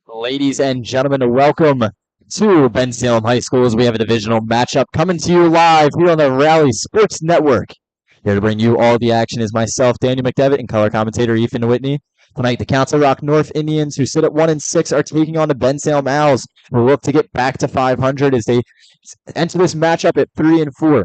Ladies and gentlemen, welcome to Bensalem High School as we have a divisional matchup coming to you live here on the Rally Sports Network. Here to bring you all the action is myself, Daniel McDevitt, and color commentator Ethan Whitney. Tonight, the Council Rock North Indians, who sit at 1-6, are taking on the Bensalem Owls, who look to get back to 500 as they enter this matchup at 3-4.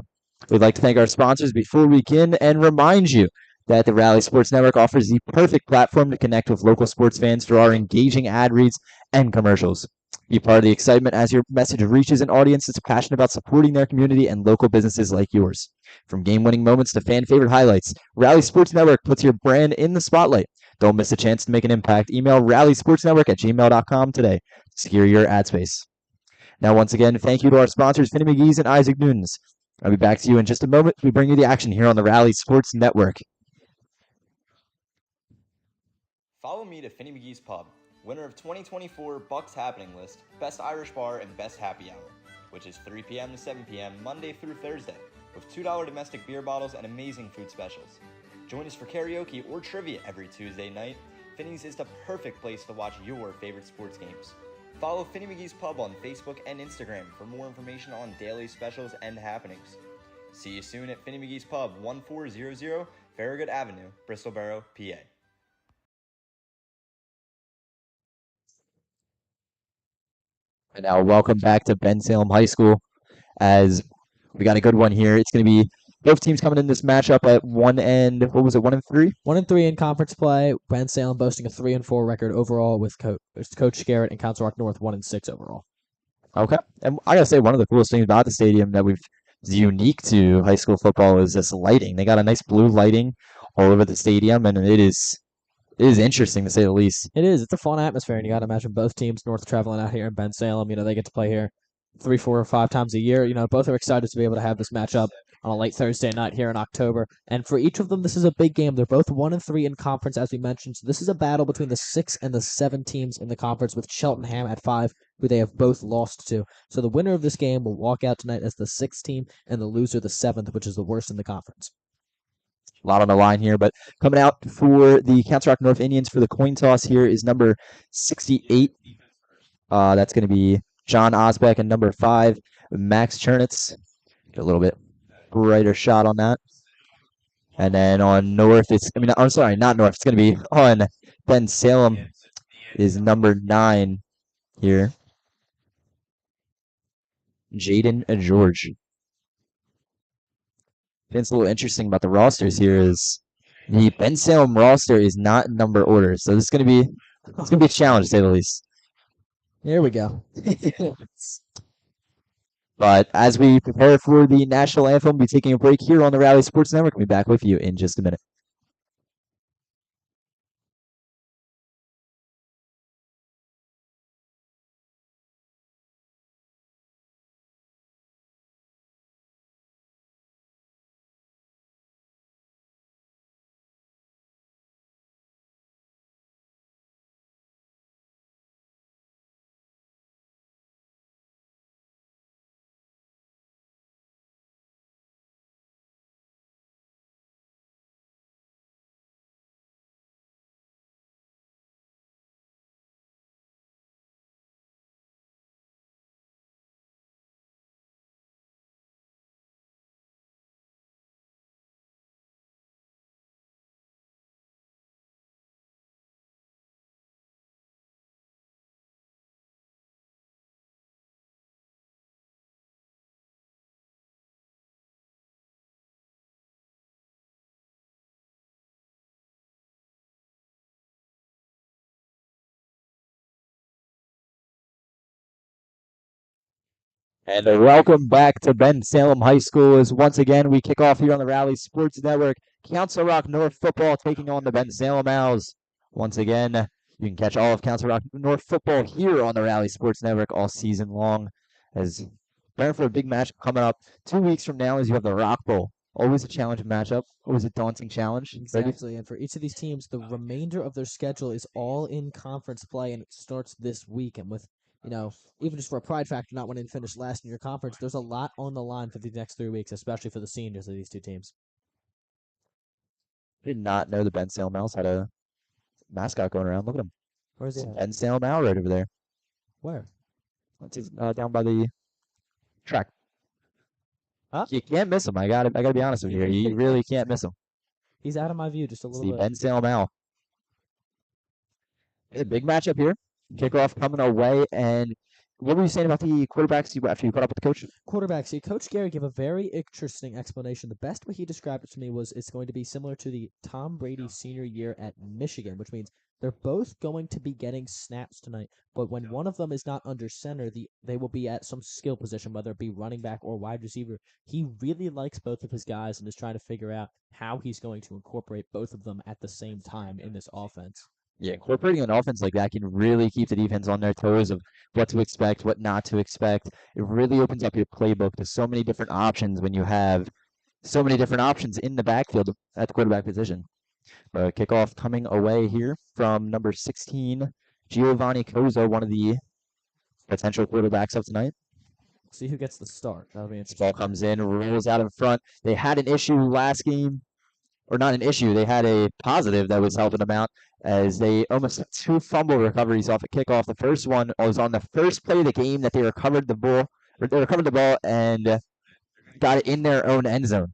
We'd like to thank our sponsors before we begin and remind you that the Rally Sports Network offers the perfect platform to connect with local sports fans through our engaging ad reads and commercials. Be part of the excitement as your message reaches an audience that's passionate about supporting their community and local businesses like yours. From game-winning moments to fan-favorite highlights, Rally Sports Network puts your brand in the spotlight. Don't miss a chance to make an impact. Email rallysportsnetwork@gmail.com today to secure your ad space. Now, once again, thank you to our sponsors, Finney McGee's and Isaac Newton's. I'll be back to you in just a moment. We bring you the action here on the Rally Sports Network. Follow me to Finney McGee's Pub, winner of 2024 Bucks Happening List, Best Irish Bar, and Best Happy Hour, which is 3 p.m. to 7 p.m. Monday through Thursday, with $2 domestic beer bottles and amazing food specials. Join us for karaoke or trivia every Tuesday night. Finney's is the perfect place to watch your favorite sports games. Follow Finney McGee's Pub on Facebook and Instagram for more information on daily specials and happenings. See you soon at Finney McGee's Pub, 1400 Farragut Avenue, Bristol Borough, PA. And now, welcome back to Bensalem High School as we got a good one here. It's going to be both teams coming in this matchup at 1-3? 1-3 in conference play. Bensalem boasting a 3-4 record overall with Coach Garrett and Council Rock North 1-6 overall. Okay. And I got to say, one of the coolest things about the stadium that is unique to high school football is this lighting. They got a nice blue lighting all over the stadium, and it is interesting to say the least. It is. It's a fun atmosphere, and you got to imagine both teams, North traveling out here in Bensalem. They get to play here 3, 4, or 5 times a year. Both are excited to be able to have this matchup on a late Thursday night here in October. And for each of them, this is a big game. They're both 1-3 in conference, as we mentioned. So this is a battle between the 6 and the 7 teams in the conference, with Cheltenham at 5, who they have both lost to. So the winner of this game will walk out tonight as the 6th team, and the loser the 7th, which is the worst in the conference. A lot on the line here, but coming out for the Council Rock North Indians for the coin toss here is number 68. That's going to be John Osbeck, and number 5, Max Chernitz. Get a little bit brighter shot on that. And then on North, I'm sorry, not North. It's going to be on Bensalem is number 9 here, Jaden George. It's a little interesting about the rosters here is the Bensalem roster is not in number order, so this is going to be a challenge to say the least. Here we go. But as we prepare for the national anthem, we'll be taking a break here on the Rally Sports Network. We'll be back with you in just a minute. And welcome back to Bensalem High School as once again we kick off here on the Rally Sports Network. Council Rock North football taking on the Bensalem Owls. Once again, you can catch all of Council Rock North football here on the Rally Sports Network all season long. As preparing for a big match coming up 2 weeks from now, as you have the Rock Bowl. Always a challenging matchup. Always a daunting challenge. Exactly. And for each of these teams, the remainder of their schedule is all in conference play, and it starts this week. And with even just for a pride factor, not wanting to finish last in your conference, there's a lot on the line for the next 3 weeks, especially for the seniors of these two teams. I did not know the Bensalem Owls had a mascot going around. Look at him. Where's he at? Bensalem out right over there. Where? Down by the track. Huh? You can't miss him. I gotta be honest with you here. You really can't miss him. He's out of my view just a See little bit. Bensalem out. A big matchup here. Kickoff coming away. And what were you saying about the quarterbacks after you put up with the coach? Quarterback. See, Coach Gary gave a very interesting explanation. The best way he described it to me was it's going to be similar to the Tom Brady senior year at Michigan, which means they're both going to be getting snaps tonight. But when one of them is not under center, they will be at some skill position, whether it be running back or wide receiver. He really likes both of his guys and is trying to figure out how he's going to incorporate both of them at the same time in this offense. Yeah, incorporating an offense like that can really keep the defense on their toes of what to expect, what not to expect. It really opens up your playbook to so many different options when you have so many different options in the backfield at the quarterback position. Kickoff coming away here from number 16, Giovanni Cozo, one of the potential quarterbacks of tonight. See who gets the start. That'll be This interesting. ball comes in, rolls out in front. They had an issue last game, or not an issue. They had a positive that was helping them out as they almost had 2 fumble recoveries off a kickoff. The first one was on the first play of the game that they recovered the ball, and got it in their own end zone.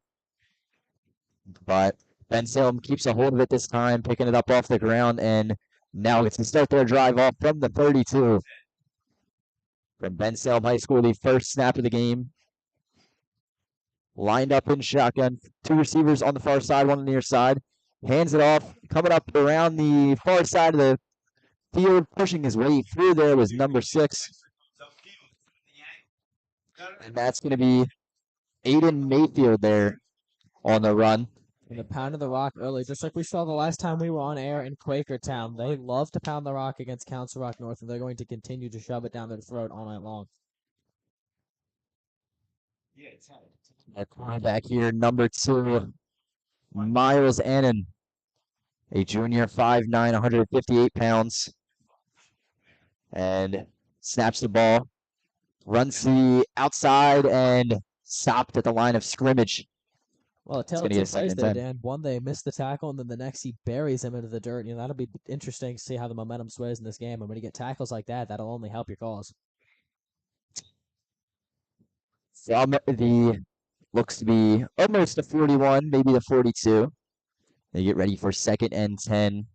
But Bensalem keeps a hold of it this time, picking it up off the ground, and now gets to start their drive off from the 32. From Bensalem High School, the first snap of the game. Lined up in shotgun. 2 receivers on the far side, one on the near side. Hands it off. Coming up around the far side of the field, pushing his way through there was number 6. And that's going to be Aiden Mayfield there on the run. And the pound of the rock early, just like we saw the last time we were on air in Quakertown. They love to pound the rock against Council Rock North, and they're going to continue to shove it down their throat all night long. At cornerback here, number 2, Miles Annan, a junior, 5'9", 158 pounds, and snaps the ball, runs the outside, and stopped at the line of scrimmage. Well, tell gonna it get a 2 second plays and there, 10. Dan. One, they missed the tackle, and then the next he buries him into the dirt. You know, that'll be interesting to see how the momentum sways in this game. And when you get tackles like that, that'll only help your cause. From the, looks to be almost the 41, maybe the 42. They get ready for 2nd and 10.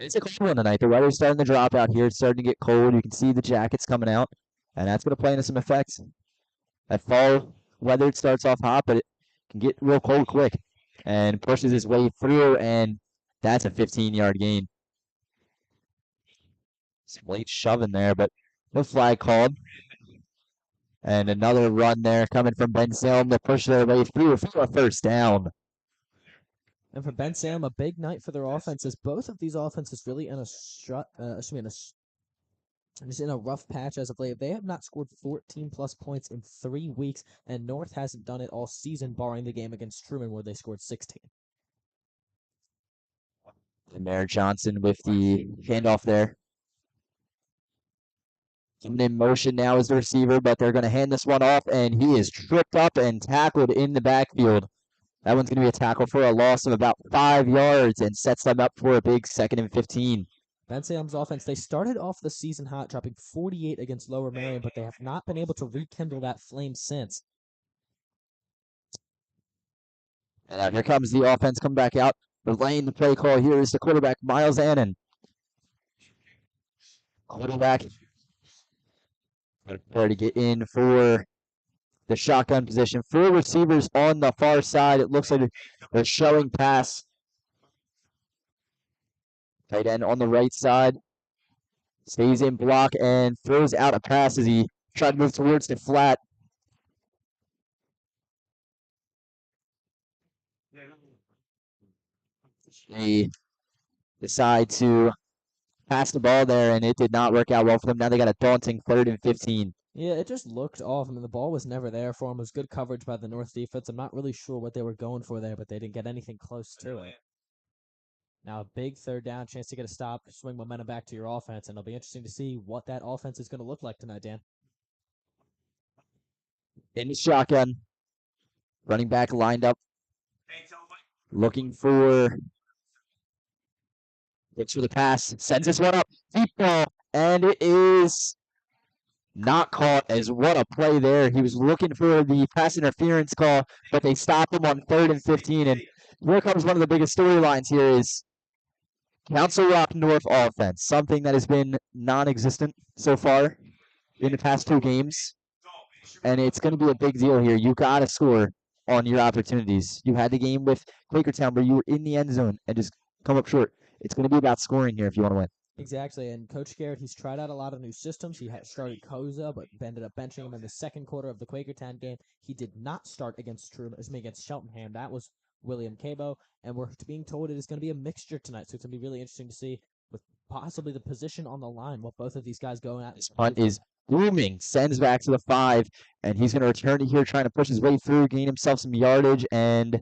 It's a cold one tonight. The weather's starting to drop out here. It's starting to get cold. You can see the jackets coming out, and that's going to play into some effects. That fall weather, it starts off hot, but it can get real cold quick and pushes his way through, and that's a 15-yard gain. Some late shoving there, but no flag called. And another run there coming from Bensalem to push their way through for a first down. And for Bensalem, a big night for their offenses. Both of these offenses really in a just in a rough patch as of late. They have not scored 14-plus points in 3 weeks, and North hasn't done it all season, barring the game against Truman where they scored 16. And Mayor Johnson with the handoff there. In motion now as the receiver, but they're going to hand this one off, and he is tripped up and tackled in the backfield. That one's going to be a tackle for a loss of about 5 yards and sets them up for a big 2nd and 15. Bensalem's offense, they started off the season hot, dropping 48 against Lower Merion, but they have not been able to rekindle that flame since. And now here comes the offense coming back out. Relaying the play call here is the quarterback, Miles Annan. Quarterback prepare to get in for the shotgun position. 4 receivers on the far side. It looks like they're showing pass. Tight end on the right side. Stays in block and throws out a pass as he tried to move towards the flat. They decide to pass the ball there, and it did not work out well for them. Now they got a daunting 3rd and 15. Yeah, it just looked off. I mean, the ball was never there for them. It was good coverage by the North defense. I'm not really sure what they were going for there, but they didn't get anything close to it. Now a big 3rd down, chance to get a stop, swing momentum back to your offense, and it'll be interesting to see what that offense is going to look like tonight, Dan. In the shotgun. Running back lined up. Looking for Looks for the pass, sends this one up, deep ball, and it is not caught. As what a play there. He was looking for the pass interference call, but they stopped him on 3rd and 15. And here comes one of the biggest storylines here is Council Rock North offense, something that has been non-existent so far in the past 2 games. And it's going to be a big deal here. You got to score on your opportunities. You had the game with Quakertown where you were in the end zone and just come up short. It's going to be about scoring here if you want to win. Exactly, and Coach Garrett, he's tried out a lot of new systems. He had started Koza, but ended up benching him in the second quarter of the Quakertown game. He did not start against Cheltenham. That was William Cabo, and we're being told it is going to be a mixture tonight, so it's going to be really interesting to see with possibly the position on the line, what both of these guys go at. This punt is booming, sends back to the 5, and he's going to return it here, trying to push his way through, gain himself some yardage, and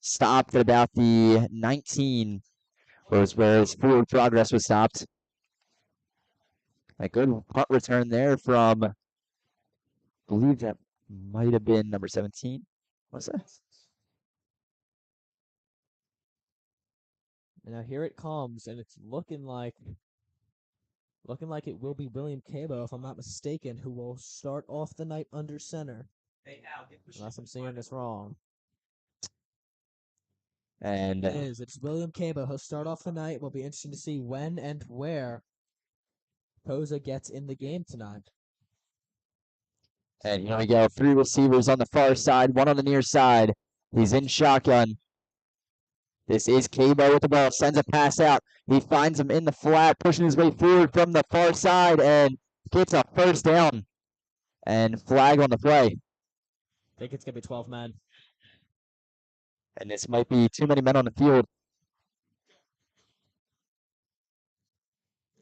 stopped at about the 19, where his forward progress was stopped. A good punt return there from, I believe that might have been number 17. What's that? And now here it comes, and it's looking like it will be William Cabo, if I'm not mistaken, who will start off the night under center. Unless I'm seeing this wrong. And It's William Cabo. He'll start off the night. It will be interesting to see when and where Koza gets in the game tonight. And here we go. 3 receivers on the far side, 1 on the near side. He's in shotgun. This is Cabo with the ball. Sends a pass out. He finds him in the flat, pushing his way forward from the far side, and gets a first down. And flag on the play. I think it's going to be 12 men. And this might be too many men on the field.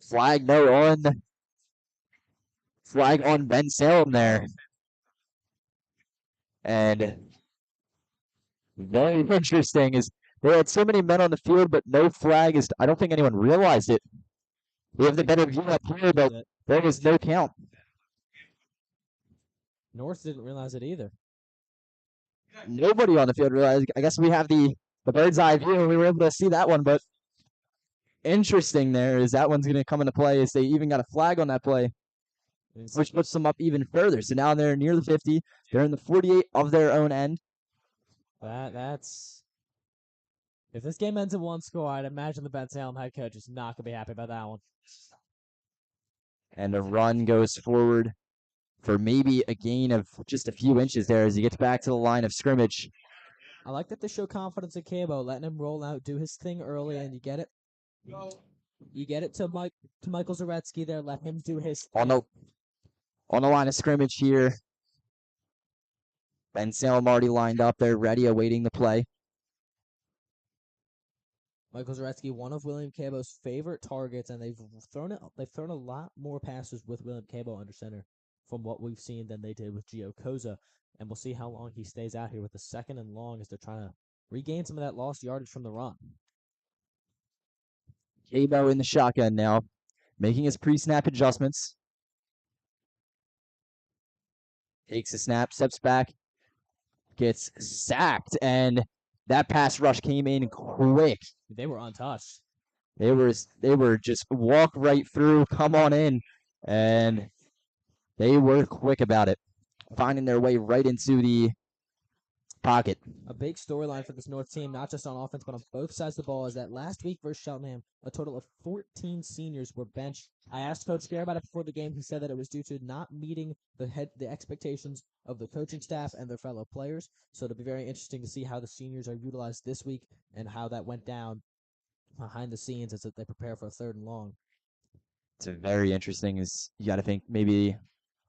Flag on Bensalem there. And very interesting is they had so many men on the field, but no flag. I don't think anyone realized it. We have the better view up here, but there was no count. North didn't realize it either. Nobody on the field realized. I guess we have the bird's eye view, and we were able to see that one. But interesting there is that one's going to come into play as they even got a flag on that play, which puts them up even further. So now they're near the 50. They're in the 48 of their own end. That's if this game ends in 1 score, I'd imagine the Bensalem head coach is not going to be happy about that one. And a run goes forward for maybe a gain of just a few inches there as he gets back to the line of scrimmage. I like that they show confidence in Cabo, letting him roll out, do his thing early, and you get it. You get it to Michael Zaretsky there. Let him do his thing. On the line of scrimmage here. Bensalem already lined up there, ready, awaiting the play. Michael Zaretsky, one of William Cabo's favorite targets, and they've thrown a lot more passes with William Cabo under center from what we've seen than they did with Gio Koza. And we'll see how long he stays out here with the 2nd and long as they're trying to regain some of that lost yardage from the run. Cabo in the shotgun now, making his pre-snap adjustments. Takes a snap, steps back, gets sacked, and that pass rush came in quick. They were untouched. They were just walk right through, come on in, and they were quick about it, finding their way right into the pocket. A big storyline for this North team, not just on offense, but on both sides of the ball, is that last week versus Cheltenham, a total of 14 seniors were benched. I asked Coach Garrett about it before the game. He said that it was due to not meeting the expectations of the coaching staff and their fellow players. So it'll be very interesting to see how the seniors are utilized this week and how that went down behind the scenes as they prepare for a 3rd and long. It's very interesting. Is you got to think maybe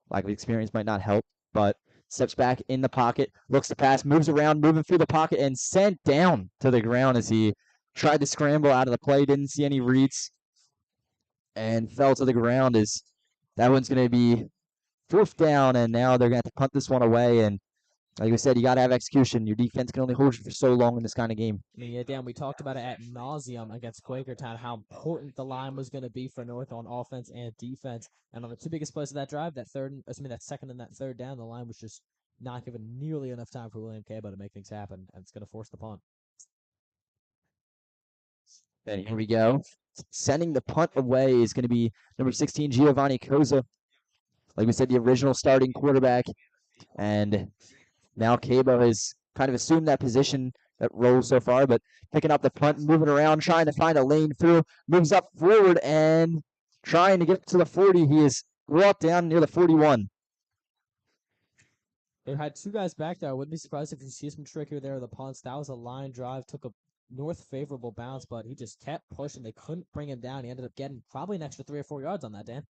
lack of experience might not help, but steps back in the pocket, looks to pass, moves around, moving through the pocket, and sent down to the ground as he tried to scramble out of the play, didn't see any reads, and fell to the ground. As that one's going to be 4th down, and now they're going to have to punt this one away. And like we said, you got to have execution. Your defense can only hold you for so long in this kind of game. I mean, yeah, Dan, we talked about it ad nauseum against Quakertown, how important the line was going to be for North on offense and defense. And on the 2 biggest plays of that drive, that 2nd and that 3rd down, the line was just not given nearly enough time for William Cabo to make things happen, and it's going to force the punt. And here we go. Sending the punt away is going to be number 16, Giovanni Koza. Like we said, the original starting quarterback. And now Cabo has kind of assumed that position, that role so far, but picking up the punt, moving around, trying to find a lane through, moves up forward and trying to get to the 40. He is brought down near the 41. They had two guys back there. I wouldn't be surprised if you see some trickery there with the punts. That was a line drive, took a North favorable bounce, but he just kept pushing. They couldn't bring him down. He ended up getting probably an extra 3 or 4 yards on that, Dan.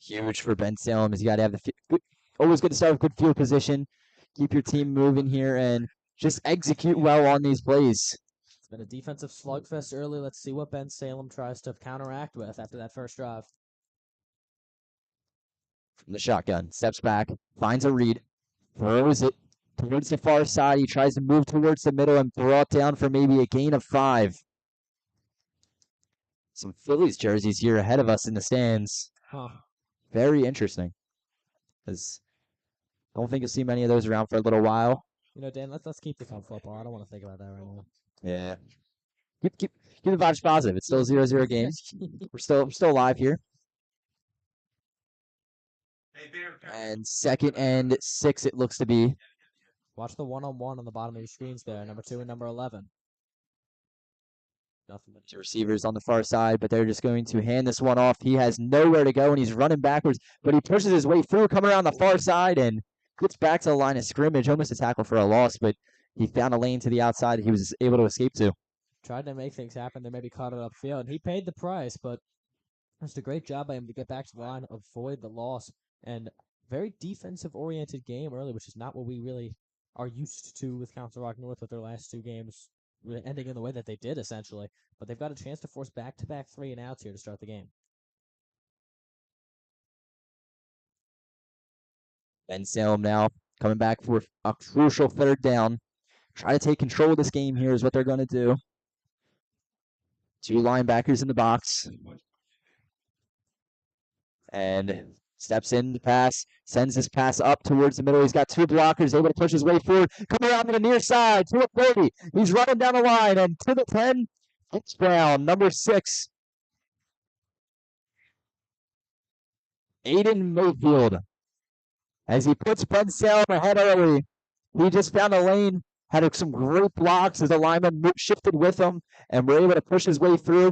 Huge for Bensalem is you got to have the good, always good to start with good field position, keep your team moving here, and just execute well on these plays. It's been a defensive slugfest early. Let's see what Bensalem tries to counteract with after that first drive. From the shotgun, steps back, finds a read, throws it towards the far side. He tries to move towards the middle and brought down for maybe a gain of 5. Some Phillies jerseys here ahead of us in the stands. Huh. Very interesting. Because I don't think you'll see many of those around for a little while. You know, Dan, let's keep this on football. I don't want to think about that right now. Yeah. Keep the vibes positive. It's still a 0-0 game. We're still alive here. And 2nd and 6 it looks to be. Watch the one-on-one on the bottom of your screens there, number 2 and number 11. Nothing but Two receivers on the far side, but they're just going to hand this one off. He has nowhere to go, and he's running backwards, but he pushes his way through, coming around the far side, and gets back to the line of scrimmage. Almost a tackle for a loss, but he found a lane to the outside he was able to escape to. tried to make things happen. They maybe caught it upfield, and he paid the price, but it's a great job by him to get back to the line, avoid the loss, and very defensive-oriented game early, which is not what we really are used to with Council Rock North with their last 2 games ending in the way that they did, essentially. But they've got a chance to force back-to-back 3-and-outs here to start the game. Bensalem now coming back for a crucial 3rd down. Try to take control of this game here is what they're going to do. 2 linebackers in the box. And steps in the pass, sends this pass up towards the middle. He's got 2 blockers, able to push his way forward. Coming around to the near side, to the 30. He's running down the line, and to the 10. Touchdown, number 6. Aiden Mayfield. As he puts Bensalem ahead early, he just found a lane, had some great blocks as the lineman shifted with him, and were able to push his way through,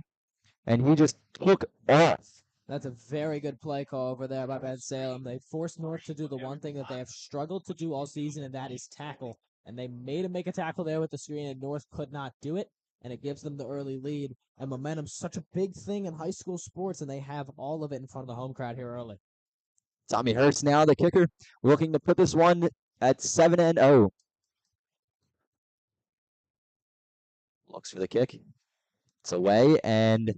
and he just took off. That's a very good play call over there by Bensalem. They forced North to do the one thing that they have struggled to do all season, and that is tackle. And they made him make a tackle there with the screen, and North could not do it, and it gives them the early lead. And momentum's such a big thing in high school sports, and they have all of it in front of the home crowd here early. Tommy Hurst now, the kicker, looking to put this one at 7-0. Looks for the kick. It's away, and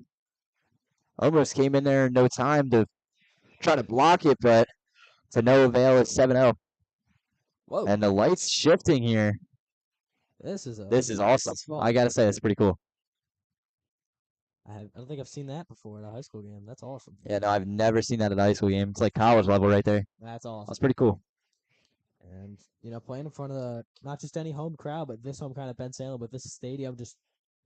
almost came in there in no time to try to block it, but to no avail. It's 7-0. Whoa. And the lights shifting here. This is awesome. I got to say, it's pretty cool. I don't think I've seen that before at a high school game. That's awesome. Yeah, no, I've never seen that at a high school game. It's like college level right there. That's awesome. That's pretty cool. And, playing in front of not just any home crowd, but this home crowd at Bensalem, but this stadium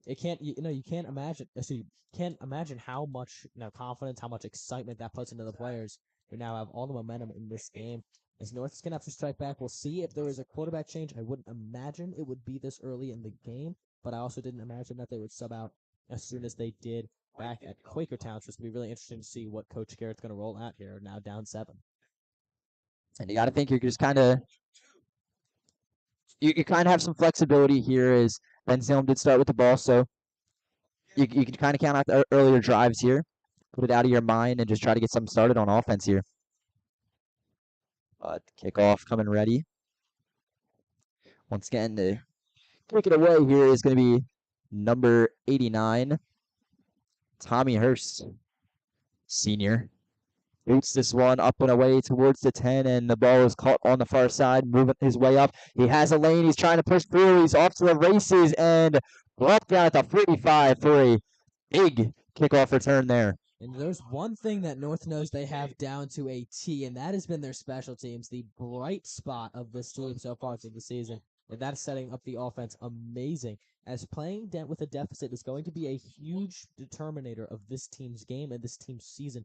you can't imagine. So you can't imagine how much confidence, how much excitement that puts into the players who now have all the momentum in this game. As North is going to have to strike back, we'll see if there is a quarterback change. I wouldn't imagine it would be this early in the game, but I also didn't imagine that they would sub out as soon as they did back at Quakertown. So it's going to be really interesting to see what Coach Garrett's going to roll out here, now down 7. And you got to think you're just kind of you kind of have some flexibility here as Bensalem did start with the ball, so you can kind of count out the earlier drives here, put it out of your mind, and just try to get something started on offense here. Kickoff coming ready. Once again, to take it away here is going to be number 89, Tommy Hurst, senior. Boots this one up and away towards the 10, and the ball is caught on the far side, moving his way up. He has a lane. He's trying to push through. He's off to the races and brought down at the 45 for a big kickoff return there. And there's one thing that North knows they have down to a T, and that has been their special teams, the bright spot of this team so far through the season. And that's setting up the offense amazing, as playing with a deficit is going to be a huge determinator of this team's game and this team's season,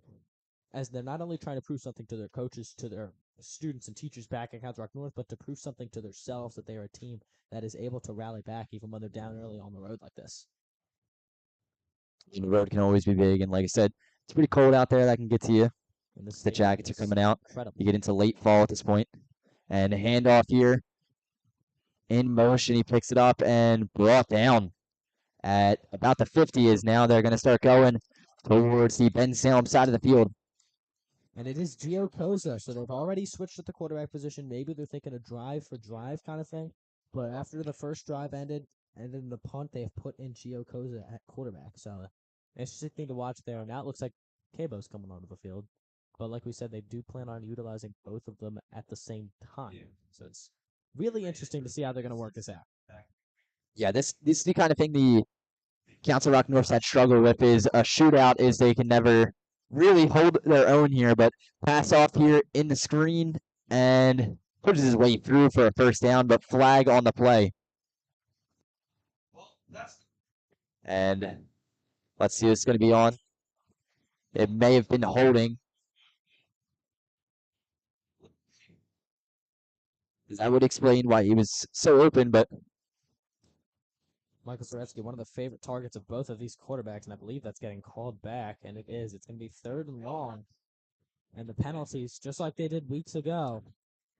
as they're not only trying to prove something to their coaches, to their students and teachers back at Council Rock North, but to prove something to themselves that they are a team that is able to rally back even when they're down early on the road like this. The road can always be big, and like I said, it's pretty cold out there. That can get to you. And The jackets are coming out. Incredible. You get into late fall at this point. And a handoff here. In motion, he picks it up and brought down at about the 50 is now. They're going to start going towards the Bensalem side of the field. And it is Gio Koza, so they've already switched at the quarterback position. Maybe they're thinking a drive for drive kind of thing. But after the first drive ended, and then the punt, they have put in Gio Koza at quarterback. So interesting thing to watch there. Now it looks like Cabo's coming onto the field. But like we said, they do plan on utilizing both of them at the same time. So it's really interesting to see how they're going to work this out. Yeah, this is the kind of thing the Council Rock North had struggled with is a shootout is they can never really hold their own here, but pass off here in the screen and pushes his way through for a first down, but flag on the play. And let's see what's going to be on. It may have been holding. That would explain why he was so open, but Michael Zaretsky, one of the favorite targets of both of these quarterbacks, and I believe that's getting called back, and it is. It's going to be 3rd and long. And the penalties, just like they did weeks ago,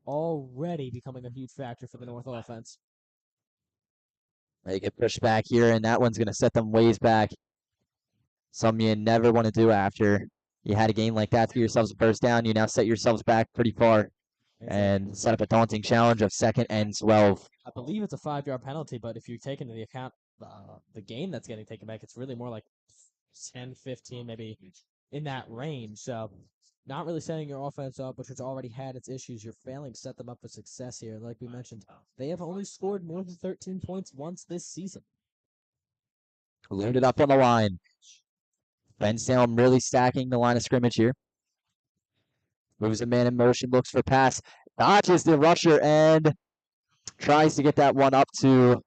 already becoming a huge factor for the North offense. They get pushed back here, and that one's going to set them ways back. Something you never want to do after you had a game like that to get yourselves a first down. You now set yourselves back pretty far and set up a daunting challenge of 2nd and 12. I believe it's a 5-yard penalty, but if you take into the account the game that's getting taken back, it's really more like 10, 15, maybe in that range. So not really setting your offense up, which has already had its issues. You're failing to set them up for success here. Like we mentioned, they have only scored more than 13 points once this season. Loaded up on the line. Bensalem really stacking the line of scrimmage here. Moves a man in motion, looks for pass, dodges the rusher, and tries to get that one up to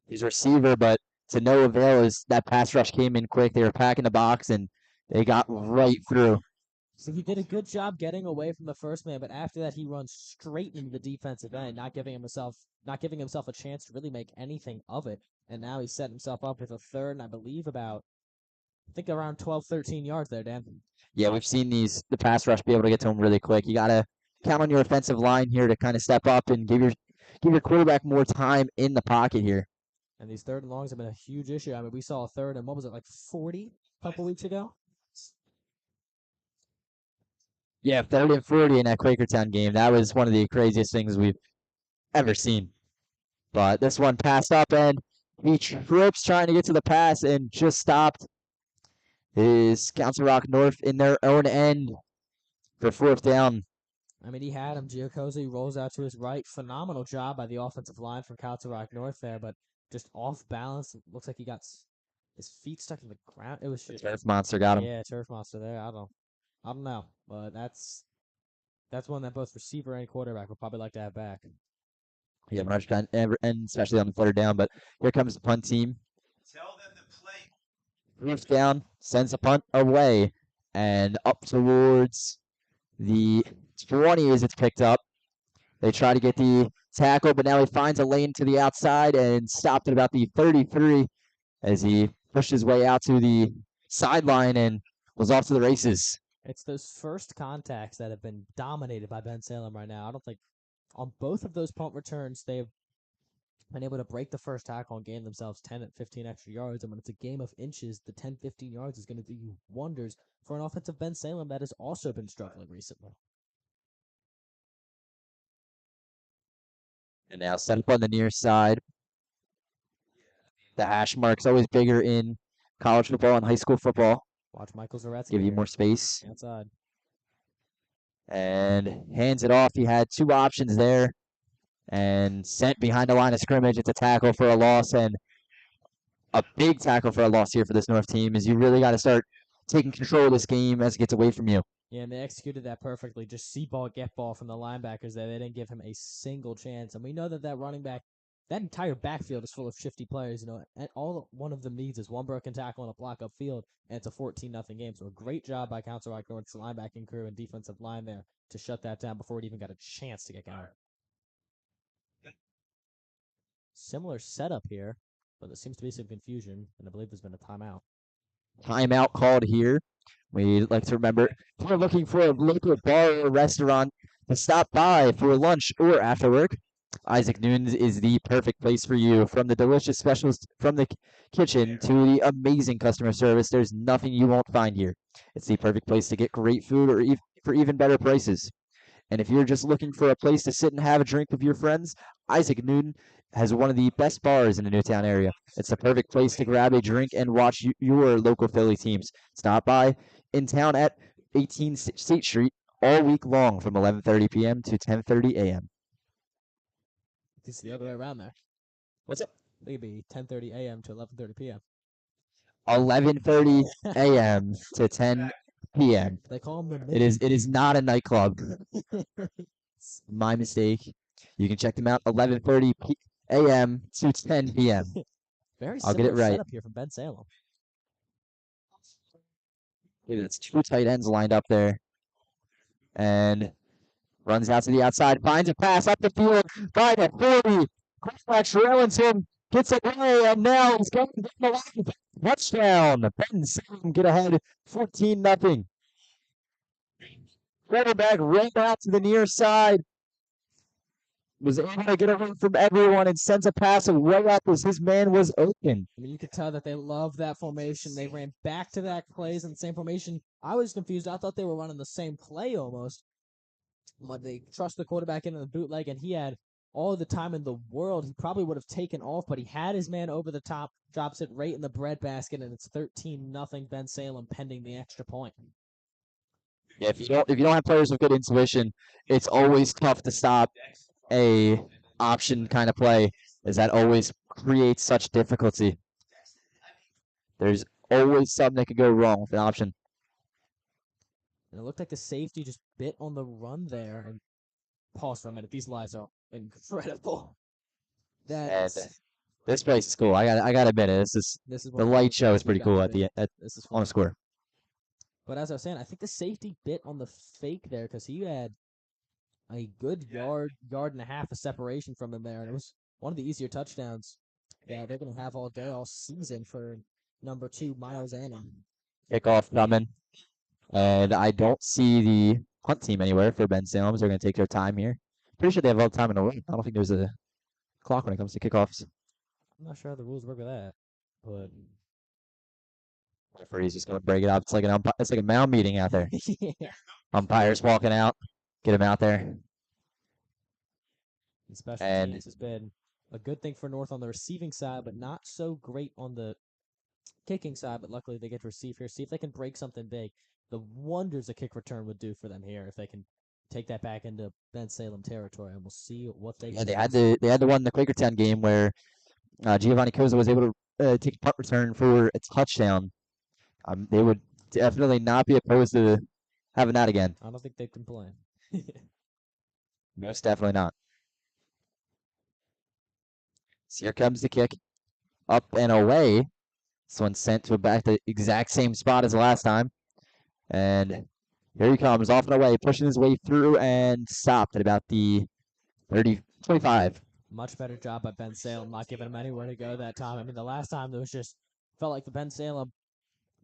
his receiver, but to no avail as that pass rush came in quick. They were packing the box, and they got right through. So he did a good job getting away from the first man, but after that he runs straight into the defensive end, not giving himself a chance to really make anything of it. And now he's set himself up with a 3rd, and I believe around 12, 13 yards there, Dan. Yeah, we've seen the pass rush be able to get to him really quick. You got to count on your offensive line here to kind of step up and give your quarterback more time in the pocket here. And these 3rd and longs have been a huge issue. I mean, we saw a 3rd and what was it, like 40 a couple weeks ago? Yeah, 3rd and 40 in that Quakertown game. That was one of the craziest things we've ever seen. But this one passed up, and he trips trying to get to the pass and just stopped his Council Rock North in their own end for 4th down. I mean, he had him. Giacosi rolls out to his right. Phenomenal job by the offensive line from Council Rock North there, but just off balance. It looks like he got his feet stuck in the ground. It was The Turf Monster got him. Yeah, Turf Monster there. I don't know, but that's one that both receiver and quarterback would probably like to have back. Yeah, much time, and especially on the 3rd down. But here comes the punt team. Tell them to play. Moves down, sends the punt away, and up towards the 20 as it's picked up. They try to get the tackle, but now he finds a lane to the outside and stopped at about the 33 as he pushed his way out to the sideline and was off to the races. It's those first contacts that have been dominated by Bensalem right now. I don't think on both of those punt returns they've been able to break the first tackle and gain themselves 10 and 15 extra yards. And when it's a game of inches, the 10, 15 yards is going to do wonders for an offensive Bensalem that has also been struggling recently. And now set up on the near side. The hash mark's always bigger in college football and high school football. Watch Michael Zaretsky. Give you more space. Outside. And hands it off. He had 2 options there. And sent behind the line of scrimmage. It's a tackle for a loss, and a big tackle for a loss here for this North team is you really got to start taking control of this game as it gets away from you. Yeah, and they executed that perfectly. Just see ball, get ball from the linebackers there. They didn't give him a single chance. And we know that running back, that entire backfield is full of shifty players, and all one of them needs is one broken tackle and a block upfield, and it's a 14-0 game. So a great job by Council Rock North's linebacking crew and defensive line there to shut that down before it even got a chance to get going. Similar setup here, but there seems to be some confusion, and I believe there's been a timeout. Timeout called here. We'd like to remember, if you're looking for a local bar or restaurant to stop by for lunch or after work, Isaac Noon's is the perfect place for you. From the delicious specials from the kitchen to the amazing customer service, there's nothing you won't find here. It's the perfect place to get great food or for even better prices. And if you're just looking for a place to sit and have a drink with your friends, Isaac Newton has one of the best bars in the Newtown area. It's the perfect place to grab a drink and watch your local Philly teams. Stop by in town at 18 State Street all week long from 11:30 p.m. to 10:30 a.m. This is the other way around there. What's up? It could be 10:30 a.m. to 11:30 p.m. 11:30 a.m. to 10 p.m. They call them the It is not a nightclub. My mistake. You can check them out 11:30 a.m. to 10 p.m. Very I'll get it similar right. setup here from Bensalem. It's two tight ends lined up there. And runs out to the outside, finds a pass up the field by the 40. Quarterback Sherellington gets away, and now he's going down the line. Touchdown. Bensalem get ahead 14-0. Quarterback ran out to the near side. Was able to get away from everyone and sends a pass way up as his man was open. I mean, you could tell that they love that formation. They ran back to back plays in the same formation. I was confused. I thought they were running the same play almost. But they trust the quarterback into the bootleg, and he had all the time in the world. He probably would have taken off, but he had his man over the top, drops it right in the breadbasket, and it's 13-0 Bensalem pending the extra point. Yeah, if you don't have players with good intuition, it's always tough to stop a option kind of play, as that always creates such difficulty. There's always something that could go wrong with an option. And it looked like the safety just bit on the run there. And pause for a minute. These lives are incredible. That's This place is cool. I got to admit it. this is The light show is pretty cool at the this is on the square. But as I was saying, I think the safety bit on the fake there because he had a good yard and a half of separation from him there, and it was one of the easier touchdowns that they're going to have all day, all season for number 2, Miles Annan. Kickoff coming. And I don't see the punt team anywhere for Bensalem. They're going to take their time here. Pretty sure they have all the time in the world. I don't think there's a clock when it comes to kickoffs. I'm not sure how the rules work with that, but Referee's just going to break it up. It's like a mound meeting out there. yeah. Umpires walking out. Get him out there. And special And- teams has been a good thing for North on the receiving side, but not so great on the kicking side. But luckily they get to receive here. See if they can break something big. The wonders a kick return would do for them here if they can take that back into Bensalem territory, and we'll see what they Yeah, can they had the one in the Quakertown game where Giovanni Koza was able to take a punt return for a touchdown. They would definitely not be opposed to having that again. I don't think they complain. Most definitely not. So here comes the kick. Up and away. This one's sent to back the exact same spot as the last time. And here he comes, off and away, pushing his way through and stopped at about the 25. Much better job by Bensalem, not giving him anywhere to go that time. I mean, the last time there was just felt like the Bensalem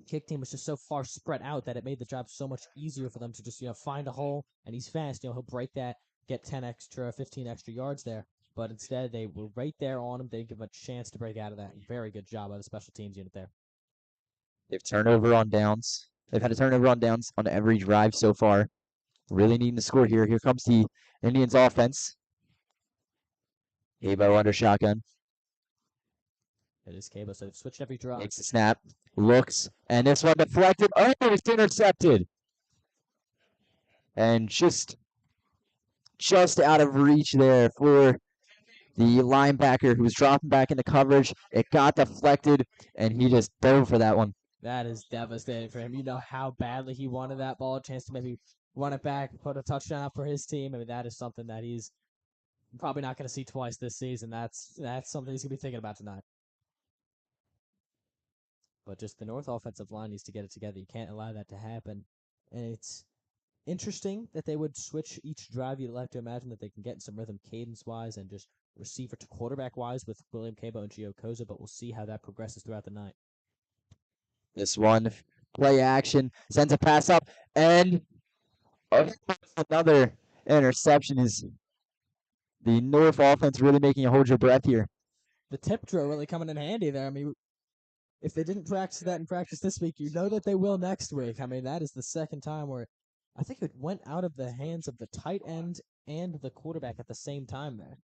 kick team was just so far spread out that it made the job so much easier for them to just find a hole, and he's fast. He'll break that, get 15 extra yards there. But instead, they were right there on him. They didn't give him a chance to break out of that. Very good job by the special teams unit there. They've turnover on downs. They've had a turnover on downs on every drive so far. Really needing to score here. Here comes the Indians offense. Abo under shotgun. It is Cabo, so they've switched every drive. Makes the snap. Looks. And this one deflected. Oh, it's intercepted. And just out of reach there for the linebacker who was dropping back into coverage. It got deflected, and he just dove for that one. That is devastating for him. You know how badly he wanted that ball, a chance to maybe run it back, put a touchdown out for his team. I mean, that is something that he's probably not going to see twice this season. That's something he's going to be thinking about tonight. But just the North offensive line needs to get it together. You can't allow that to happen. And it's interesting that they would switch each drive. You'd like to imagine that they can get in some rhythm cadence-wise and just receiver to quarterback-wise with William Cabo and Gio Koza, but we'll see how that progresses throughout the night. This one, play action, sends a pass up, and another interception. Is the North offense really making you hold your breath here? The tip drill really coming in handy there. I mean, if they didn't practice that in practice this week, you know that they will next week. I mean, that is the second time where I think it went out of the hands of the tight end and the quarterback at the same time there.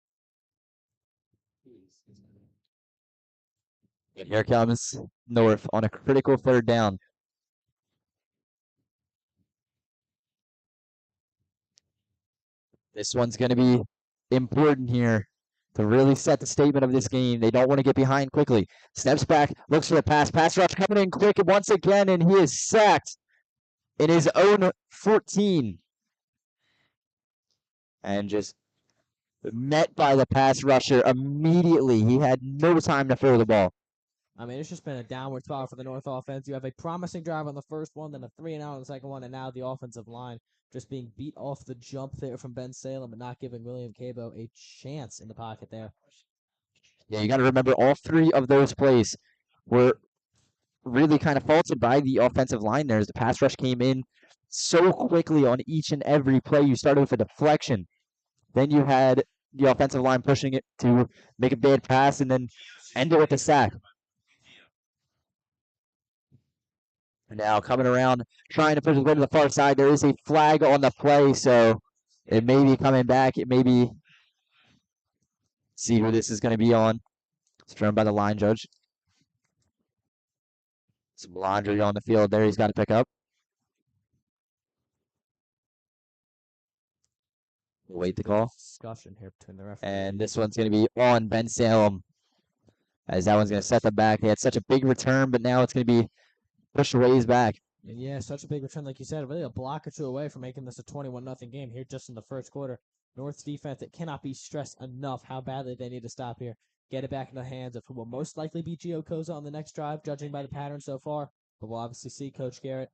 And here comes North on a critical third down. This one's going to be important here to really set the statement of this game. They don't want to get behind quickly. Steps back, looks for the pass. Pass rush coming in quick once again, and he is sacked in his own 14. And just met by the pass rusher immediately. He had no time to throw the ball. I mean, it's just been a downward spiral for the North offense. You have a promising drive on the first one, then a 3-and-out on the second one, and now the offensive line just being beat off the jump there from Bensalem, but not giving William Cabo a chance in the pocket there. Yeah, you got to remember all three of those plays were really kind of faulted by the offensive line there as the pass rush came in so quickly on each and every play. You started with a deflection. Then you had the offensive line pushing it to make a bad pass and then end it with a sack. Now coming around, trying to push his way to the far side. There is a flag on the play, so it may be coming back. It may be. See who this is going to be on. It's thrown by the line judge. Some laundry on the field there he's got to pick up. We'll wait the call. Discussion here between the referee. And this one's going to be on Bensalem. As that one's going to set them back. They had such a big return, but now it's going to be pushed ways back. And yeah, such a big return, like you said, really a block or two away from making this a 21-0 game here just in the first quarter. North's defense, it cannot be stressed enough how badly they need to stop here. Get it back in the hands of who will most likely be Gio Koza on the next drive, judging by the pattern so far. But we'll obviously see Coach Garrett.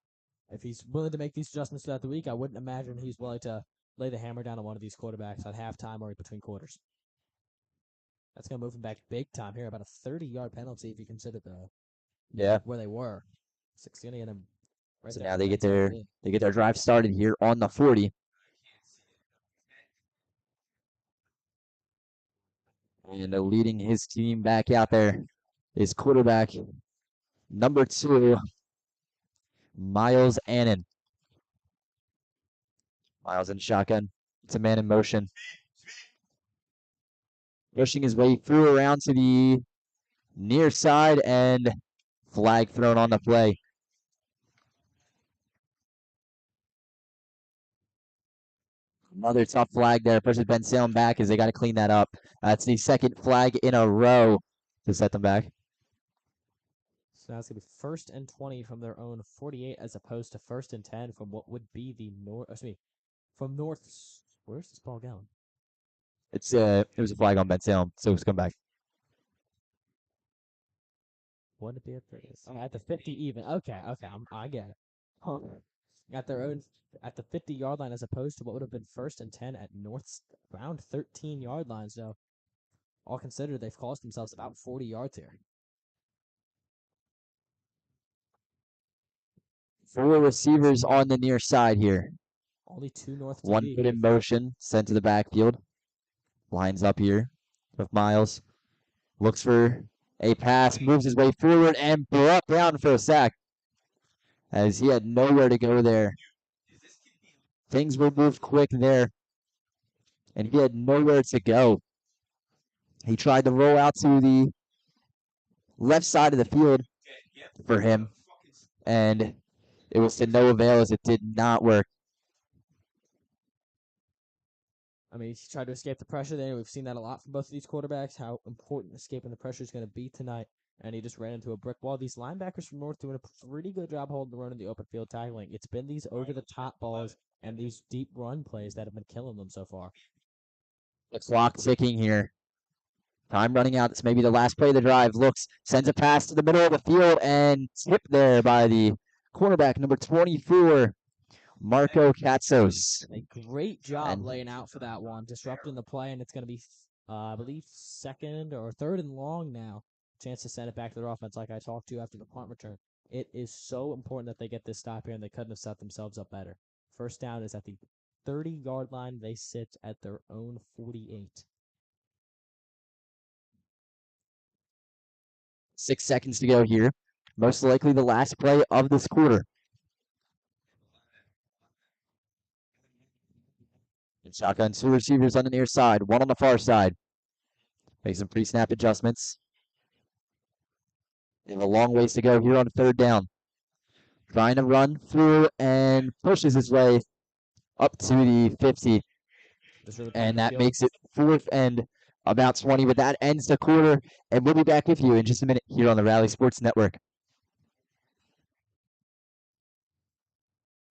If he's willing to make these adjustments throughout the week, I wouldn't imagine he's willing to lay the hammer down on one of these quarterbacks at halftime or between quarters. That's going to move him back big time here, about a 30-yard penalty if you consider where they were. 60 and him. Right So there. now they get their drive started here on the 40. And leading his team back out there is quarterback number 2, Miles Annan. Miles in shotgun. It's a man in motion. Pushing his way through around to the near side and flag thrown on the play. Another tough flag there. Pushes Bensalem back as they got to clean that up. That's the second flag in a row to set them back. So now it's going to be 1st and 20 from their own 48 as opposed to 1st and 10 from what would be the North. Excuse me, from North's. Where's this ball going? It was a flag on Bensalem, so it's come back. What would it be at the 50 even? Okay, I get it. Huh. At their own at the 50-yard line as opposed to what would have been 1st and 10 at North's around 13-yard line. So all considered, they've cost themselves about 40 yards here. 4 receivers on the near side here. Only 2 North. One TD. put in motion, sent to the backfield. Lines up here with Miles. Looks for a pass, moves his way forward, and brought down for a sack. As he had nowhere to go there. Things were moved quick there. And he had nowhere to go. He tried to roll out to the left side of the field for him. And it was to no avail as it did not work. I mean, he tried to escape the pressure there. We've seen that a lot from both of these quarterbacks, how important escaping the pressure is going to be tonight. and he just ran into a brick wall. These linebackers from North doing a pretty good job holding the run in the open field tackling. It's been these over-the-top balls and these deep run plays that have been killing them so far. The clock ticking here. Time running out. This may be the last play of the drive. Looks, sends a pass to the middle of the field and tipped there by the cornerback, number 24, Marco Katsos. A great job And- laying out for that one, disrupting the play, and it's going to be, I believe, second or third and long now. Chance to send it back to their offense, like I talked to after the punt return. It is so important that they get this stop here, and they couldn't have set themselves up better. First down is at the 30-yard line. They sit at their own 48. 6 seconds to go here. Most likely the last play of this quarter. And shotgun, two receivers on the near side, one on the far side. Make some pre-snap adjustments. They have a long ways to go here on third down. Trying to run through and pushes his way up to the 50. Just really And the that field. makes it fourth and about 20. But that ends the quarter. And we'll be back with you in just a minute here on the Rally Sports Network.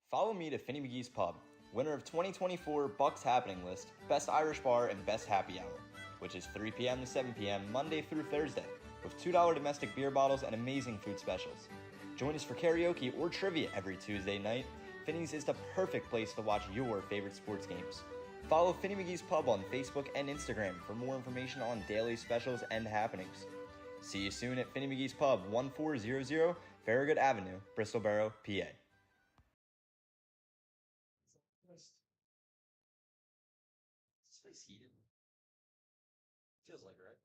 Follow me to Finny McGee's Pub, winner of 2024 Bucks Happening List, Best Irish Bar, and Best Happy Hour, which is 3 p.m. to 7 p.m. Monday through Thursday, with $2 domestic beer bottles and amazing food specials. Join us for karaoke or trivia every Tuesday night. Finny's is the perfect place to watch your favorite sports games. Follow Finny McGee's Pub on Facebook and Instagram for more information on daily specials and happenings. See you soon at Finny McGee's Pub, 1400 Farragut Avenue, Bristol Borough, PA. Space heated. Feels like, right?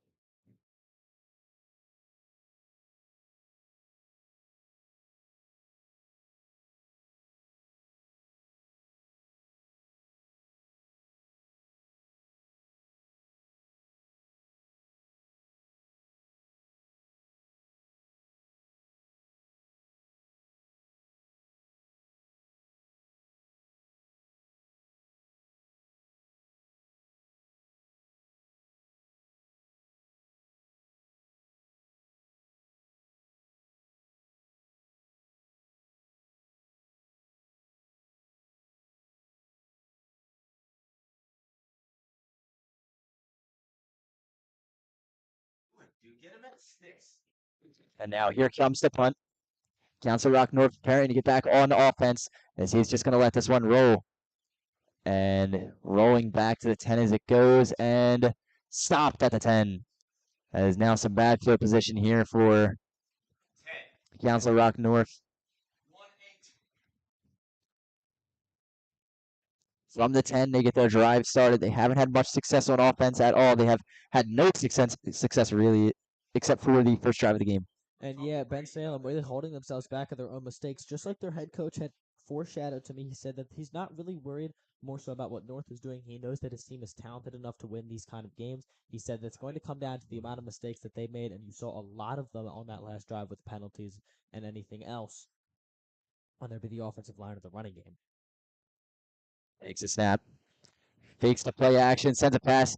Get him at 6. And now here comes the punt. Council Rock North preparing to get back on offense as he's just going to let this one roll. And rolling back to the 10 as it goes and stopped at the 10. That is now some bad field position here for 10. Council Rock North. 1-8. From the 10, they get their drive started. They haven't had much success on offense at all. They have had no success really, except for the first drive of the game. And yeah, Bensalem really holding themselves back at their own mistakes, just like their head coach had foreshadowed to me. He said that he's not really worried more so about what North is doing. He knows that his team is talented enough to win these kind of games. He said that it's going to come down to the amount of mistakes that they made, and you saw a lot of them on that last drive with penalties and anything else. And there'd be the offensive line of the running game. Takes a snap. Fakes the play action, sends a pass.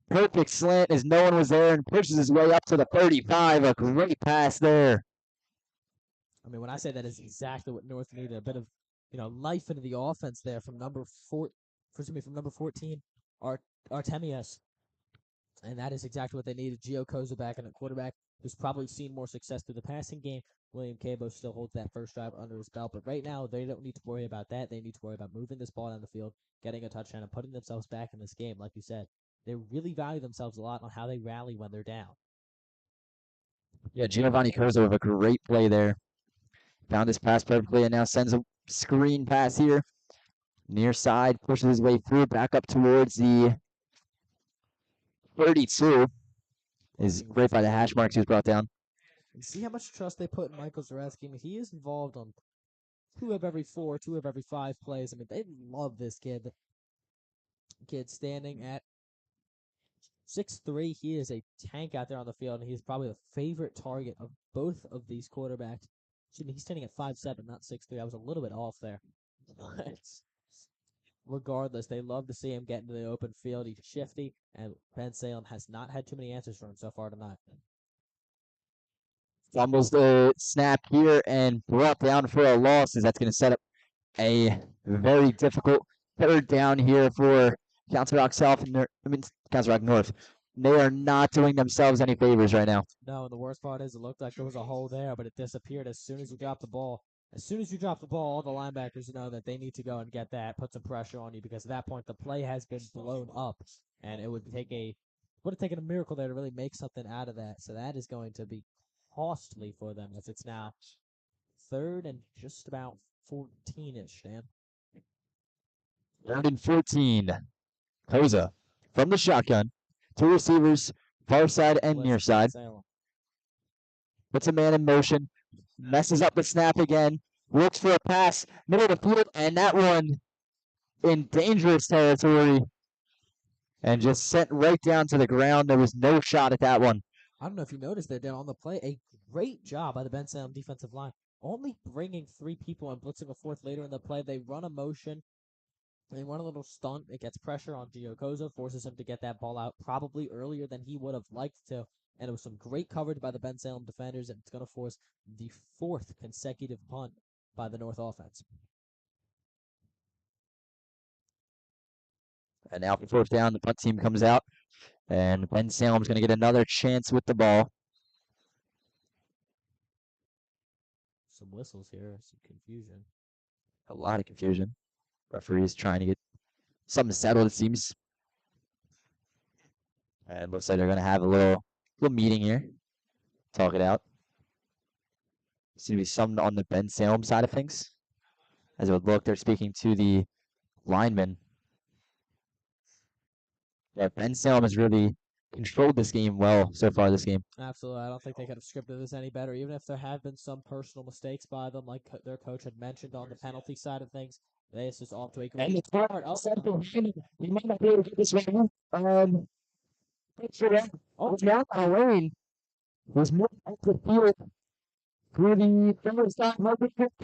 Perfect slant as no one was there and pushes his way up to the 35. A great pass there. I mean, when I say that is exactly what North needed, a bit of life into the offense there from number 14, Artemius. And that is exactly what they needed. Gio Koza back and a quarterback who's probably seen more success through the passing game. William Cabo still holds that first drive under his belt, but right now they don't need to worry about that. They need to worry about moving this ball down the field, getting a touchdown, and putting themselves back in this game. Like you said, they really value themselves a lot on how they rally when they're down. Yeah, Giovanni Koza with a great play there. Found his pass perfectly and now sends a screen pass here. Near side, pushes his way through, back up towards the 32. Is right by the hash marks he was brought down. And see how much trust they put in Michael Zaretsky. I mean, he is involved on 2 of every 4, 2 of every 5 plays. I mean, they love this kid. Kid standing at 6'3", he is a tank out there on the field, and he's probably the favorite target of both of these quarterbacks. Excuse me, he's standing at 5'7", not 6'3". I was a little bit off there. But regardless, they love to see him get into the open field. He's shifty, and Bensalem has not had too many answers for him so far tonight. Fumbles the snap here and brought down for a loss, as that's going to set up a very difficult third down here for Council Rock South. Council Rock North. They are not doing themselves any favors right now. No, and the worst part is it looked like there was a hole there, but it disappeared as soon as you dropped the ball. As soon as you drop the ball, all the linebackers know that they need to go and get that, put some pressure on you, because at that point the play has been blown up, and it would have taken a miracle there to really make something out of that. So that is going to be costly for them, as it's now 3rd and just about 14-ish, Dan. 3rd and 14. Koza from the shotgun. 2 receivers, far side and near side. Puts a man in motion. Messes up the snap again. Looks for a pass. Middle of the field. And that one in dangerous territory. And just sent right down to the ground. There was no shot at that one. I don't know if you noticed there, Dan, on the play, a great job by the Bensalem defensive line. Only bringing 3 people and blitzing a 4th later in the play. They run a motion. They run a little stunt. It gets pressure on Giocosa, forces him to get that ball out probably earlier than he would have liked to. And it was some great coverage by the Bensalem defenders, and it's going to force the 4th consecutive punt by the North offense. And now for 4th down, the punt team comes out. And Bensalem's going to get another chance with the ball. Some whistles here, some confusion. A lot of confusion. Referees trying to get something settled, it seems. And it looks like they're going to have a little meeting here. Talk it out. Seems to be something on the Bensalem side of things. As it would look, they're speaking to the lineman. Yeah, Bensalem has really controlled this game well so far this game. Absolutely. I don't think they could have scripted this any better, even if there have been some personal mistakes by them, like their coach had mentioned on the penalty side of things. This is off to a great start. We might not be able to get this one. Now Lane was more up the field through the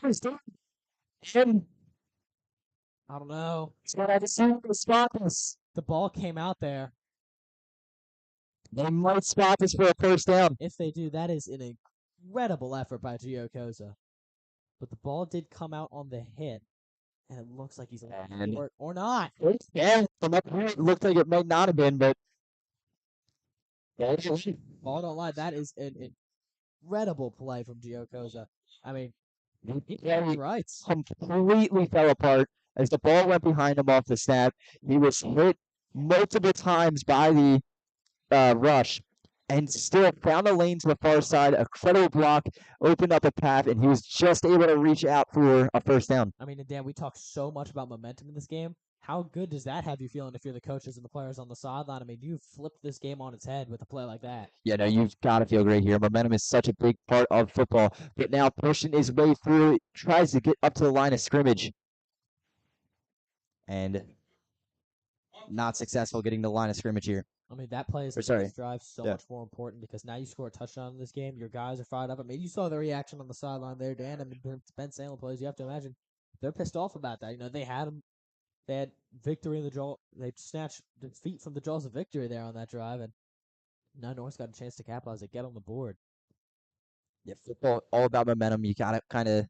first down. And I don't know. I just see the spot this. The ball came out there. They might spot this for a 1st down. If they do, that is an incredible effort by Giocosa. But the ball did come out on the hit, and it looks like he's or not. Yeah, from up here, it looked like it might not have been, but Ball don't lie. That is an incredible play from Giocosa. I mean, he's right. Completely fell apart as the ball went behind him off the snap. He was hit multiple times by the rush and still found a lane to the far side. A credible block opened up a path, and he was just able to reach out for a 1st down. I mean, and Dan, we talk so much about momentum in this game. How good does that have you feeling if you're the coaches and the players on the sideline? I mean, you flipped this game on its head with a play like that. Yeah, no, you've got to feel great here. Momentum is such a big part of football. But now pushing his way through, tries to get up to the line of scrimmage. And not successful getting the line of scrimmage here. I mean, that play is this drive so much more important, because now you score a touchdown in this game. Your guys are fired up. I mean, you saw the reaction on the sideline there, Dan. I mean, Bensalem plays. You have to imagine they're pissed off about that. You know, they had victory in the jaw. They snatched defeat from the jaws of victory there on that drive, and now North's got a chance to capitalize and get on the board. Yeah, football all about momentum. You gotta kind of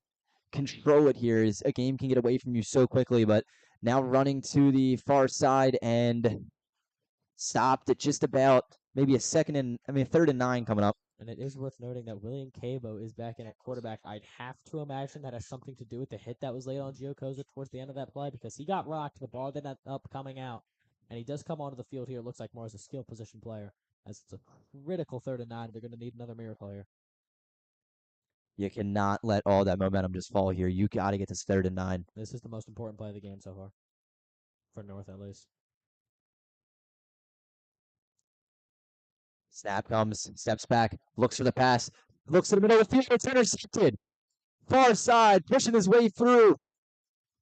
control it here. As a game can get away from you so quickly, but now running to the far side and stopped at just about maybe 3rd and 9 coming up. And it is worth noting that William Cabo is back in at quarterback. I'd have to imagine that has something to do with the hit that was laid on Giocosa towards the end of that play, because he got rocked. The ball didn't end up coming out. And he does come onto the field here. It looks like more as a skill position player, as it's a critical 3rd and 9. They're going to need another miracle here. You cannot let all that momentum just fall here. You got to get this 3rd and 9. This is the most important play of the game so far, for North at least. Snap comes, steps back, looks for the pass, looks to the middle of the field, it's intercepted. Far side, pushing his way through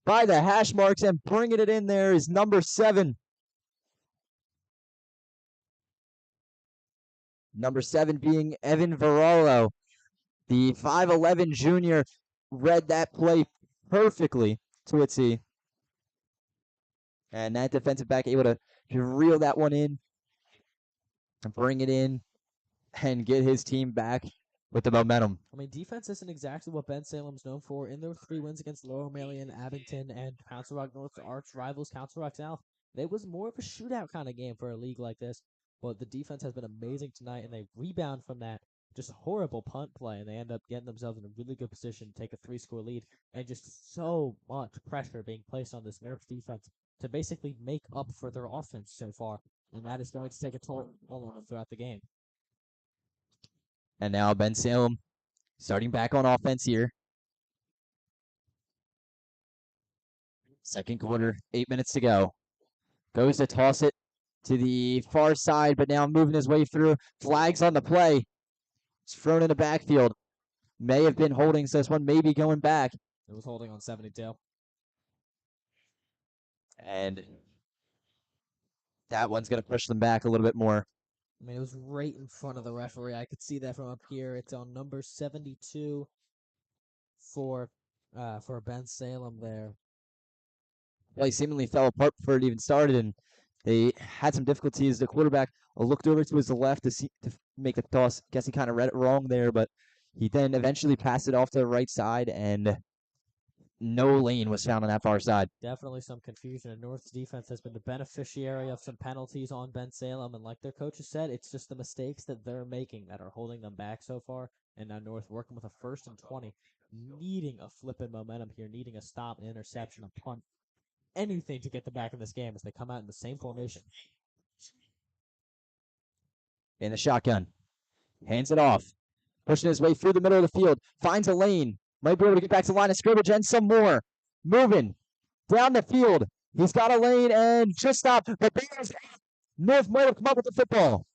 by the hash marks and bringing it in there is number 7. Number 7 being Evan Varolo. The 5'11 junior read that play perfectly to a T. And that defensive back able to reel that one in and bring it in and get his team back with the momentum. I mean, defense isn't exactly what Bensalem's known for. In their 3 wins against Lower Merion, Abington, and Council Rock North's arch rivals, Council Rock South, it was more of a shootout kind of game for a league like this. But the defense has been amazing tonight, and they rebound from that just horrible punt play, and they end up getting themselves in a really good position to take a 3-score lead, and just so much pressure being placed on this Nerf's defense to basically make up for their offense so far, and that is going to take a toll on them throughout the game. And now Bensalem starting back on offense here. Second quarter, 8 minutes to go. Goes to toss it to the far side, but now moving his way through. Flags on the play. It's thrown in the backfield. May have been holding, so this one may be going back. It was holding on 72. And that one's going to push them back a little bit more. I mean, it was right in front of the referee. I could see that from up here. It's on number 72 for Bensalem there. Play seemingly fell apart before it even started, and they had some difficulties. The quarterback looked over to his left to make the toss. Guess he kind of read it wrong there, but he then eventually passed it off to the right side, and no lane was found on that far side. Definitely some confusion, and North's defense has been the beneficiary of some penalties on Bensalem, and like their coaches said, it's just the mistakes that they're making that are holding them back so far, and now North working with a 1st and 20, needing a flipping momentum here, needing a stop, an interception, a punt, anything to get them back in this game as they come out in the same formation. In the shotgun. Hands it off. Pushing his way through the middle of the field. Finds a lane. Might be able to get back to the line of scrimmage and some more. Moving down the field. He's got a lane and just stopped. But North might have come up with the football.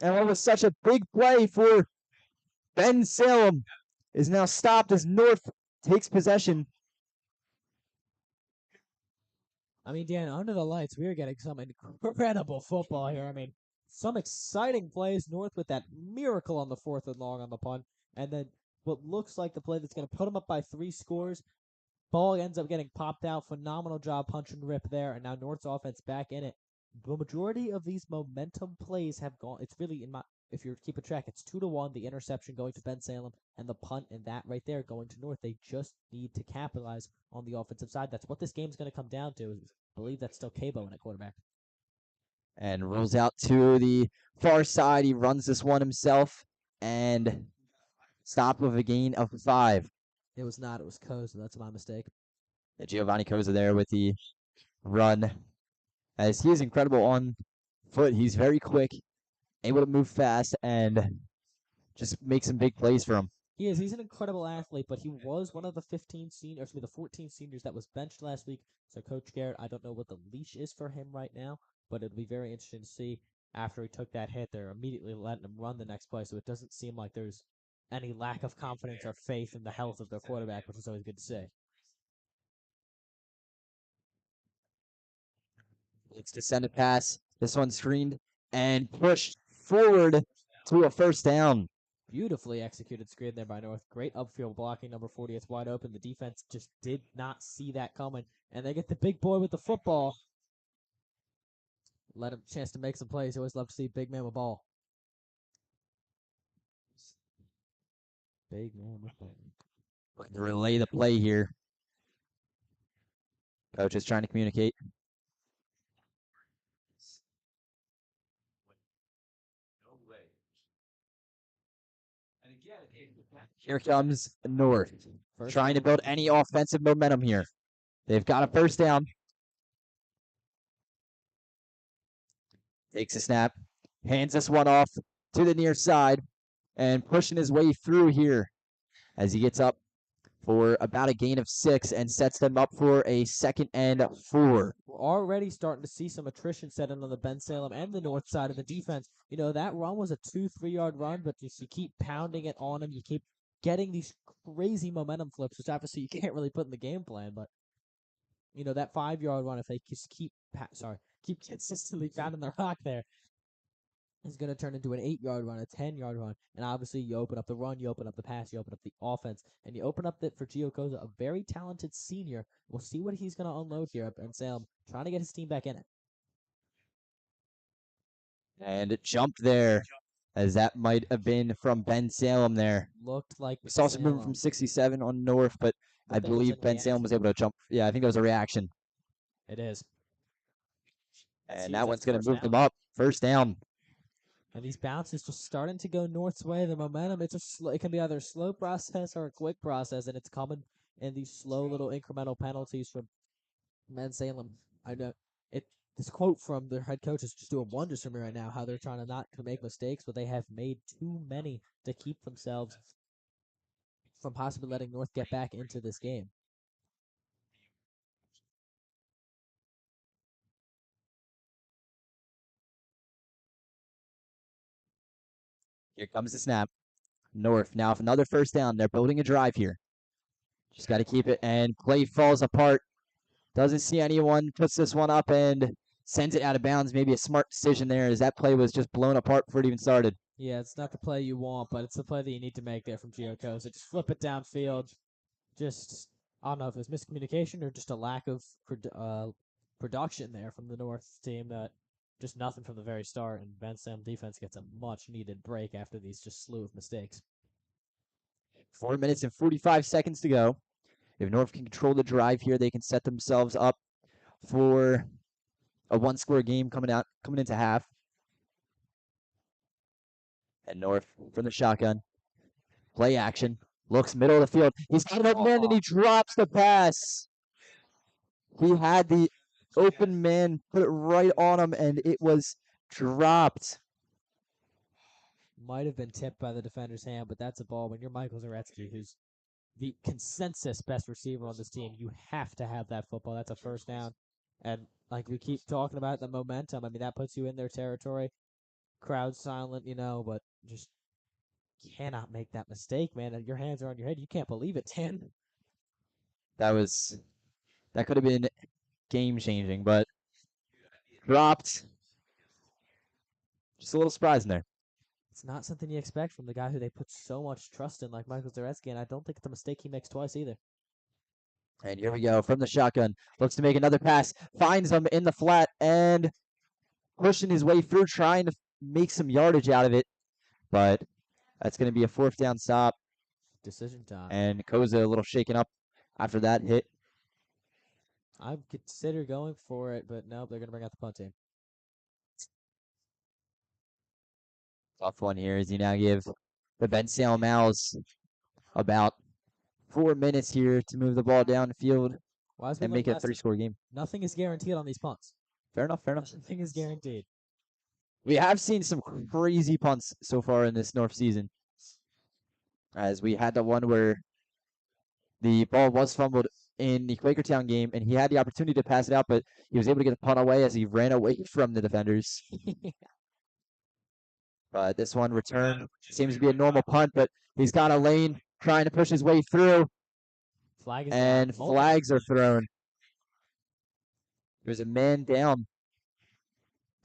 And it was such a big play for Bensalem is now stopped as North takes possession. I mean, Dan, under the lights, we are getting some incredible football here. I mean, some exciting plays. North with that miracle on the 4th and long on the punt, and then what looks like the play that's going to put them up by 3 scores. Ball ends up getting popped out. Phenomenal job, punch and rip there, and now North's offense back in it. The majority of these momentum plays have gone. It's really if you're keeping track, it's 2-1. The interception going to Bensalem, and the punt and that right there going to North. They just need to capitalize on the offensive side. That's what this game's going to come down to. I believe that's still Cabo in at quarterback. And rolls out to the far side. He runs this one himself and stop with a gain of 5. It was not. It was Koza. That's my mistake. Giovanni Koza there with the run. As he is incredible on foot. He's very quick, able to move fast, and just make some big plays for him. He is. He's an incredible athlete, but he was one of the 14 seniors that was benched last week. So Coach Garrett, I don't know what the leash is for him right now, but it'll be very interesting to see after he took that hit. They're immediately letting him run the next play, so it doesn't seem like there's any lack of confidence or faith in the health of their quarterback, which is always good to see. It's to send a pass. This one screened and pushed forward to a 1st down. Beautifully executed screen there by North. Great upfield blocking. Number 40, it's wide open. The defense just did not see that coming. And they get the big boy with the football. Let him a chance to make some plays. You always love to see big man with ball. Big man with ball. Looking to relay the play here. Coach is trying to communicate. Here comes North. Trying to build any offensive momentum here. They've got a 1st down. Takes a snap. Hands this one off to the near side. And pushing his way through here as he gets up for about a gain of 6 and sets them up for a 2nd and 4. We're already starting to see some attrition set in on the Bensalem and the North side of the defense. You know, that run was a 2-3 yard run, but just you keep pounding it on him. You keep getting these crazy momentum flips, which obviously you can't really put in the game plan, but you know, that 5 yard run, if they just keep consistently pounding their rock there, is going to turn into an 8 yard run, a 10 yard run, and obviously you open up the run, you open up the pass, you open up the offense, and you open up that for Gio Koza, a very talented senior. We'll see what he's going to unload here at Bensalem, trying to get his team back in it. And it jumped there as that might have been from Bensalem there. Looked like We saw some movement from Bensalem, 67 on North, but I think it was believe in Bensalem was reaction. able to jump. Yeah, I think that was a reaction. It is. That's And huge. that That's one's the going to first move them down. up. First down. And these bounces just starting to go North's way. The momentum, it can be either a slow process or a quick process, and it's coming in these slow little incremental penalties from Bensalem. I know it. This quote from their head coach is just doing wonders for me right now. How they're trying to not to make mistakes, but they have made too many to keep themselves from possibly letting North get back into this game. Here comes the snap. North now with another first down. They're building a drive here. Just got to keep it. And play falls apart. Doesn't see anyone. Puts this one up and sends it out of bounds. Maybe a smart decision there, as that play was just blown apart before it even started. Yeah, it's not the play you want, but it's the play that you need to make there from Gioco. So just flip it downfield. Just, I don't know if it was miscommunication or just a lack of production there from the North team. That just nothing from the very start, and Bensalem defense gets a much needed break after these just slew of mistakes. 4 minutes and 45 seconds to go. If North can control the drive here, they can set themselves up for a one-score game coming into half. And North from the shotgun. Play action. Looks middle of the field. He's got an open man and he drops the pass. He had the open man, put it right on him, and it was dropped. Might have been tipped by the defender's hand, but that's a ball. When you're Michael Zaretsky, who's the consensus best receiver on this team, you have to have that football. That's a first down. And like we keep talking about the momentum, I mean, that puts you in their territory. Crowd silent, but just cannot make that mistake, man. Your hands are on your head. You can't believe it, Dan. That could have been game changing, but dropped. Just a little surprise in there. It's not something you expect from the guy who they put so much trust in, like Michael Zaretsky, and I don't think it's a mistake he makes twice either. And here we go from the shotgun. Looks to make another pass. Finds him in the flat and pushing his way through, trying to make some yardage out of it. But that's going to be a fourth down stop. Decision time. And Koza a little shaken up after that hit. I consider going for it, but nope, they're going to bring out the punt team. Tough one here as you now give the Bensalem Owls about 4 minutes here to move the ball down the field and make it a three-score game. Nothing is guaranteed on these punts. Fair enough. Nothing is guaranteed. We have seen some crazy punts so far in this North season. As we had the one where the ball was fumbled in the Quakertown game, and he had the opportunity to pass it out, but he was able to get the punt away as he ran away from the defenders. But this one returned seems to be a normal punt, but he's got a lane trying to push his way through, Flag is and down. flags are thrown. There's a man down,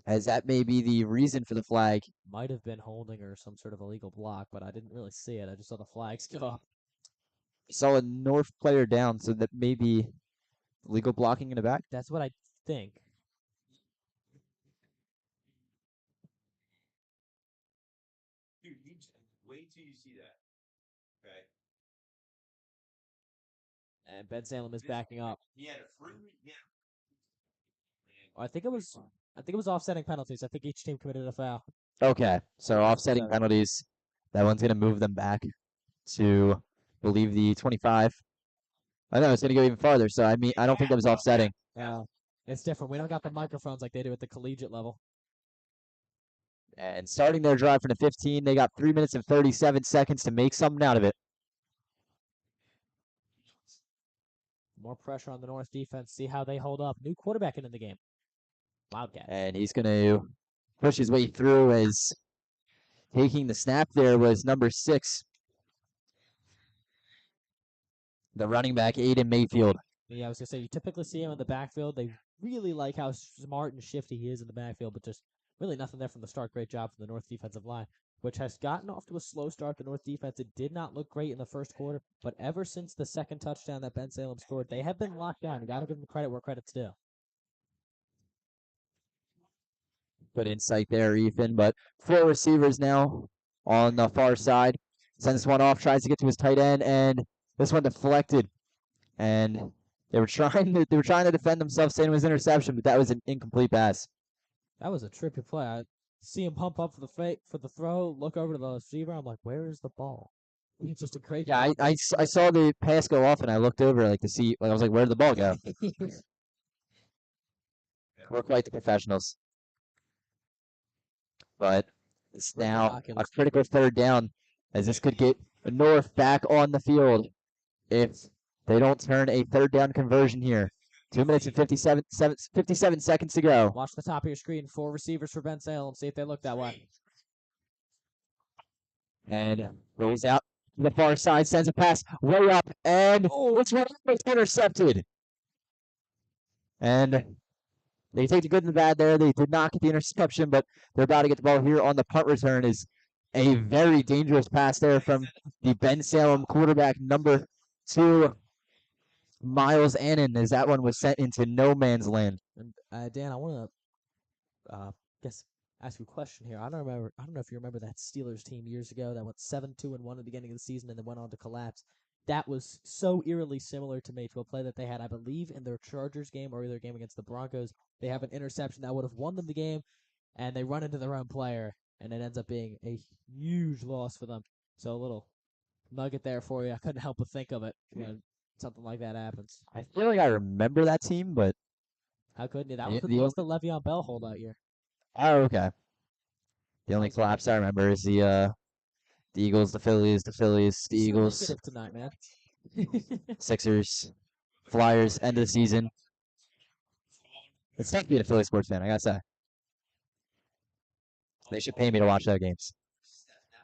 as that may be the reason for the flag. Might have been holding or some sort of illegal block, but I didn't really see it. I just saw the flags go up. Saw a North player down, so that may be legal blocking in the back. That's what I think. Dude, you just wait till you see that. Okay. And Bensalem is backing up. He had a free. Yeah. I think it was offsetting penalties. I think each team committed a foul. Okay, so offsetting So- penalties. That one's going to move them back to, I believe, the 25. I know it's going to go even farther, so I don't think that was offsetting. It's different. We don't got the microphones like they do at the collegiate level. And starting their drive from the 15, they got 3 minutes and 37 seconds to make something out of it. More pressure on the North defense. See how they hold up. New quarterback into the game. Wildcat. And he's going to push his way through, as taking the snap there was number 6. The running back, Aiden Mayfield. Yeah, I was going to say, you typically see him in the backfield. They really like how smart and shifty he is in the backfield, but just really nothing there from the start. Great job from the North defensive line, which has gotten off to a slow start. The North defense, it did not look great in the first quarter, but ever since the second touchdown that Bensalem scored, they have been locked down. You got to give them credit where credit's due. Good insight there, Ethan. But 4 receivers now on the far side. Sends one off, tries to get to his tight end, and this one deflected. And they were trying to defend themselves, saying it was interception, but that was an incomplete pass. That was a trippy play. I see him pump up for the fake for the throw, look over to the receiver. I'm like, where is the ball? It's just a crazy. Yeah, I saw the pass go off, and I looked over like to see. Like I was like, where did the ball go? We're quite the professionals. But it's now a critical 3rd down, as this could get North back on the field if they don't turn a 3rd down conversion here. 2 minutes and 57 seconds to go. Watch the top of your screen. 4 receivers for Bensalem. See if they look that way. And rolls out to the far side, sends a pass way up, and it's intercepted. And they take the good and the bad there. They did not get the interception, but they're about to get the ball here on the punt return. Is a very dangerous pass there from the Bensalem quarterback, number 2, Miles Annan, as that one was sent into no man's land. And Dan, I want to ask you a question here. I don't know if you remember that Steelers team years ago that went 7-2-1 at the beginning of the season and then went on to collapse. That was so eerily similar to me to a play that they had, I believe, in their Chargers game or their game against the Broncos. They have an interception that would have won them the game, and they run into their own player, and it ends up being a huge loss for them. So a little nugget there for you. I couldn't help but think of it when something like that happens. I feel like I remember that team, but how couldn't you? That was the Le'Veon Bell holdout year. Oh, okay. The only collapse I remember is the Eagles, the Phillies, the Eagles, tonight, man. Sixers, Flyers, end of the season. It's tough being a Philly sports fan, I gotta say. They should pay me to watch their games.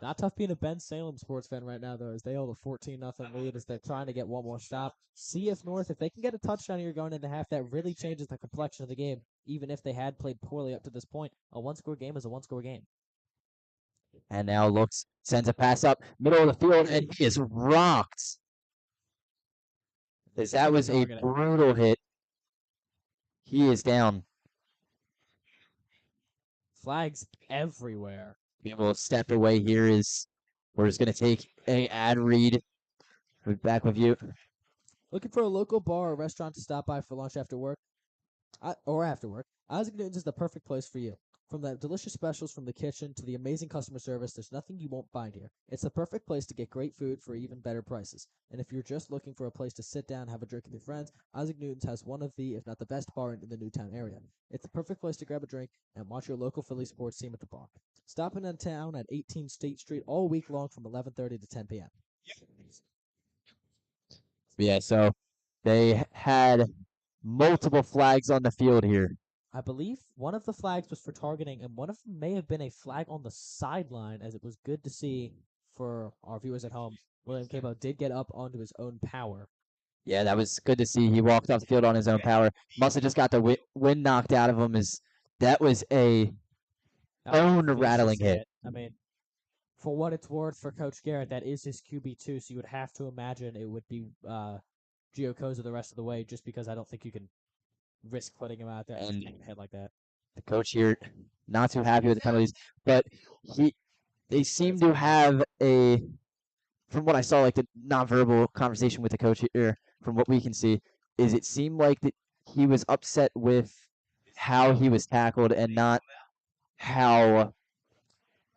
Not tough being a Bensalem sports fan right now, though, as they hold a 14-0 lead as they're trying to get one more stop. See if North, if they can get a touchdown here going into half, that really changes the complexion of the game, even if they had played poorly up to this point. A one-score game is a one-score game. And now sends a pass up, middle of the field, and he is rocked. As that was a brutal hit. He is down. Flags everywhere. We will step away here as we're just going to take a ad read. We'll be back with you. Looking for a local bar or restaurant to stop by for lunch after work? Or after work? Isaac Newton's is the perfect place for you. From the delicious specials from the kitchen to the amazing customer service, there's nothing you won't find here. It's the perfect place to get great food for even better prices. And if you're just looking for a place to sit down and have a drink with your friends, Isaac Newton's has one of the, if not the best bar in the Newtown area. It's the perfect place to grab a drink and watch your local Philly sports team at the bar. Stop in town at 18 State Street all week long from 11:30 to 10 p.m. Yeah, so they had multiple flags on the field here. I believe one of the flags was for targeting, and one of them may have been a flag on the sideline, as it was good to see for our viewers at home. William Cabo did get up onto his own power. Yeah, that was good to see. He walked off the field on his own power. Must have just got the wind knocked out of him. That was a bone-rattling hit. I mean, for what it's worth for Coach Garrett, that is his QB2, so you would have to imagine it would be Gio Koza the rest of the way, just because I don't think you can risk putting him out there and head like that. The coach here, not too happy with the penalties, but they seem to have from what I saw, like the nonverbal conversation with the coach here, from what we can see, is it seemed like that he was upset with how he was tackled and not how.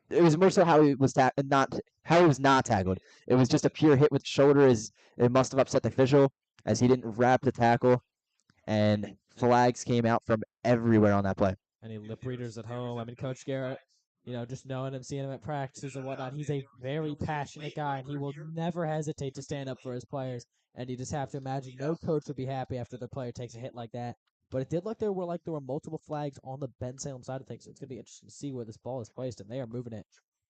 It was more so how he was not how he was not tackled. It was just a pure hit with the shoulder, as it must have upset the official, as he didn't wrap the tackle, and flags came out from everywhere on that play. Any lip readers at home? I mean, Coach Garrett, just knowing him, seeing him at practices and whatnot, he's a very passionate guy, and he will never hesitate to stand up for his players. And you just have to imagine no coach would be happy after their player takes a hit like that. But it did look there were multiple flags on the Bensalem side of things, so it's going to be interesting to see where this ball is placed, and they are moving it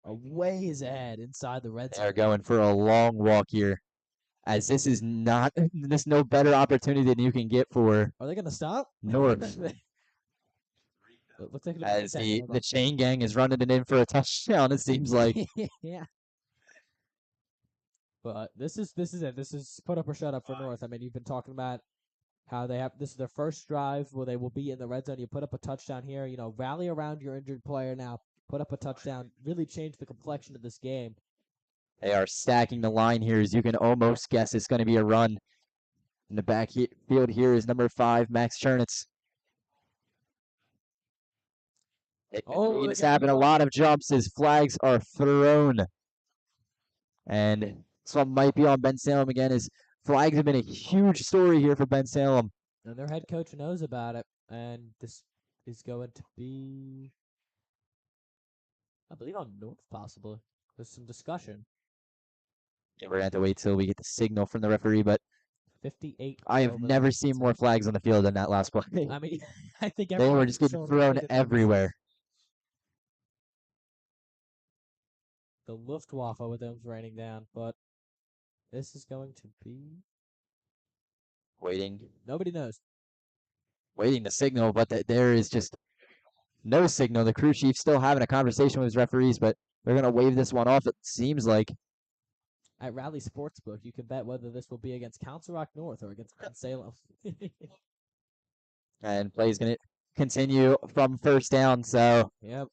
a ways ahead inside the red zone. They're going for a long walk here, as this is no better opportunity than you can get for. Are they going to stop? North. It looks like as the chain gang is running it in for a touchdown, it seems like. Yeah. But this is it. This is put up or shut up for North. I mean, you've been talking about how this is their first drive where they will be in the red zone. You put up a touchdown here, rally around your injured player now, put up a touchdown, really change the complexion of this game. They are stacking the line here, as you can almost guess it's going to be a run. In the backfield here is number 5, Max Chernitz. It's having a lot of jumps as flags are thrown. And this one might be on Bensalem again, as flags have been a huge story here for Bensalem. And their head coach knows about it. And this is going to be, I believe, on North, possibly. There's some discussion. Yeah, we're going to have to wait till we get the signal from the referee, but 58. I have never seen more flags on the field than that last play. I mean, I think they were just getting thrown everywhere. The Luftwaffe with them raining down, but this is going to be waiting. Nobody knows. Waiting to signal, but there is just no signal. The crew chief still having a conversation with his referees, but they're going to wave this one off, it seems like. At Rally Sportsbook, you can bet whether this will be against Council Rock North or against Bensalem. And play is going to continue from first down, so yep.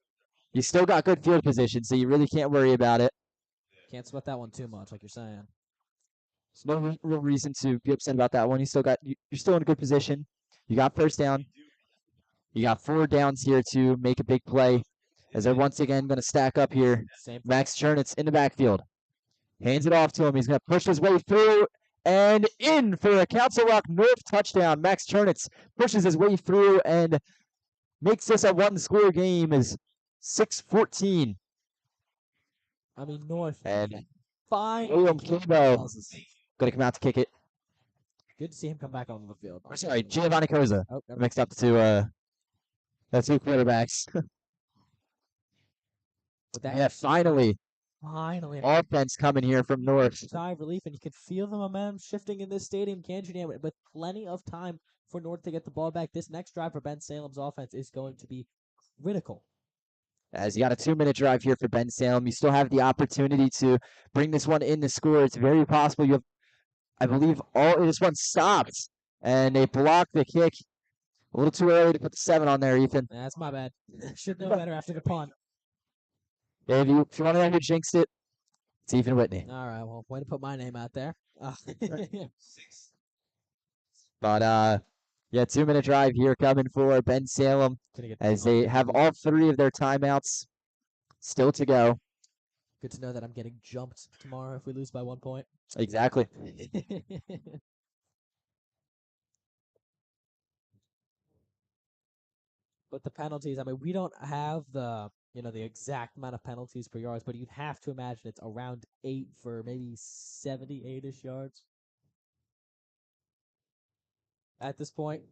You still got good field position, so you really can't worry about it. Can't sweat that one too much, like you're saying. There's no real reason to be upset about that one. You're still in a good position. You got first down. You got 4 downs here to make a big play, as they're once again going to stack up here. Max Chernitz in the backfield. Hands it off to him. He's going to push his way through and in for a Council Rock North touchdown. Max Chernitz pushes his way through and makes this a one-score game as 6-14. I mean, North. And fine. William Kimbo going to come out to kick it. Good to see him come back onto the field. Oh, sorry, Giovanni Koza. Oh, mixed up the two quarterbacks. Yeah, finally. Finally. Offense coming here from North. Sigh of relief, and you can feel the momentum shifting in this stadium, can't you, Dan? With plenty of time for North to get the ball back. This next drive for Bensalem's offense is going to be critical. As you got a 2-minute drive here for Bensalem, you still have the opportunity to bring this one in to score. It's very possible. You have, I believe, this one stopped, and they blocked the kick. A little too early to put the 7 on there, Ethan. That's my bad. Should know better after the punt. Yeah, if you want to know who jinxed it, it's Ethan Whitney. All right, well, way to put my name out there. But, yeah, 2-minute drive here coming for Bensalem as they have all 3 of their timeouts still to go. Good to know that I'm getting jumped tomorrow if we lose by 1 point. Exactly. But the penalties, I mean, we don't have the exact amount of penalties per yards, but you'd have to imagine it's around 8 for maybe 78-ish yards at this point.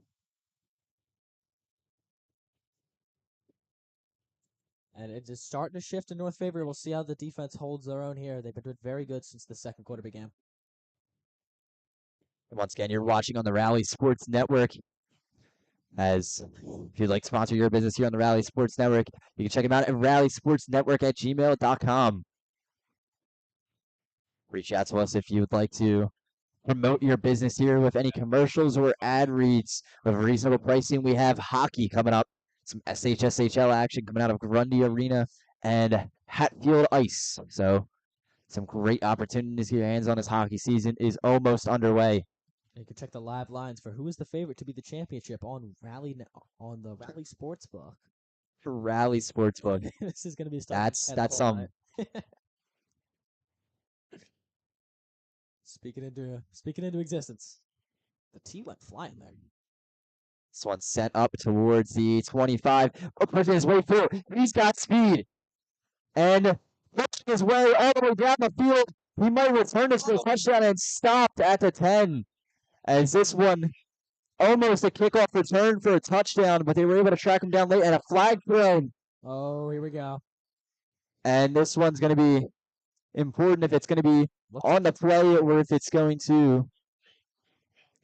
And it's just starting to shift in North favor. We'll see how the defense holds their own here. They've been doing very good since the second quarter began. And once again, you're watching on the Rally Sports Network. As if you'd like to sponsor your business here on the Rally Sports Network, you can check them out at rallysportsnetwork@gmail.com. Reach out to us if you would like to promote your business here with any commercials or ad reads with reasonable pricing. We have hockey coming up, some SHSHL action coming out of Grundy Arena and Hatfield Ice. So some great opportunities here. Hands-on as hockey season is almost underway. You can check the live lines for who is the favorite to be the championship on the Rally Sportsbook. Rally Sportsbook. This is going to be that's some. Speaking into existence. The T went flying there. This one's sent up towards the 25. Pushing his way through. He's got speed. And pushing his way all the way down the field. He might return this for a touchdown and stopped at the 10. As this one almost a kickoff return for a touchdown, but they were able to track him down late and a flag thrown. Oh, here we go. And this one's going to be important if it's going to be on the play or if it's going to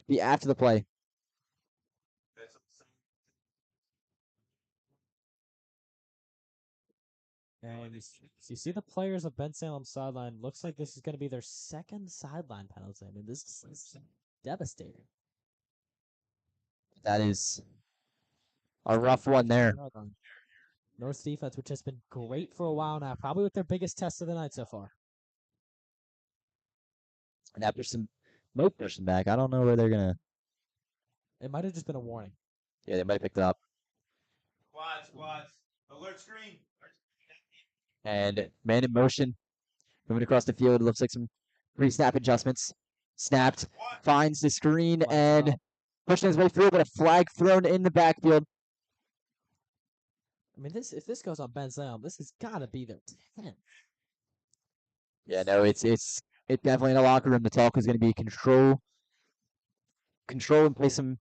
be after the play. And you see the players of Bensalem's sideline. Looks like this is going to be their second sideline penalty. I mean, this is devastating. That is a rough one there. North's defense, which has been great for a while now, probably with their biggest test of the night so far. And after some Moat pushing back, I don't know where they're gonna. It might have just been a warning. Yeah, they might have picked it up. Squads. Alert screen. And man in motion, moving across the field. It looks like some pre-snap adjustments. Snapped, finds the screen Flag and throw. pushing his way through, but a flag thrown in the backfield. I mean, if this goes on Bensalem, this has got to be their 10th. Yeah, no, it's definitely in the locker room. The talk is going to be control, and play some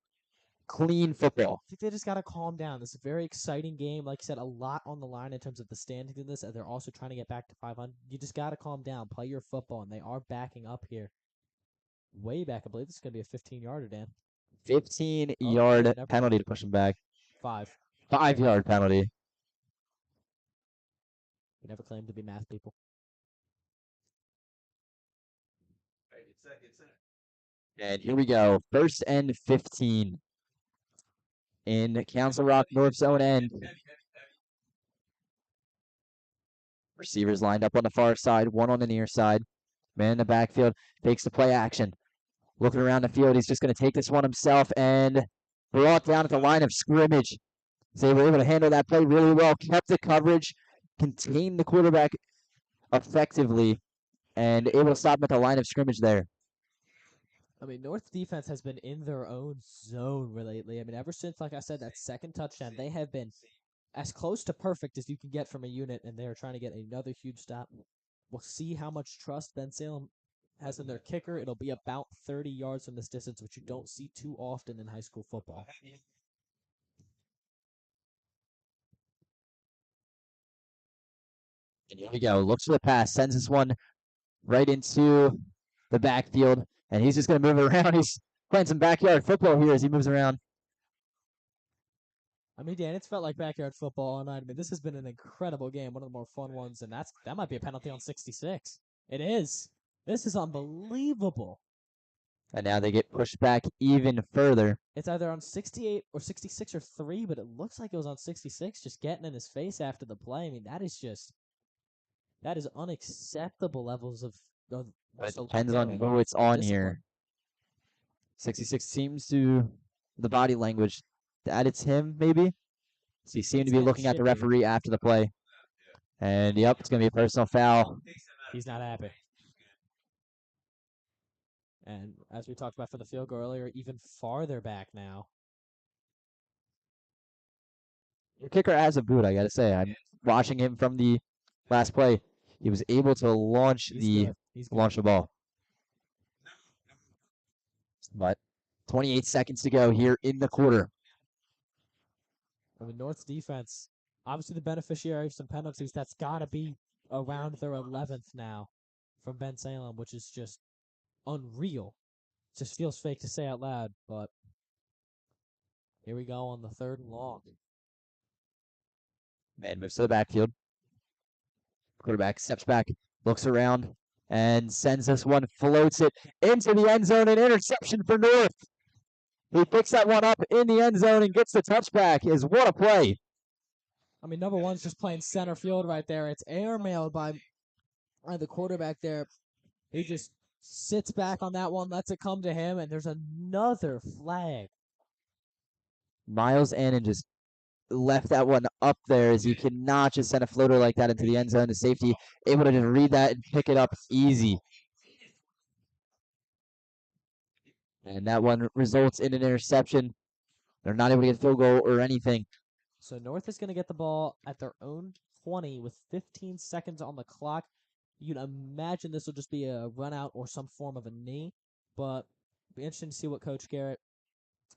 clean football. I think they just got to calm down. This is a very exciting game. Like I said, a lot on the line in terms of the standings in this, and they're also trying to get back to 500. You just got to calm down, play your football, and they are backing up here. Way back, I believe this is going to be a 15-yarder, Dan. 15-yard never penalty mind. to push him back. 5. 5-yard penalty. We never claimed to be math people. It's that. And here we go. 1st and 15 in Council Rock North's own end. Receivers lined up on the far side, one on the near side. Man in the backfield fakes the play action. Looking around the field, he's just going to take this one himself and brought down at the line of scrimmage. So they were able to handle that play really well, kept the coverage, contained the quarterback effectively, and able to stop him at the line of scrimmage there. I mean, North's defense has been in their own zone lately. I mean, ever since, like I said, that second touchdown, they have been as close to perfect as you can get from a unit, and they are trying to get another huge stop. We'll see how much trust Bensalem has in their kicker. It'll be about 30 yards from this distance, which you don't see too often in high school football. And here we go. Looks for the pass, sends this one right into the backfield, and he's just going to move it around. He's playing some backyard football here as he moves around. I mean, Dan, it's felt like backyard football all night. I mean, this has been an incredible game, one of the more fun ones, and that might be a penalty on 66. It is. This is unbelievable. And now they get pushed back even further. It's either on 68 or 66 or 3, but it looks like it was on 66, just getting in his face after the play. I mean, that is unacceptable levels of But it depends on who it's on discipline. here. 66 seems to the body language that it's him, maybe. So he seemed to be It's looking at the should be. referee after the play. And yep, it's going to be a personal foul. He's not happy. And as we talked about for the field goal earlier, even farther back now. Your kicker has a boot, I got to say. I'm watching him from the last play. He was able to launch He's good. the ball. But 28 seconds to go here in the quarter. I mean, North's defense, obviously the beneficiary of some penalties. That's got to be around their 11th now from Bensalem, which is just unreal. Just feels fake to say out loud, but here we go on the 3rd and long. Man moves to the backfield. Quarterback steps back, looks around, and sends this one, floats it into the end zone. An interception for North. He picks that one up in the end zone and gets the touchback. What a play. I mean, number one's just playing center field right there. It's airmailed by the quarterback there. He just sits back on that one, lets it come to him, and there's another flag. Miles Annan just left that one up there, as you cannot just send a floater like that into the end zone. The safety able to just read that and pick it up easy. And that one results in an interception. They're not able to get a field goal or anything. So North is going to get the ball at their own 20 with 15 seconds on the clock. You'd imagine this will just be a run out or some form of a knee, but it'll be interesting to see what Coach Garrett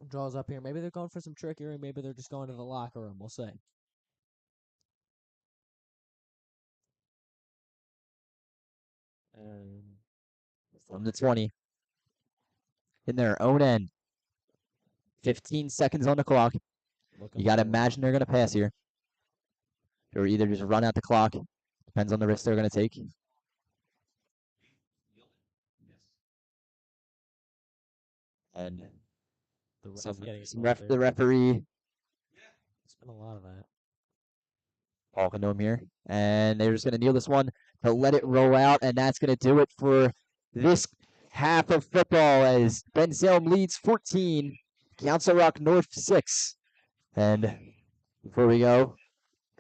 draws up here. Maybe they're going for some trickery, maybe they're just going to the locker room. We'll see. And From the 20. In their own end. 15 seconds on the clock. You got to imagine they're going to pass here. Or either just run out the clock. Depends on the risk they're going to take. And The refs Some, getting some involved ref, there. the referee It's been a lot of that. talking to him here, and they're just going to kneel this one to let it roll out, and that's going to do it for this half of football as Bensalem leads 14, Council Rock North 6. And before we go,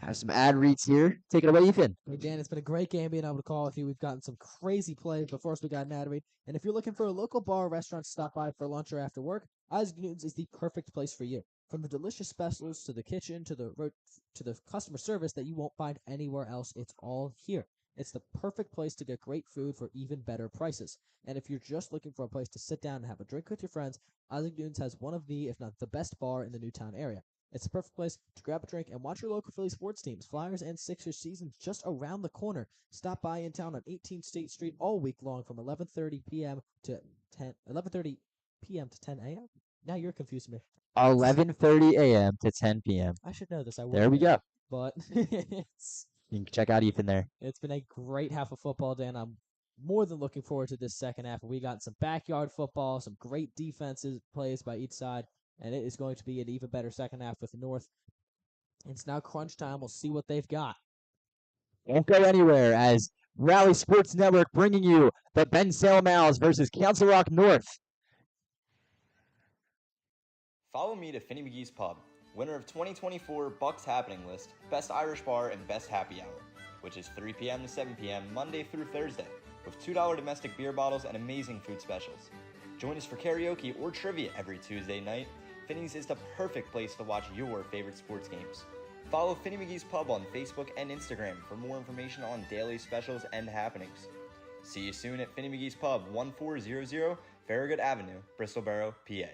have some ad reads here. Take it away, Ethan. Hey, Dan, it's been a great game being able to call with you. We've gotten some crazy plays, but first we got an ad read. And if you're looking for a local bar or restaurant to stop by for lunch or after work, Isaac Newton's is the perfect place for you. From the delicious specials to the kitchen to the customer service that you won't find anywhere else, it's all here. It's the perfect place to get great food for even better prices. And if you're just looking for a place to sit down and have a drink with your friends, Isaac Newton's has one of the, if not the best bar in the Newtown area. It's the perfect place to grab a drink and watch your local Philly sports teams. Flyers and Sixers season's just around the corner. Stop by in town on 18th State Street all week long from 11:30 p.m. to 11:30 p.m. to 10 a.m. Now you're confusing me. 11:30 a.m. to 10 p.m. I should know this. I There we work there. go. But You can check out Ethan there. it's been a great half of football, Dan. I'm more than looking forward to this second half. We got some backyard football, some great defenses plays by each side, and it is going to be an even better second half with North. It's now crunch time. We'll see what they've got. Don't go anywhere as Rally Sports Network bringing you the Bensalem Owls versus Council Rock North. Follow me to Finney McGee's Pub, winner of 2024 Bucks Happening List, Best Irish Bar, and Best Happy Hour, which is 3 p.m. to 7 p.m. Monday through Thursday, with $2 domestic beer bottles and amazing food specials. Join us for karaoke or trivia every Tuesday night. Finney's is the perfect place to watch your favorite sports games. Follow Finney McGee's Pub on Facebook and Instagram for more information on daily specials and happenings. See you soon at Finney McGee's Pub, 1400 Farragut Avenue, Bristolboro, PA.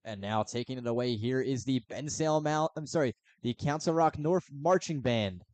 And now taking it away here is the the Council Rock North Marching Band.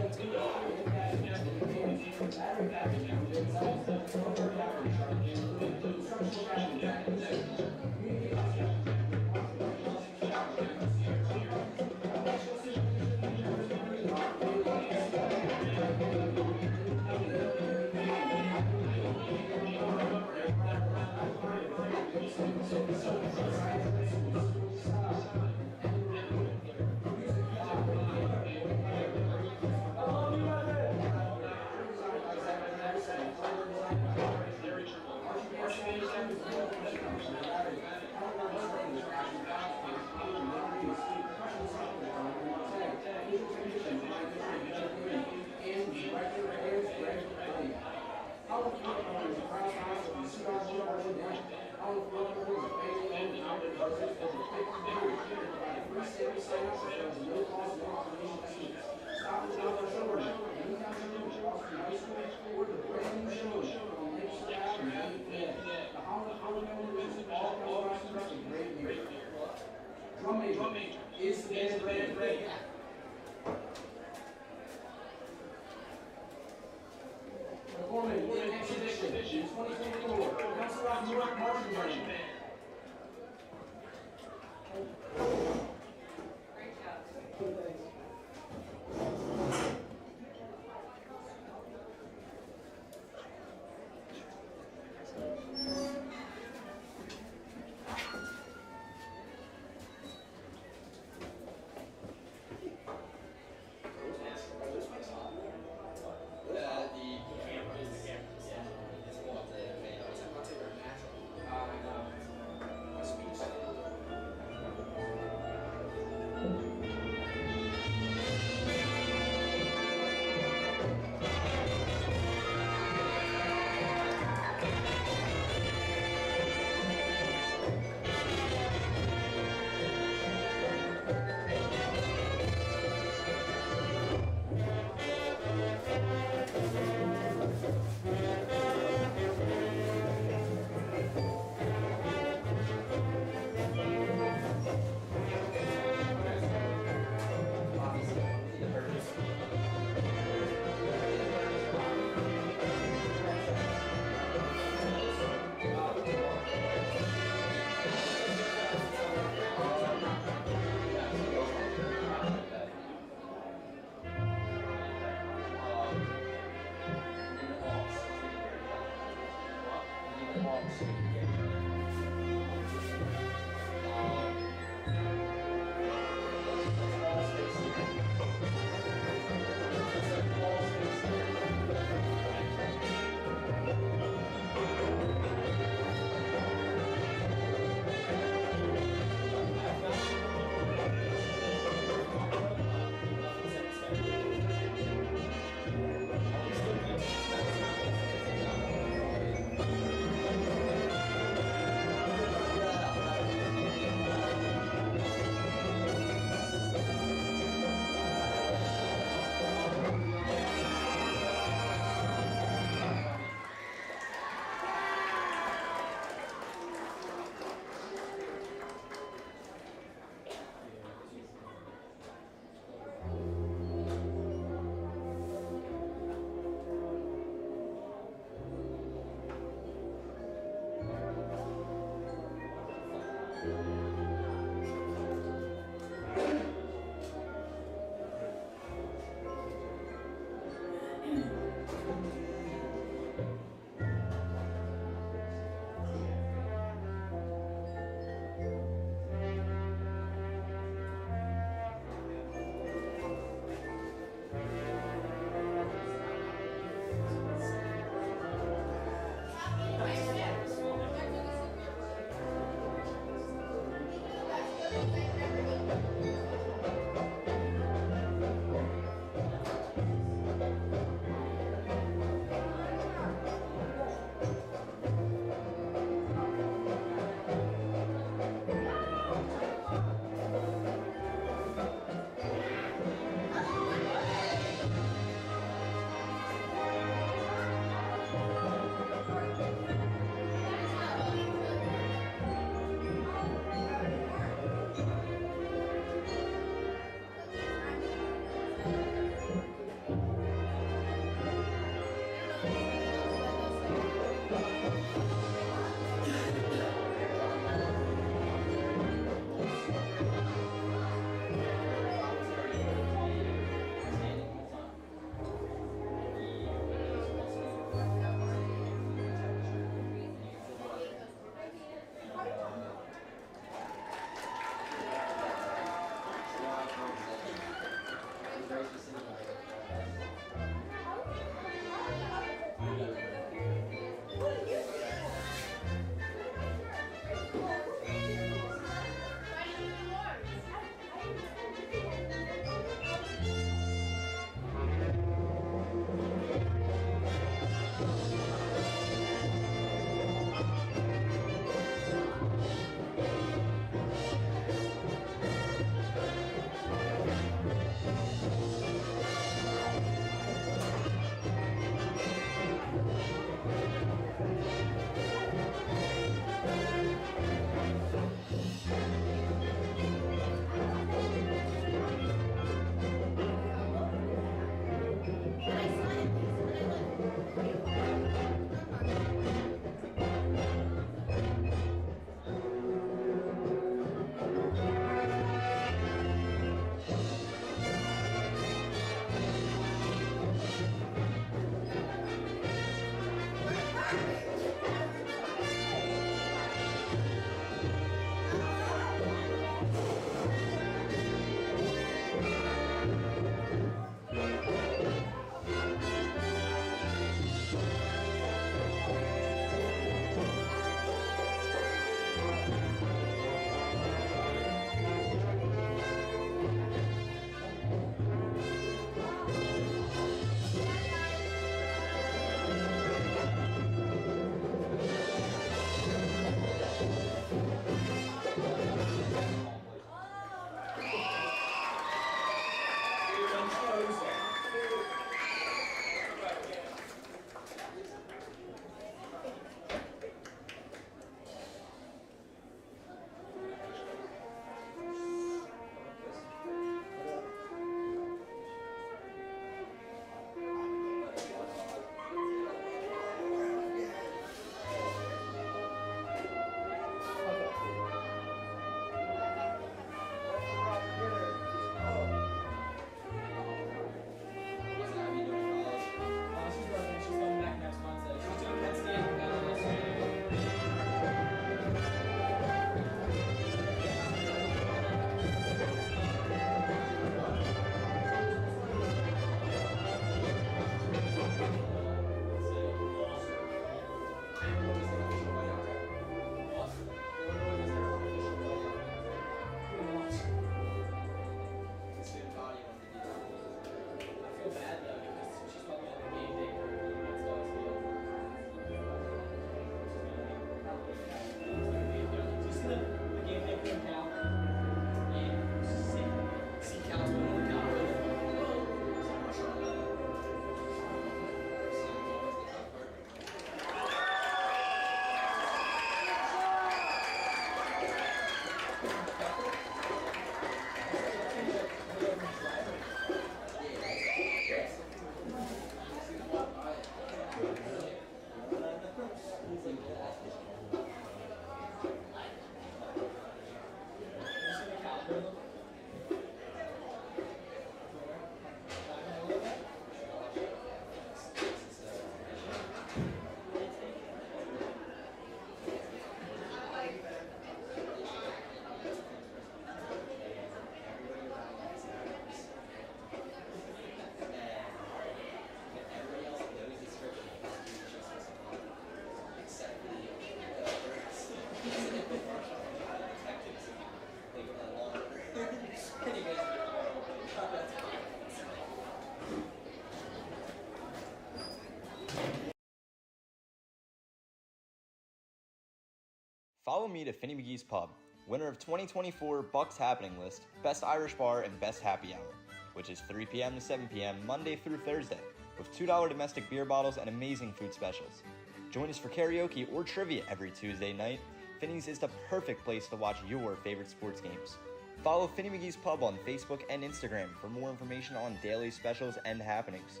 Follow me to Finny McGee's Pub, winner of 2024 Bucks Happening List, Best Irish Bar, and Best Happy Hour, which is 3 p.m. to 7 p.m. Monday through Thursday, with $2 domestic beer bottles and amazing food specials. Join us for karaoke or trivia every Tuesday night. Finny's is the perfect place to watch your favorite sports games. Follow Finny McGee's Pub on Facebook and Instagram for more information on daily specials and happenings.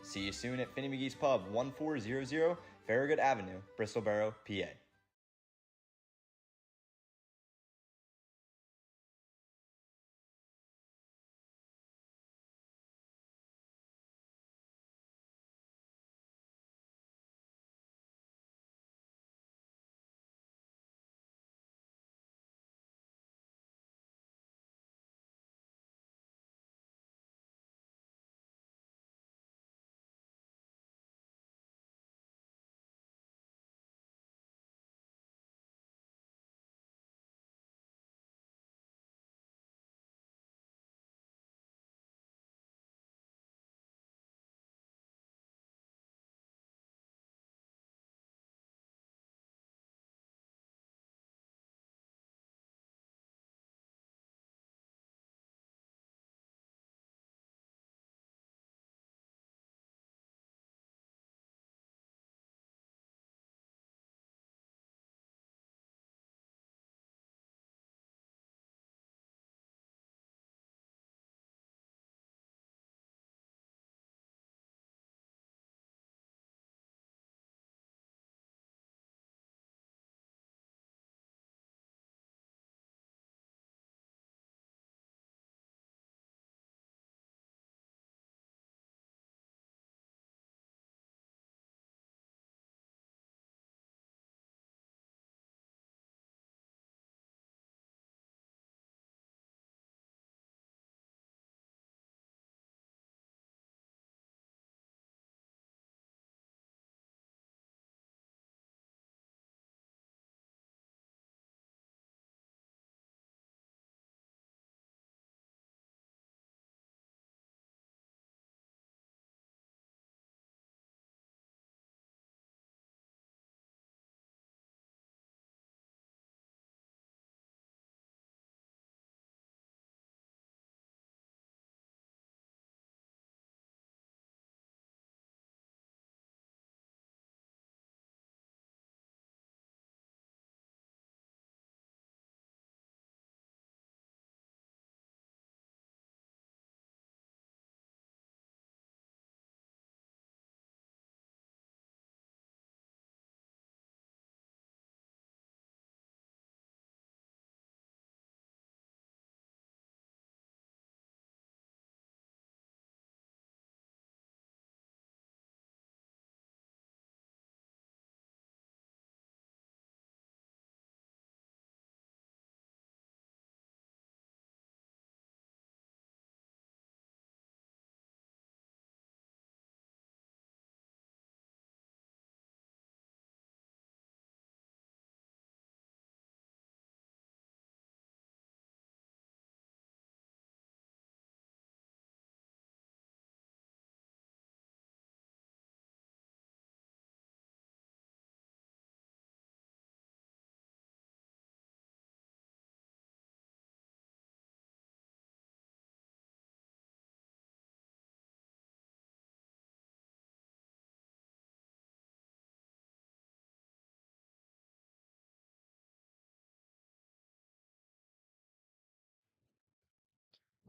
See you soon at Finny McGee's Pub, 1400 Farragut Avenue, Bristolboro, PA.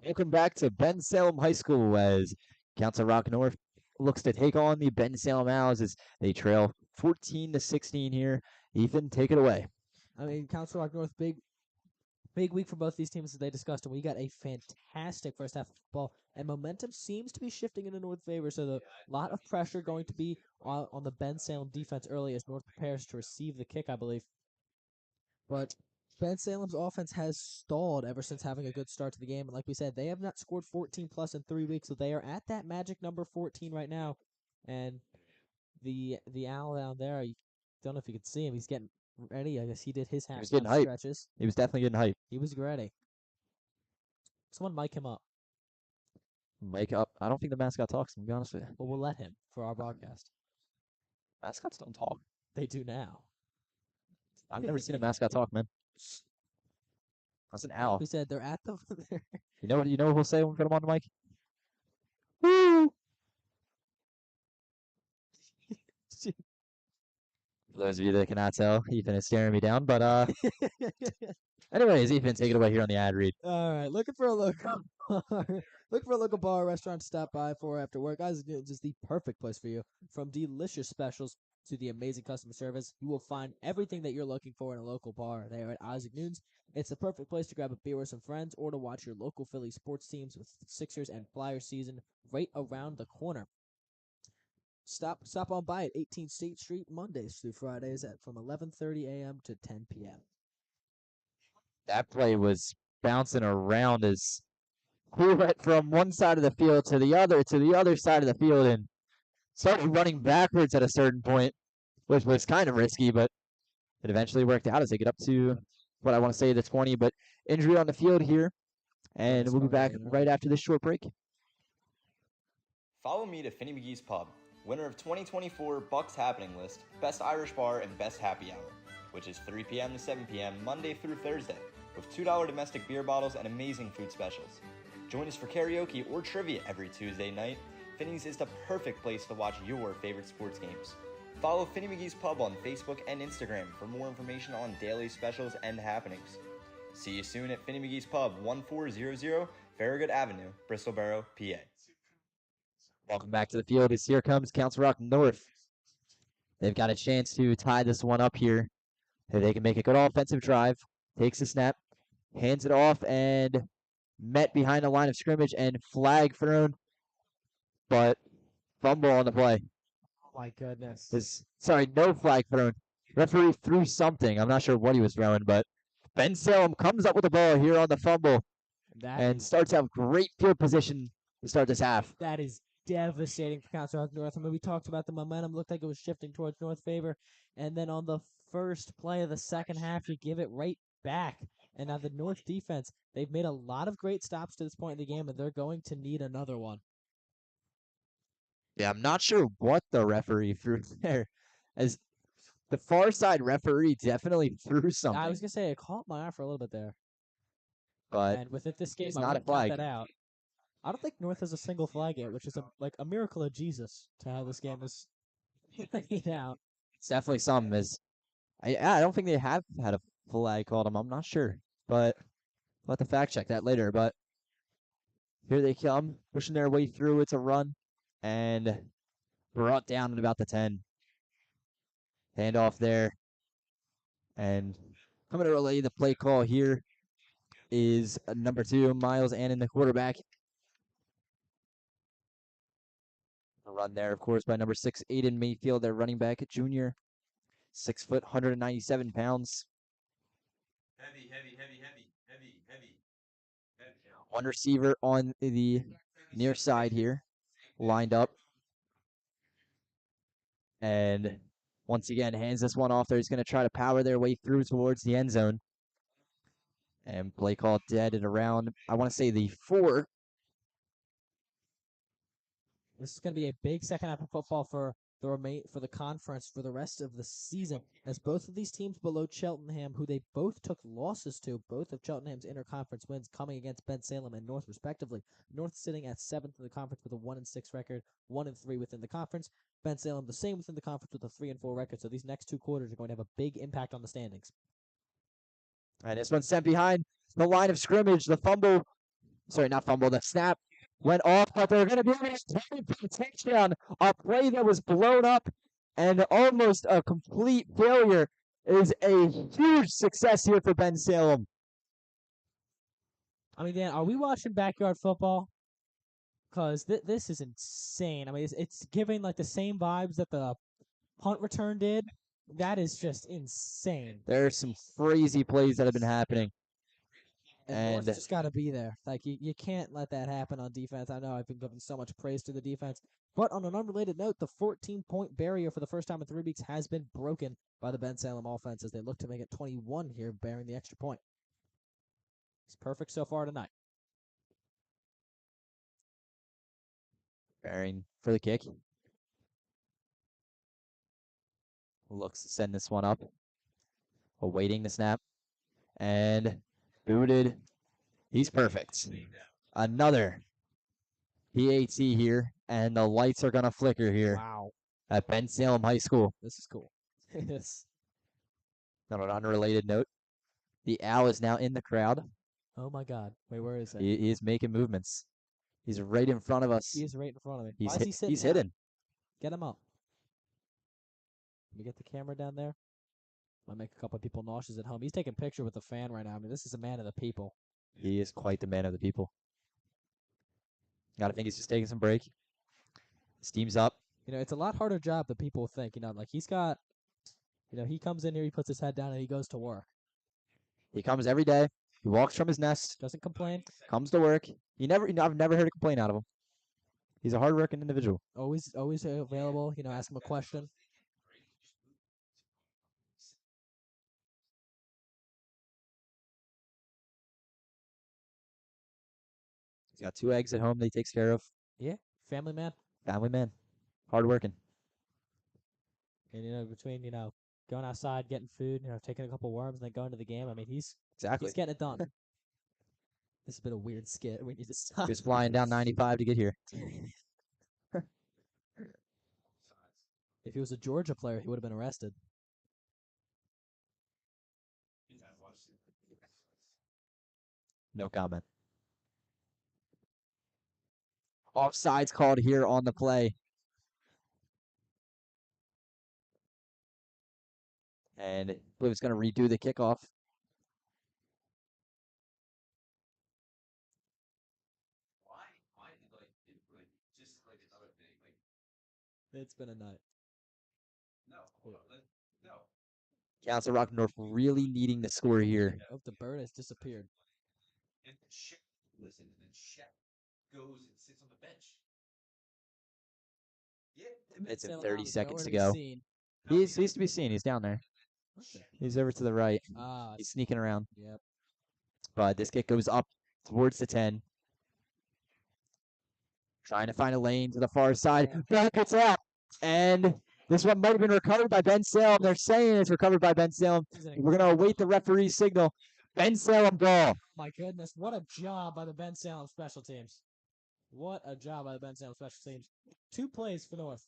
Welcome back to Bensalem High School as Council Rock North looks to take on the Bensalem Owls as they trail 14-16 here. Ethan, take it away. I mean, Council Rock North, big week for both these teams as they discussed, and we got a fantastic first half of football, and momentum seems to be shifting into North favor, so the lot of pressure going to be on the Bensalem defense early as North prepares to receive the kick, I believe. But Bensalem's offense has stalled ever since having a good start to the game, and like we said, they have not scored 14 plus in 3 weeks, so they are at that magic number 14 right now, and the owl down there, I don't know if you could see him, he's getting ready. I guess he did his He was getting halftime hype. stretches. He was definitely getting hype. He was ready. Someone mic him up. Mike up. I don't think the mascot talks, to be honest with you. But we'll let him for our broadcast. Mascots don't talk. They do now. I've never seen a mascot talk, man. That's an owl. We said they're at the. You know what? You know what we'll say when we get him on the mic? Woo! For those of you that cannot tell, Ethan is staring me down. But anyways, Ethan, take it away here on the ad read. All right, looking for a local bar, looking for a local bar or restaurant to stop by for after work. Guys, it's just the perfect place for you. From delicious specials to the amazing customer service, you will find everything that you're looking for in a local bar there at Isaac Noon's. It's the perfect place to grab a beer with some friends or to watch your local Philly sports teams with Sixers and Flyers season right around the corner. Stop on by at 18th State Street Mondays through Fridays from 11:30 a.m. to 10 p.m. That play was bouncing around as he went from one side of the field to the other side of the field, and started running backwards at a certain point, which was kind of risky, but it eventually worked out as they get up to what I want to say the 20. But injury on the field here, and we'll be back right after this short break. Follow me to Finney McGee's Pub, winner of 2024 Bucks Happening List, Best Irish Bar, and Best Happy Hour, which is 3 p.m. to 7 p.m. Monday through Thursday, with $2 domestic beer bottles and amazing food specials. Join us for karaoke or trivia every Tuesday night. Finney's is the perfect place to watch your favorite sports games. Follow Finney McGee's Pub on Facebook and Instagram for more information on daily specials and happenings. See you soon at Finney McGee's Pub, 1400 Farragut Avenue, Bristol Borough, PA. Welcome back to the field as here comes Council Rock North. They've got a chance to tie this one up here. If they can make a good offensive drive, takes the snap, hands it off, and met behind the line of scrimmage and flag thrown, but fumble on the play. Oh my goodness. Sorry, no flag thrown. Referee threw something. I'm not sure what he was throwing, but Bensalem comes up with the ball here on the fumble and starts to have great field position to start this half. That is devastating for Council Rock North. I mean, we talked about the momentum looked like it was shifting towards North favor, and then on the first play of the second half, you give it right back. And now the North defense, they've made a lot of great stops to this point in the game, and they're going to need another one. Yeah, I'm not sure what the referee threw there, as the far side referee definitely threw something. I was gonna say it caught my eye for a little bit there, but and with it this game, it's I not a wouldn't count flag. that out. I don't think North has a single flag yet, which is a miracle of Jesus to how this game is played out. It's definitely something. I don't think they have had a flag called them. I'm not sure, but we'll have to fact check that later. But here they come, pushing their way through. It's a run, and brought down at about the 10. Handoff there, and coming to relay the play call here is number 2, Miles Annan, the quarterback. A run there, of course, by number 6, Aiden Mayfield, their running back, junior, 6 foot, 197 pounds. Heavy. One receiver on the near side here, lined up. And once again, hands this one off there. He's going to try to power their way through towards the end zone. And play call dead at around, I want to say, the 4. This is going to be a big second half of football for the conference for the rest of the season, as both of these teams below Cheltenham, who they both took losses to, both of Cheltenham's interconference wins coming against Bensalem and North respectively. North sitting at 7th in the conference with a 1-6 record, 1-3 within the conference. Bensalem the same within the conference with a 3-4 record. So these next 2 quarters are going to have a big impact on the standings. And this one's sent behind the line of scrimmage. The fumble, sorry, not fumble, the snap went off, but they're going to be able to touchdown. A play that was blown up and almost a complete failure is a huge success here for Bensalem. I mean, Dan, are we watching backyard football? Because this is insane. I mean, it's giving like the same vibes that the punt return did. That is just insane. There are some crazy plays that have been happening. And just got to be there. Like, you can't let that happen on defense. I know I've been giving so much praise to the defense. But on an unrelated note, the 14-point barrier for the first time in 3 weeks has been broken by the Bensalem offense as they look to make it 21 here, bearing the extra point. It's perfect so far tonight. Bearing for the kick. Looks to send this one up. Awaiting the snap. And booted. He's perfect. Another PAT here, and the lights are going to flicker here Wow, at Bensalem High School. this is cool. Yes. On an unrelated note, the owl is now in the crowd. Oh my God. Wait, where is it? He is making movements. He's right in front of us. He is right in front of me. He's Why is he sitting he's down? hidden. Get him up. Let me get the camera down there. Might make a couple of people nauseous at home. He's taking a picture with a fan right now. I mean, this is a man of the people. He is quite the man of the people. Gotta think he's just taking some break. Steam's up. You know, it's a lot harder job than people think. You know, like he's got, you know, he comes in here, he puts his head down, and he goes to work. He comes every day. He walks from his nest, Doesn't complain. comes to work. I've never heard a complaint out of him. He's a hardworking individual. Always available. You know, ask him a question. He's got 2 eggs at home that he takes care of. Yeah, family man. Family man. Hardworking. And you know, between going outside, getting food, taking a couple worms, and then going to the game. I mean, he's Exactly. getting it done. This has been a weird skit. We need to stop. He was flying down 95 to get here. If he was a Georgia player, he would have been arrested. No comment. Offsides called here on the play. And I believe it's going to redo the kickoff. Why like just like another thing like It's been a night. no no. Council Rock North really needing the score here. Oh, the bird has disappeared. And Shaq listen, and then Shaq goes and sits on the bench. Yeah, It's in Bensalem 30 is seconds to nowhere go. be seen. He's to be seen. He's down there. Okay. He's over to the right. Ah, He's sneaking around. yep. But this kick goes up towards the 10. Trying to find a lane to the far side. Back it's out. And this one might have been recovered by Bensalem. They're saying it's recovered by Bensalem. We're going to await the referee's signal. Bensalem goal. My goodness, what a job by the Bensalem special teams. What a job by the Bensalem special teams. 2 plays for North.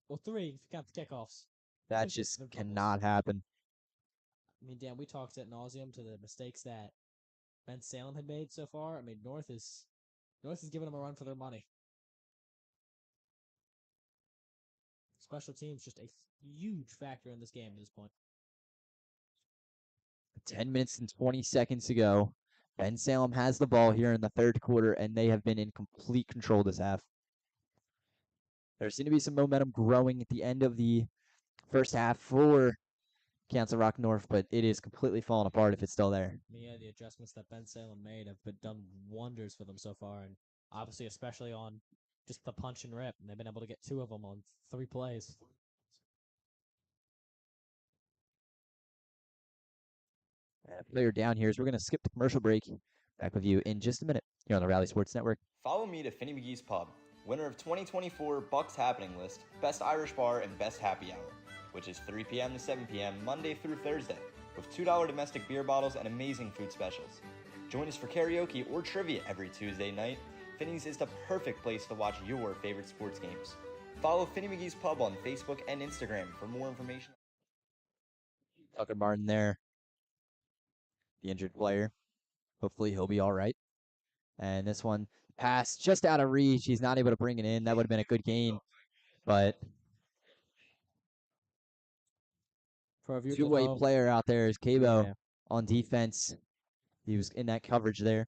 Well, 3 if you count the kickoffs. That just cannot happen. I mean, Dan, we talked at nauseum to the mistakes that Bensalem had made so far. I mean, North is giving them a run for their money. Special teams just a huge factor in this game at this point. 10 minutes and 20 seconds to go. Bensalem has the ball here in the third quarter, and they have been in complete control this half. There seemed to be some momentum growing at the end of the first half for Council Rock North, but it is completely falling apart if it's still there. I mean, yeah, the adjustments that Bensalem made have been done wonders for them so far, and obviously especially on just the punch and rip, and they've been able to get 2 of them on 3 plays. Player down here is we're going to skip the commercial break. Back with you in just a minute here on the Rally Sports Network. Follow me to Finney McGee's Pub, winner of 2024 Bucks Happening List, Best Irish Bar, and Best Happy Hour, which is 3 p.m. to 7 p.m. Monday through Thursday, with $2 domestic beer bottles and amazing food specials. Join us for karaoke or trivia every Tuesday night. Finney's is the perfect place to watch your favorite sports games. Follow Finney McGee's Pub on Facebook and Instagram for more information. Tucker Martin there, the injured player. Hopefully he'll be all right. And this one pass just out of reach. He's not able to bring it in. That would have been a good gain. But For our viewers at two-way home, player out there is Cabo Yeah. on defense. He was in that coverage there.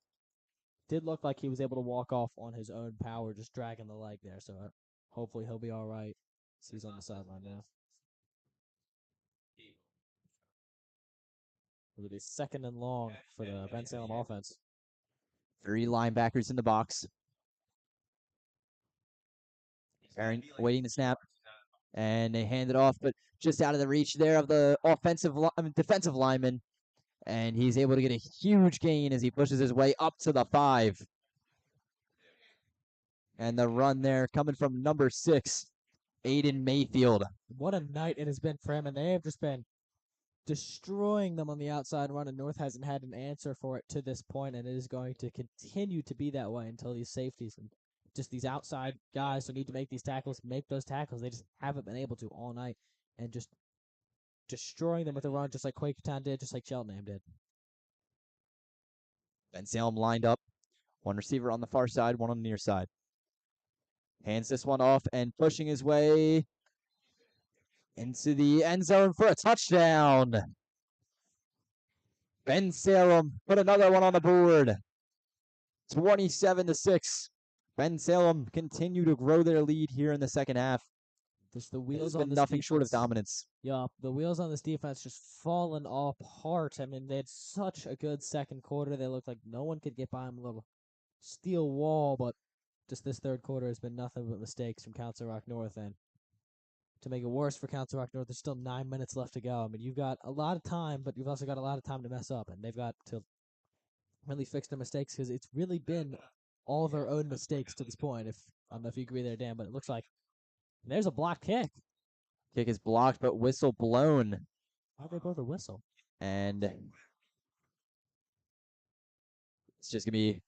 did look like he was able to walk off on his own power, just dragging the leg there. So hopefully he'll be all right. So he's on the sideline now. It'll be 2nd and long for the Bensalem offense. 3 linebackers in the box. Aaron waiting the snap. And they hand it off, but just out of the reach there of the defensive lineman. And he's able to get a huge gain as he pushes his way up to the 5. And the run there coming from number 6, Aiden Mayfield. What a night it has been for him, and they have just been destroying them on the outside run, and North hasn't had an answer for it to this point, and it is going to continue to be that way until these safeties and just these outside guys who need to make these tackles make those tackles. They just haven't been able to all night, and just destroying them with a run, just like Quakertown did, just like Cheltenham did. Bensalem lined up. One receiver on the far side, one on the near side. Hands this one off and pushing his way into the end zone for a touchdown. Bensalem put another one on the board. 27-6. Bensalem continue to grow their lead here in the second half. Just the It's wheels on been this nothing defense. short of dominance. Yeah, the wheels on this defense just fallen apart. I mean, they had such a good second quarter. They looked like no one could get by them. A little steel wall, but just this third quarter has been nothing but mistakes from Council Rock North. And to make it worse for Council Rock North, there's still 9 minutes left to go. I mean, you've got a lot of time, but you've also got a lot of time to mess up, and they've got to really fix their mistakes because it's really been all their own mistakes to this point. If I don't know if you agree there, Dan, but it looks like there's a block kick. Kick is blocked, but whistle blown. Why'd they blow the whistle? And it's just going to be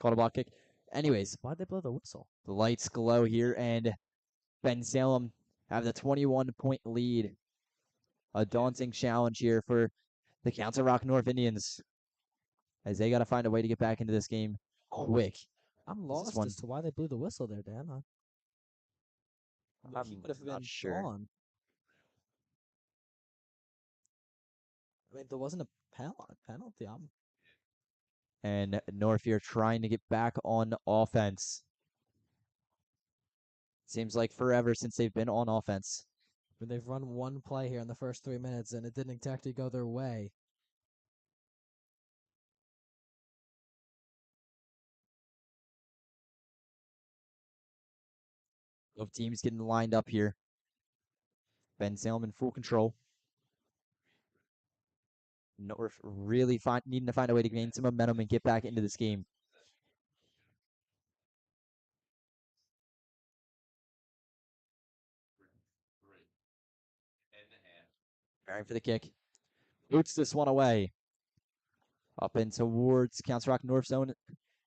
called a block kick. Anyways, Why'd they blow the whistle? the lights glow here, and Bensalem have the 21-point lead. A daunting challenge here for the Council Rock North Indians, as they got to find a way to get back into this game quick. I'm lost as to why they blew the whistle there, Dan. I'm He would have not been sure. gone. I mean, there wasn't a penalty. And North here trying to get back on offense. Seems like forever since they've been on offense. I mean, they've run one play here in the first 3 minutes, and it didn't exactly go their way. Both teams getting lined up here. Bensalem in full control. North really needing to find a way to gain some momentum and get back into this game. Preparing for the kick. Boots this one away. Up and towards Council Rock North zone,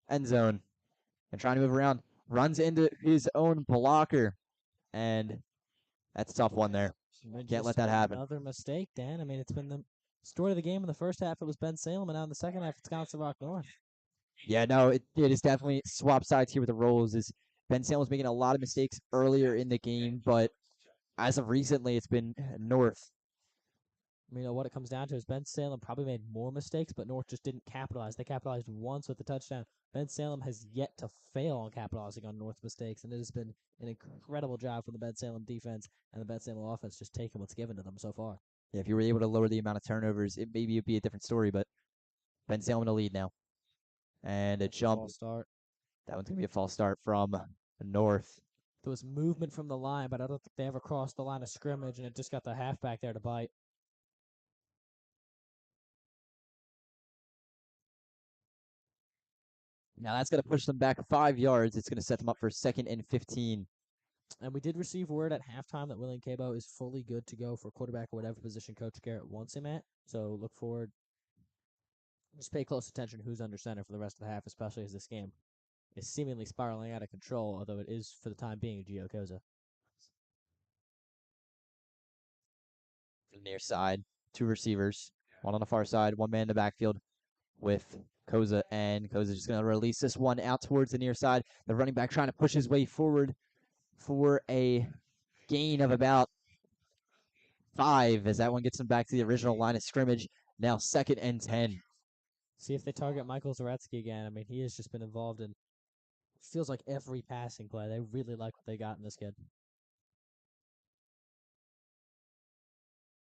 end zone. And trying to move around. Runs into his own blocker. And that's a tough one there. Can't let that happen. Another mistake, Dan. I mean, it's been the story of the game in the first half. It was Bensalem, and now in the second half, it's Council Rock North. Yeah, no, it is definitely swap sides here with the roles. Is Bensalem was making a lot of mistakes earlier in the game, but as of recently, it's been North. I mean, what it comes down to is Bensalem probably made more mistakes, but North just didn't capitalize. They capitalized once with the touchdown. Bensalem has yet to fail on capitalizing on North's mistakes, and it has been an incredible job from the Bensalem defense and the Bensalem offense just taking what's given to them so far. Yeah, if you were able to lower the amount of turnovers, it maybe it'd be a different story, but Bensalem in the lead now. And a jump. False start. That one's going to be a false start from North. There was movement from the line, but I don't think they ever crossed the line of scrimmage, and it just got the halfback there to bite. Now that's going to push them back 5 yards. It's going to set them up for 2nd and 15. And we did receive word at halftime that William Cabo is fully good to go for quarterback or whatever position Coach Garrett wants him at. So look forward. Just pay close attention who's under center for the rest of the half, especially as this game is seemingly spiraling out of control, although it is, for the time being, Gio Koza. From the near side, 2 receivers. One on the far side, 1 man in the backfield with Koza. And Koza just going to release this one out towards the near side. The running back trying to push his way forward for a gain of about 5 as that one gets him back to the original line of scrimmage. Now 2nd and 10. See if they target Michael Zaretsky again. I mean, he has just been involved in, feels like every passing play. They really like what they got in this kid.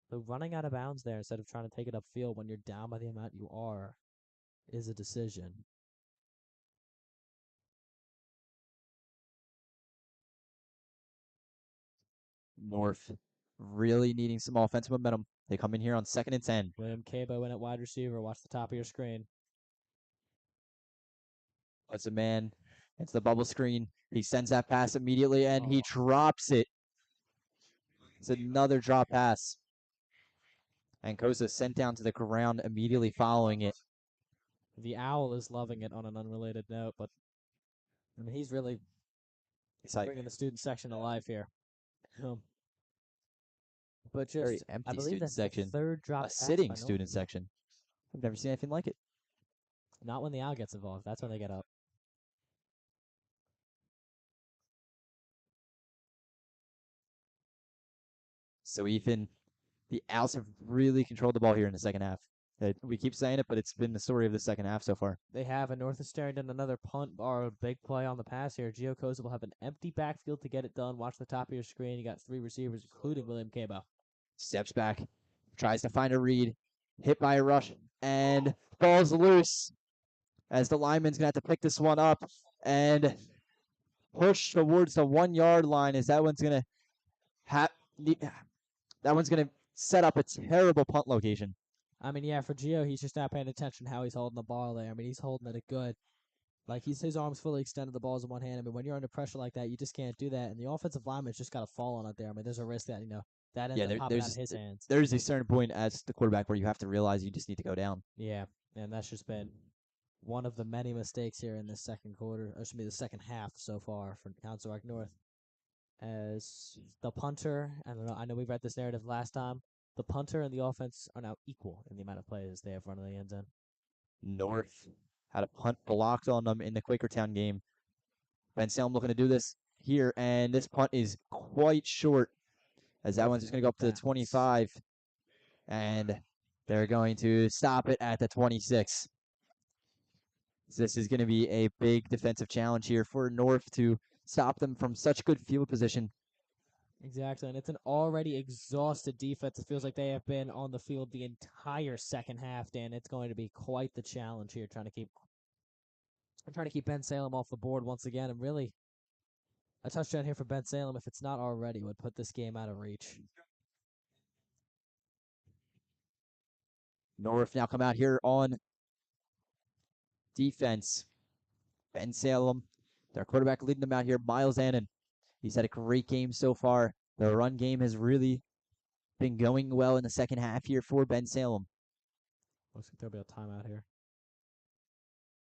So running out of bounds there instead of trying to take it upfield when you're down by the amount you are is a decision. North really needing some offensive momentum. They come in here on 2nd and 10. William Cabo in at wide receiver. Watch the top of your screen. Puts a man into the bubble screen. He sends that pass immediately, and he drops it. It's another drop pass. And Kosa sent down to the ground immediately following it. The Owl is loving it on an unrelated note, but I mean, he's really It's like bringing the student section to life here. But very just, I empty believe student that's the section. third drop A pass sitting by North. student section. I've never seen anything like it. Not when the Owl gets involved. That's when they get up. So Ethan, the Owls have really controlled the ball here in the second half. We keep saying it, but it's been the story of the second half so far. They have, and North is staring at another punt or a big play on the pass here. Gio Koza will have an empty backfield to get it done. Watch the top of your screen. You got 3 receivers, including William Cabo. Steps back, tries to find a read, hit by a rush, and ball's loose as the lineman's going to have to pick this one up and push towards the 1 yard line as that one's going to that one's going to set up a terrible punt location. I mean, yeah, for Gio, he's just not paying attention how he's holding the ball there. I mean, he's holding it good. Like, his arms fully extended, the ball's in one hand. I mean, when you're under pressure like that, you just can't do that. And the offensive lineman's just got to fall on it there. I mean, there's a risk that, that ends up popping out of his hands. There's a certain point as the quarterback where you have to realize you just need to go down. Yeah, and that's just been one of the many mistakes here in this second quarter, or should be the second half so far for Council Rock North. As the punter, I know we read this narrative last time, the punter and the offense are now equal in the amount of plays they have run in the end zone. North had a punt blocked on them in the Quakertown game. Bensalem looking to do this here, and this punt is quite short as that one's just going to go up to the 25, and they're going to stop it at the 26. So this is going to be a big defensive challenge here for North to stop them from such good field position. Exactly, and it's an already exhausted defense. It feels like they have been on the field the entire second half, Dan. It's going to be quite the challenge here, trying to keep Bensalem off the board once again, and really a touchdown here for Bensalem, if it's not already, would put this game out of reach. North now come out here on defense. Bensalem, their quarterback leading them out here, Miles Annan. He's had a great game so far. The run game has really been going well in the second half here for Bensalem. Looks like there'll be a timeout here.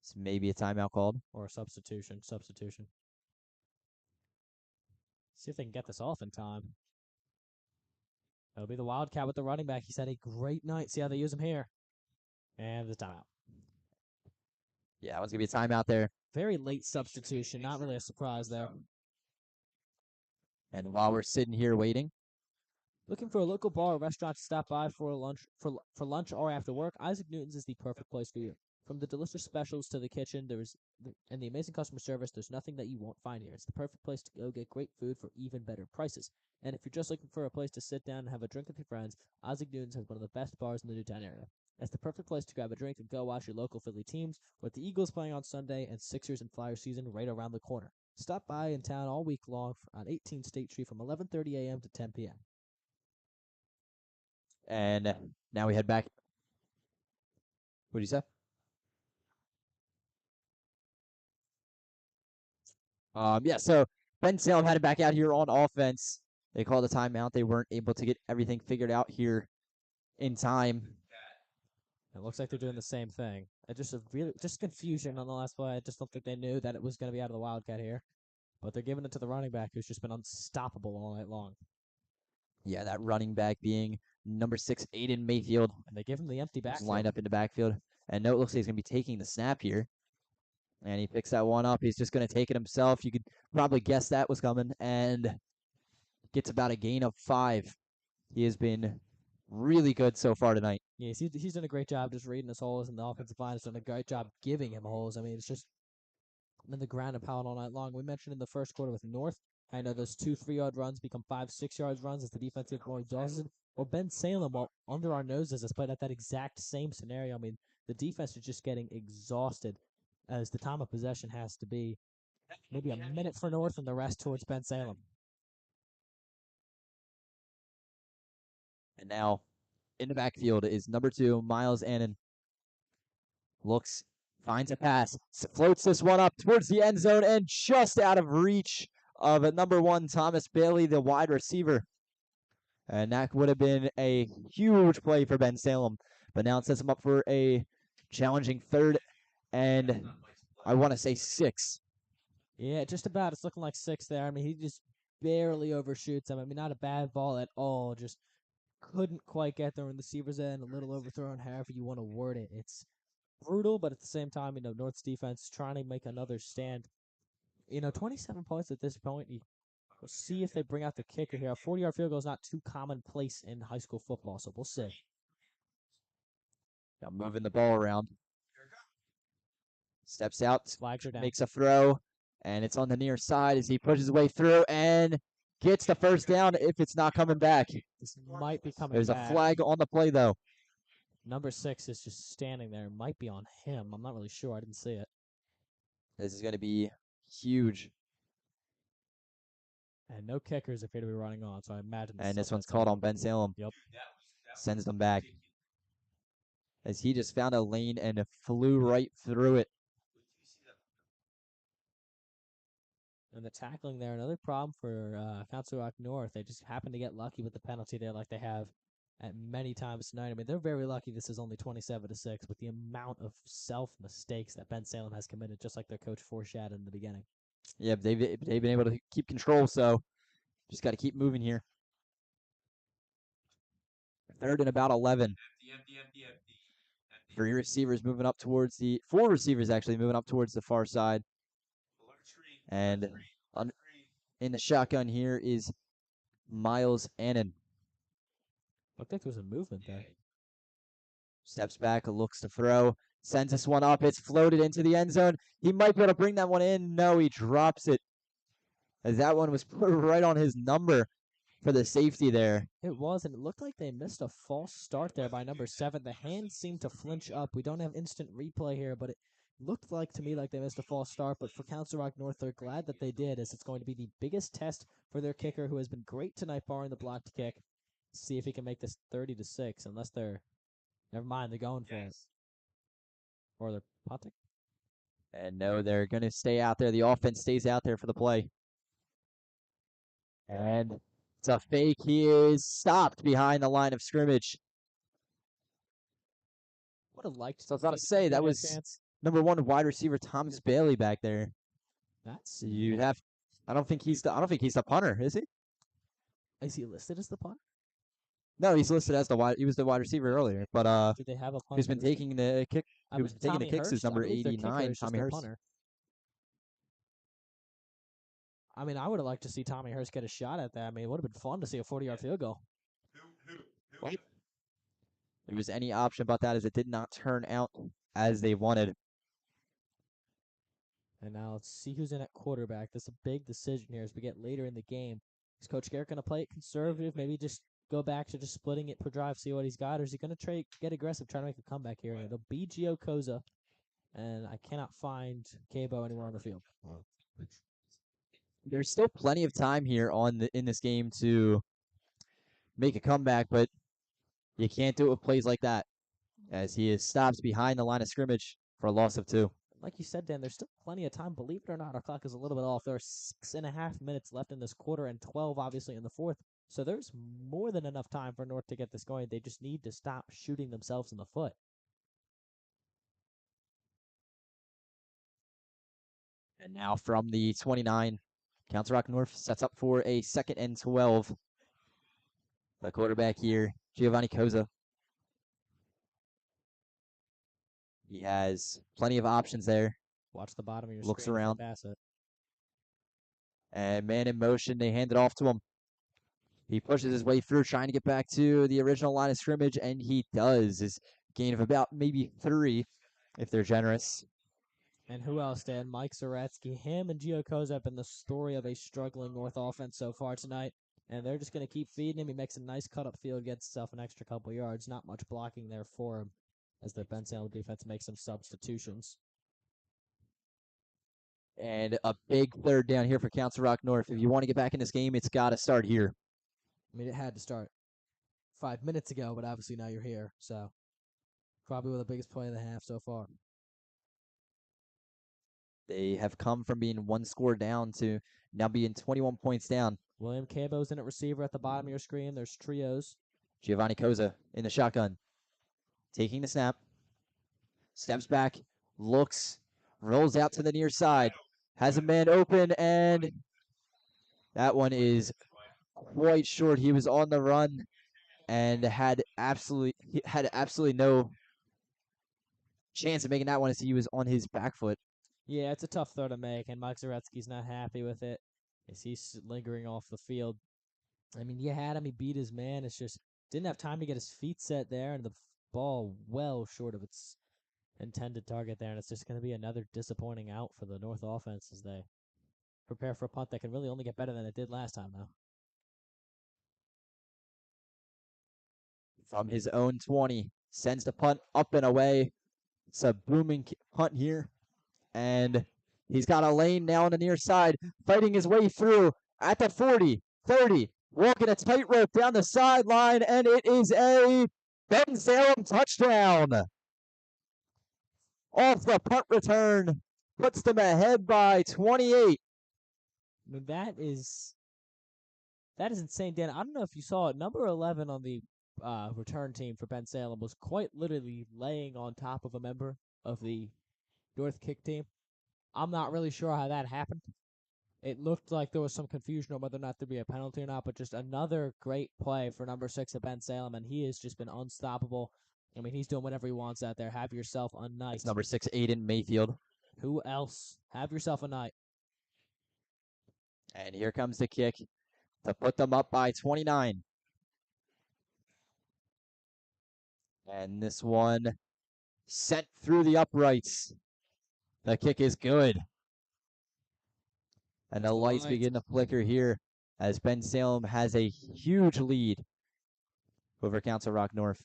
It's maybe a timeout called. Or a substitution. See if they can get this off in time. That'll be the Wildcat with the running back. He's had a great night. See how they use him here. And the timeout. Yeah, that one's going to be a timeout there. Very late substitution. Not really a surprise there. And while we're sitting here waiting, looking for a local bar or restaurant to stop by for lunch or after work, Isaac Newton's is the perfect place for you. From the delicious specials to the kitchen, and the amazing customer service, there's nothing that you won't find here. It's the perfect place to go get great food for even better prices. And if you're just looking for a place to sit down and have a drink with your friends, Isaac Newton's has one of the best bars in the Newtown area. It's the perfect place to grab a drink and go watch your local Philly teams, with the Eagles playing on Sunday and Sixers and Flyers season right around the corner. Stop by in town all week long on 18 State Street from 11:30 a.m. to 10 p.m. And now we head back. What did you say? Yeah, so Bensalem had it back out here on offense. They called a timeout. They weren't able to get everything figured out here in time. It looks like they're doing the same thing. Just confusion on the last play. I just don't think they knew that it was going to be out of the Wildcat here. But they're giving it to the running back, who's just been unstoppable all night long. Yeah, that running back being number 6, Aiden Mayfield. And they give him the empty backfield. Lined up in the backfield. And no, it looks like he's going to be taking the snap here. And he picks that one up. He's just going to take it himself. You could probably guess that was coming. And gets about a gain of 5. He has been really good so far tonight. Yes, he's done a great job just reading his holes, and the offensive line has done a great job giving him holes. I mean, it's just been the ground and pound all night long. We mentioned in the first quarter with North, I know those 2 3-yard runs become 5 6-yard runs as the defense gets more exhausted. Well, Bensalem, while under our noses, has played out that exact same scenario. I mean, the defense is just getting exhausted as the time of possession has to be maybe a minute for North and the rest towards Bensalem. And now in the backfield is number 2, Miles Annan. Finds a pass, floats this one up towards the end zone and just out of reach of number 1, Thomas Bailey, the wide receiver. And that would have been a huge play for Bensalem. But now it sets him up for a challenging third and I want to say 6. Yeah, just about. It's looking like 6 there. I mean, he just barely overshoots him. I mean, not a bad ball at all. Just couldn't quite get there in the receiver's end. A little overthrown, however you want to word it. It's brutal, but at the same time, North's defense trying to make another stand. 27 points at this point. We'll see if they bring out the kicker here. A 40-yard field goal is not too commonplace in high school football, so we'll see. Now moving the ball around. Steps out, Flags are down. makes a throw, and it's on the near side as he pushes his way through and gets the first down if it's not coming back. This might be coming There's back. a flag on the play, though. Number 6 is just standing there. Might be on him. I'm not really sure. I didn't see it. This is going to be huge. And no kickers appear to be running on, so I imagine. And this one's called on Bensalem. Yep. Sends them back. As he just found a lane and flew right through it. And the tackling there, another problem for Council Rock North. They just happen to get lucky with the penalty there like they have at many times tonight. I mean, they're very lucky this is only 27-6 with the amount of self-mistakes that Bensalem has committed, just like their coach foreshadowed in the beginning. Yeah, they've been able to keep control, so just got to keep moving here. Third and about 11. Four receivers moving up towards the far side. And in the shotgun here is Miles Annan. Looked like there was a movement there. Steps back, looks to throw, sends this one up. It's floated into the end zone. He might be able to bring that one in. No, he drops it. As that one was put right on his number for the safety there. It was, and it looked like they missed a false start there by number 7. The hands seemed to flinch up. We don't have instant replay here, but it looked like to me like they missed a false start. But for Council Rock North, they're glad that they did, as it's going to be the biggest test for their kicker, who has been great tonight, barring the blocked kick. See if he can make this 30-6, unless they're... Never mind, they're going for it. Or they're punting. And no, they're going to stay out there. The offense stays out there for the play. And it's a fake. He is stopped behind the line of scrimmage. Would have liked. So I was about to say, that was number 1 wide receiver Thomas Bailey back there. That's you have. I don't think he's the punter, is he? Is he listed as the punter? No, he's listed as the wide. He was the wide receiver earlier, but did they have a punter? Who's been taking the kick? Who's been taking the kicks Hurst, is number 89, Tommy Hurst. I mean, I would have liked to see Tommy Hurst get a shot at that. I mean, it would have been fun to see a 40-yard field goal. What? There was any option about that, as it did not turn out as they wanted. And now let's see who's in at quarterback. This is a big decision here as we get later in the game. Is Coach Garrett going to play it conservative? Maybe just go back to just splitting it per drive, see what he's got? Or is he going to get aggressive, try to make a comeback here? And it'll be Gio Koza. And I cannot find Cabo anywhere on the field. There's still plenty of time here in this game to make a comeback, but you can't do it with plays like that, as he is stopped behind the line of scrimmage for a loss of 2. Like you said, Dan, there's still plenty of time. Believe it or not, our clock is a little bit off. There are 6.5 minutes left in this quarter and 12, obviously, in the fourth. So there's more than enough time for North to get this going. They just need to stop shooting themselves in the foot. And now from the 29, Council Rock North sets up for a 2nd and 12. The quarterback here, Giovanni Koza. He has plenty of options there. Watch the bottom of your Looks screen. around. Pass it. And man in motion, they hand it off to him. He pushes his way through, trying to get back to the original line of scrimmage, and he does. His gain of about maybe 3, if they're generous. And who else, Dan? Mike Zaretsky. Him and Gio Koza have been the story of a struggling North offense so far tonight. And they're just going to keep feeding him. He makes a nice cut-up field, gets himself an extra couple yards. Not much blocking there for him as the Bensalem defense makes some substitutions. And a big 3rd down here for Council Rock North. If you want to get back in this game, it's got to start here. I mean, it had to start 5 minutes ago, but obviously now you're here. So probably the biggest play of the half so far. They have come from being 1 score down to now being 21 points down. William Cabo's in at receiver at the bottom of your screen. There's trios. Giovanni Koza in the shotgun, taking the snap, steps back, looks, rolls out to the near side, has a man open, and that one is quite short. He was on the run and had absolutely no chance of making that one as he was on his back foot. Yeah, it's a tough throw to make, and Mike Zaretsky's not happy with it as he's lingering off the field. I mean, you had him, he beat his man. It's just didn't have time to get his feet set there, and the ball well short of its intended target there, and it's just going to be another disappointing out for the North offense as they prepare for a punt that can really only get better than it did last time, though. From his own 20, sends the punt up and away. It's a booming punt here, and he's got a lane now on the near side, fighting his way through at the 40, 30, walking a tightrope down the sideline, and it is a Bensalem touchdown. Off the punt return, puts them ahead by 28. I mean, that is insane, Dan. I don't know if you saw it. Number 11 on the return team for Bensalem was quite literally laying on top of a member of the North kick team. I'm not really sure how that happened. It looked like there was some confusion on whether or not there'd be a penalty or not, but just another great play for number 6 of Bensalem, and he has just been unstoppable. I mean, he's doing whatever he wants out there. Have yourself a night. It's number 6, Aiden Mayfield. Who else? Have yourself a night. And here comes the kick to put them up by 29. And this one sent through the uprights. The kick is good. And the lights begin to flicker here as Bensalem has a huge lead over Council Rock North.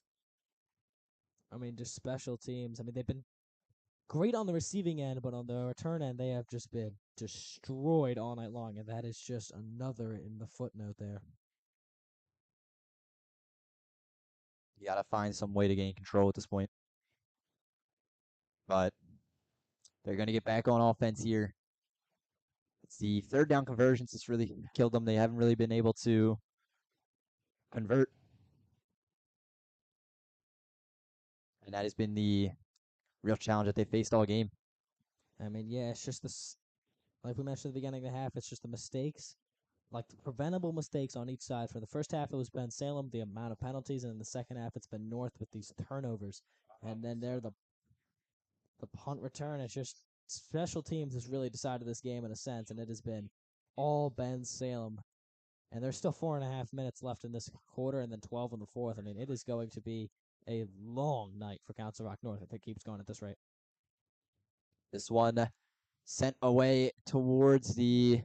I mean, just special teams. I mean, they've been great on the receiving end, but on the return end, they have just been destroyed all night long, and that is just another in the footnote there. You got to find some way to gain control at this point. But they're going to get back on offense here. It's the third down conversions that's really killed them. They haven't really been able to convert. And that has been the real challenge that they faced all game. I mean, yeah, it's just this, like we mentioned at the beginning of the half, it's just the mistakes, like the preventable mistakes on each side. For the first half, it was Bensalem, the amount of penalties, and in the second half, it's been North with these turnovers. And then the punt return. It's just special teams has really decided this game in a sense, and it has been all Bensalem. And there's still 4.5 minutes left in this quarter, and then 12 in the fourth. I mean, it is going to be a long night for Council Rock North if it keeps going at this rate. This one sent away towards the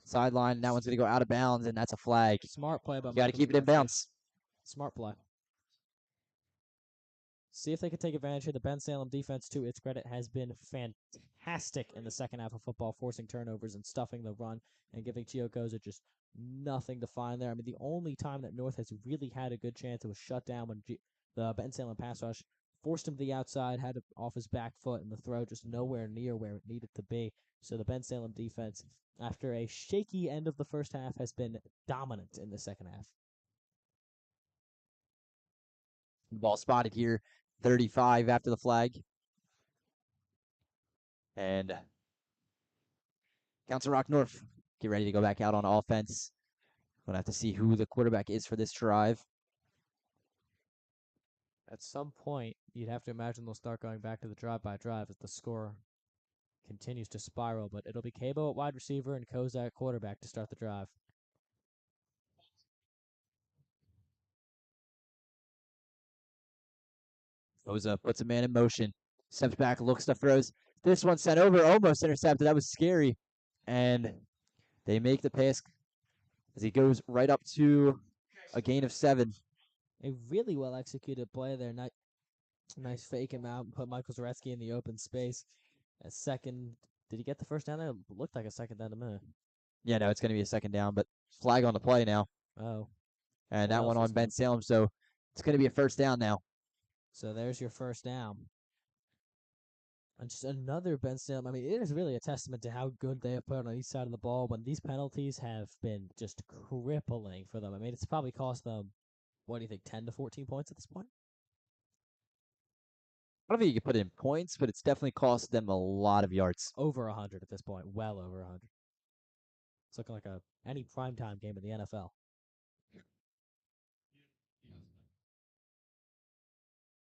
sideline. That one's going to go out of bounds, and that's a flag. Smart play by You got to keep it in bounds. Smart play. See if they could take advantage here. The Bensalem defense, to its credit, has been fantastic in the second half of football, forcing turnovers and stuffing the run and giving Chiokoza just nothing to find there. I mean, the only time that North has really had a good chance, it was shut down when the Bensalem pass rush forced him to the outside, had it off his back foot, and the throw just nowhere near where it needed to be. So the Bensalem defense, after a shaky end of the first half, has been dominant in the second half. Ball spotted here, 35 after the flag. And Council Rock North, get ready to go back out on offense. We're going to have to see who the quarterback is for this drive. At some point, you'd have to imagine they'll start going back to the drive-by-drive as the score continues to spiral, but it'll be Cabo at wide receiver and Koza at quarterback to start the drive. Koza puts a man in motion, steps back, looks to throws. This one sent over, almost intercepted. That was scary. And they make the pass as he goes right up to a gain of 7. A really well executed play there. Nice fake him out and put Michael Zaretsky in the open space. A second. Did he get the first down there? It looked like a second down to me. Yeah, no, it's going to be a second down, but flag on the play now. Oh. And that one on Bensalem, so it's going to be a first down now. So there's your first down. And just another Bensalem. I mean, it is really a testament to how good they have put on each side of the ball when these penalties have been just crippling for them. I mean, it's probably cost them, what do you think, 10 to 14 points at this point? I don't think you can put it in points, but it's definitely cost them a lot of yards. Over 100 at this point. Well over 100. It's looking like any primetime game in the NFL.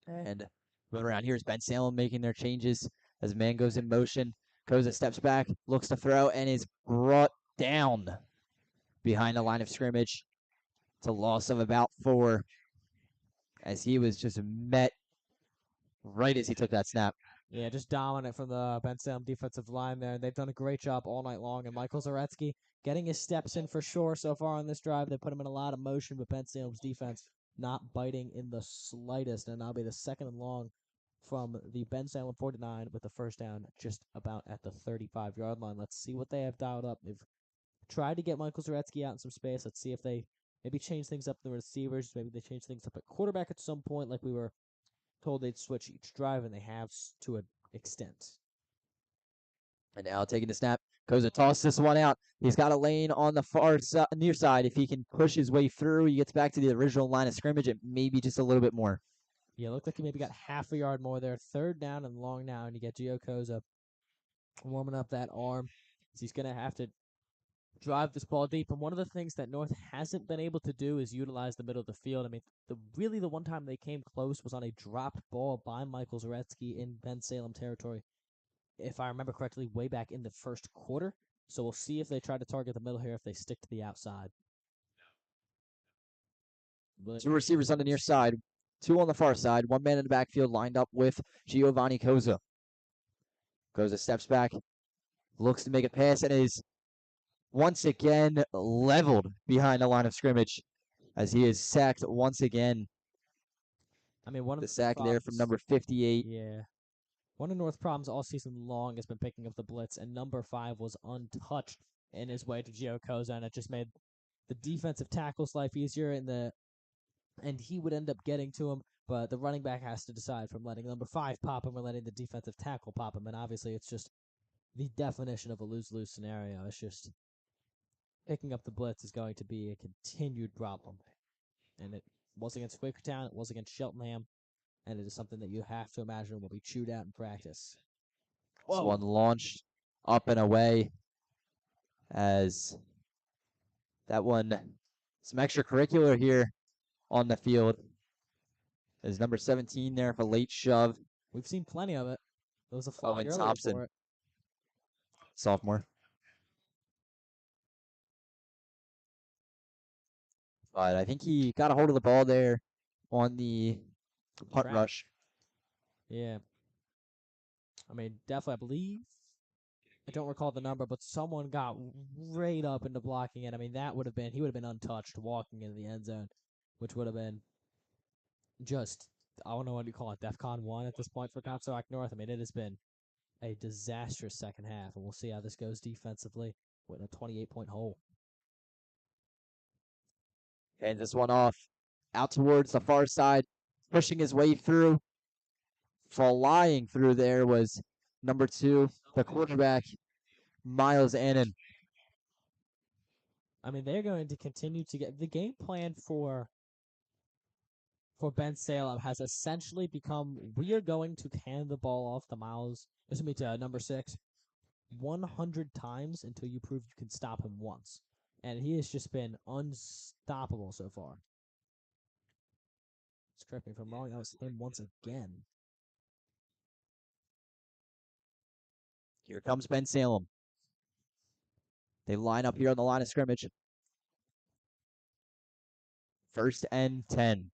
And going around here is Bensalem making their changes as man goes in motion. Koza steps back, looks to throw, and is brought down behind the line of scrimmage. It's a loss of about 4 as he was just met right as he took that snap. Yeah, just dominant from the Bensalem defensive line there. They've done a great job all night long. And Michael Zaretsky getting his steps in for sure so far on this drive. They put him in a lot of motion, but Bensalem's defense not biting in the slightest. And that'll be the second and long from the Bensalem 49 with the first down just about at the 35-yard line. Let's see what they have dialed up. They've tried to get Michael Zaretsky out in some space. Let's see if they maybe change things up the receivers. Maybe they change things up at quarterback at some point, like we were told they'd switch each drive, and they have to an extent. And now taking the snap, Koza tosses this one out. He's got a lane on the near side. If he can push his way through, he gets back to the original line of scrimmage and maybe just a little bit more. Yeah, looked like he maybe got half a yard more there. Third down and long now, and you get Gio Koza warming up that arm. So he's going to have to drive this ball deep. And one of the things that North hasn't been able to do is utilize the middle of the field. I mean, the one time they came close was on a dropped ball by Michael Zaretsky in Bensalem territory, if I remember correctly, way back in the first quarter. So we'll see if they try to target the middle here, if they stick to the outside. But 2 receivers on the near side, 2 on the far side, 1 man in the backfield lined up with Giovanni Koza. Koza steps back, looks to make a pass, and is once again leveled behind the line of scrimmage as he is sacked once again. I mean, one of the sack there from number 58. Yeah. One of North's problems all season long has been picking up the blitz, and number 5 was untouched in his way to Gio Koza, and it just made the defensive tackle's life easier, and he would end up getting to him, but the running back has to decide from letting number 5 pop him or letting the defensive tackle pop him, and obviously it's just the definition of a lose-lose scenario. It's just picking up the blitz is going to be a continued problem, and it was against Quakertown, it was against Cheltenham, and it is something that you have to imagine will be chewed out in practice. This one launched up and away as that one, some extracurricular here on the field. There's number 17 there for late shove. We've seen plenty of it. There was a flag Owen earlier Thompson, for it. sophomore. But I think he got a hold of the ball there on the punt rush. Yeah. I mean, definitely, I believe, I don't recall the number, but someone got right up into blocking it. I mean, he would have been untouched walking into the end zone, which would have been just, I don't know what you call it, DEFCON 1 at this point for Comstock North. I mean, it has been a disastrous second half, and we'll see how this goes defensively with a 28-point hole. And this one off out towards the far side, pushing his way through. Flying through there was number 2, the quarterback, Miles Annan. I mean, they're going to continue to get the game plan for Bensalem has essentially become, we are going to hand the ball off to number 6 100 times until you prove you can stop him once. And he has just been unstoppable so far. Correct me if I'm wrong, that was him once again. Here comes Bensalem. They line up here on the line of scrimmage. 1st and 10.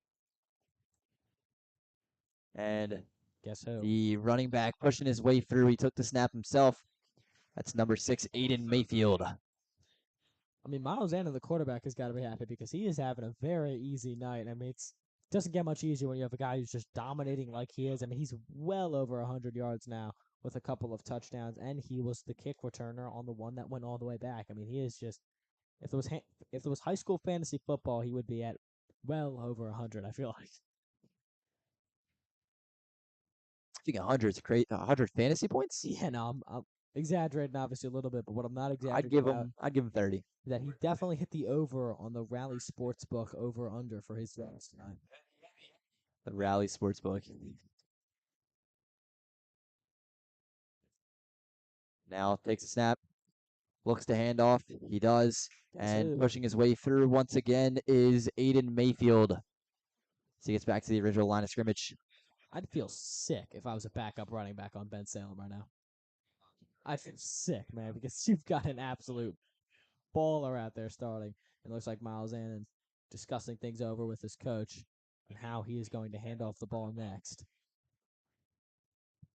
And guess who? The running back pushing his way through. He took the snap himself. That's number 6, Aiden Mayfield. I mean, Miles Annan, the quarterback, has got to be happy because he is having a very easy night. I mean, it doesn't get much easier when you have a guy who's just dominating like he is. I mean, he's well over 100 yards now with a couple of touchdowns, and he was the kick returner on the one that went all the way back. I mean, he is just, if there was high school fantasy football, he would be at well over 100, I feel like. think 100's great. 100 fantasy points. Yeah, no, I'm exaggerating obviously a little bit, but what I'm not I'd exaggerating give about him. I'd give him 30. is that he definitely hit the over on the Rally Sportsbook over under for his games tonight. The Rally Sportsbook. Now takes a snap, looks to hand off. He does, Guess and who? pushing his way through once again is Aiden Mayfield. So he gets back to the original line of scrimmage. I'd feel sick if I was a backup running back on Bensalem right now. I feel sick, man, because you've got an absolute baller out there starting. It looks like Miles Annan discussing things over with his coach and how he is going to hand off the ball next.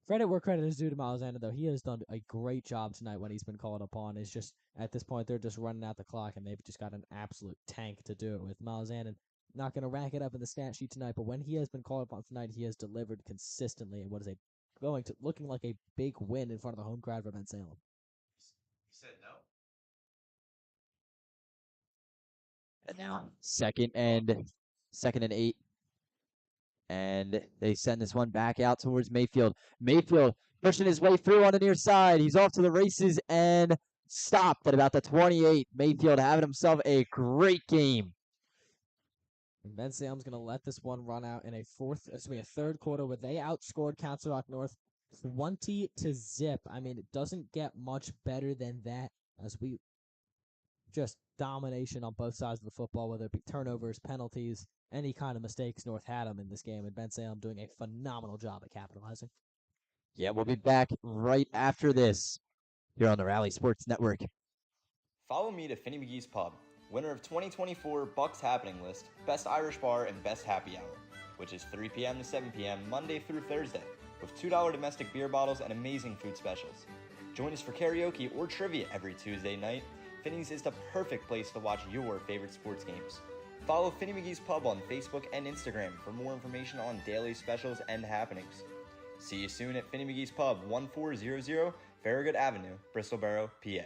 Credit where credit is due to Miles Annan, though. He has done a great job tonight when he's been called upon. It's just, at this point, they're just running out the clock, and they've just got an absolute tank to do it with. Miles Annan not going to rack it up in the stat sheet tonight, but when he has been called upon tonight, he has delivered consistently in what is looking like a big win in front of the home crowd for Bensalem. He said no. And now second and 8. And they send this one back out towards Mayfield. Mayfield pushing his way through on the near side. He's off to the races and stopped at about the 28. Mayfield having himself a great game. And Bensalem's going to let this one run out in a third quarter where they outscored Council Rock North 20-0. I mean, it doesn't get much better than that as we just domination on both sides of the football, whether it be turnovers, penalties, any kind of mistakes North had them in this game, and Bensalem doing a phenomenal job at capitalizing. Yeah, we'll be back right after this here on the Rally Sports Network. Follow me to Finney McGee's Pub, winner of 2024 Bucks Happening List, Best Irish Bar, and Best Happy Hour, which is 3 p.m. to 7 p.m. Monday through Thursday, with $2 domestic beer bottles and amazing food specials. Join us for karaoke or trivia every Tuesday night. Finney's is the perfect place to watch your favorite sports games. Follow Finney McGee's Pub on Facebook and Instagram for more information on daily specials and happenings. See you soon at Finney McGee's Pub, 1400 Farragut Avenue, Bristol Borough, PA.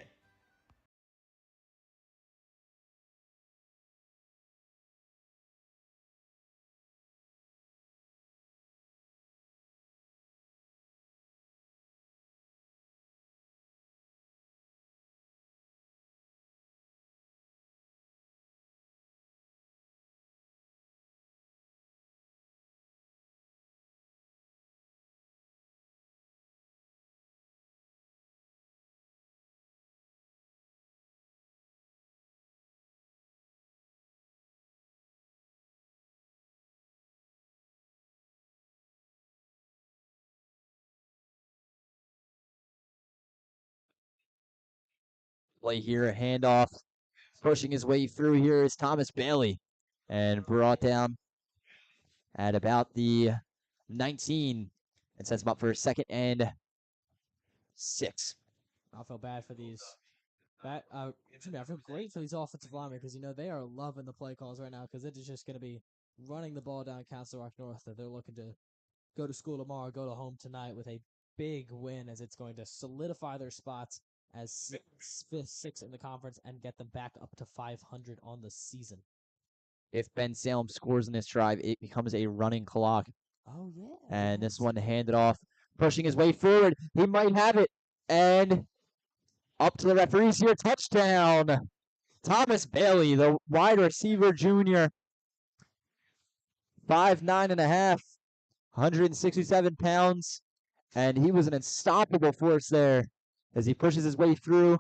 Play here, a handoff. Pushing his way through here is Thomas Bailey. And brought down at about the 19. And sets him up for a 2nd and 6. I feel bad for these. I feel great for these offensive linemen because they are loving the play calls right now because it is just going to be running the ball down Council Rock North that they're looking to go to school tomorrow, go to home tonight with a big win as it's going to solidify their spots as fifth, sixth in the conference and get them back up to 500 on the season. If Bensalem scores in this drive, it becomes a running clock. Oh, yeah. And this one handed off, pushing his way forward. He might have it. And up to the referees here. Touchdown. Thomas Bailey, the wide receiver junior. 5'9.5", 167 pounds. And he was an unstoppable force there as he pushes his way through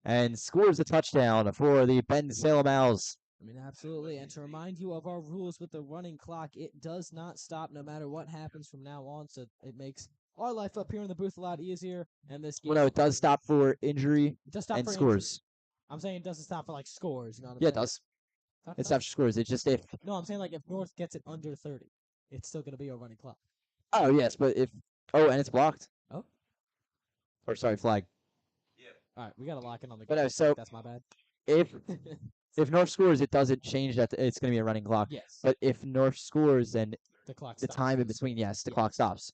and scores a touchdown for the Bensalem Owls. I mean, absolutely. And to remind you of our rules with the running clock, it does not stop no matter what happens from now on. So it makes our life up here in the booth a lot easier. And this game, Well, no, it does stop for injury it does stop and for scores. Injury. I'm saying it doesn't stop for scores. You know what I'm Yeah, saying? it does. It It stops for scores. It's just if. No, I'm saying if North gets it under 30, it's still going to be a running clock. Oh, yes, but if. Oh, and it's blocked. Oh. Or sorry, flag. Yeah. All right, we got to lock in on the. But no, so that's my bad. If North scores, it doesn't change that it's going to be a running clock. Yes. But if North scores, then the clock the stops. time in between, yes, the clock stops.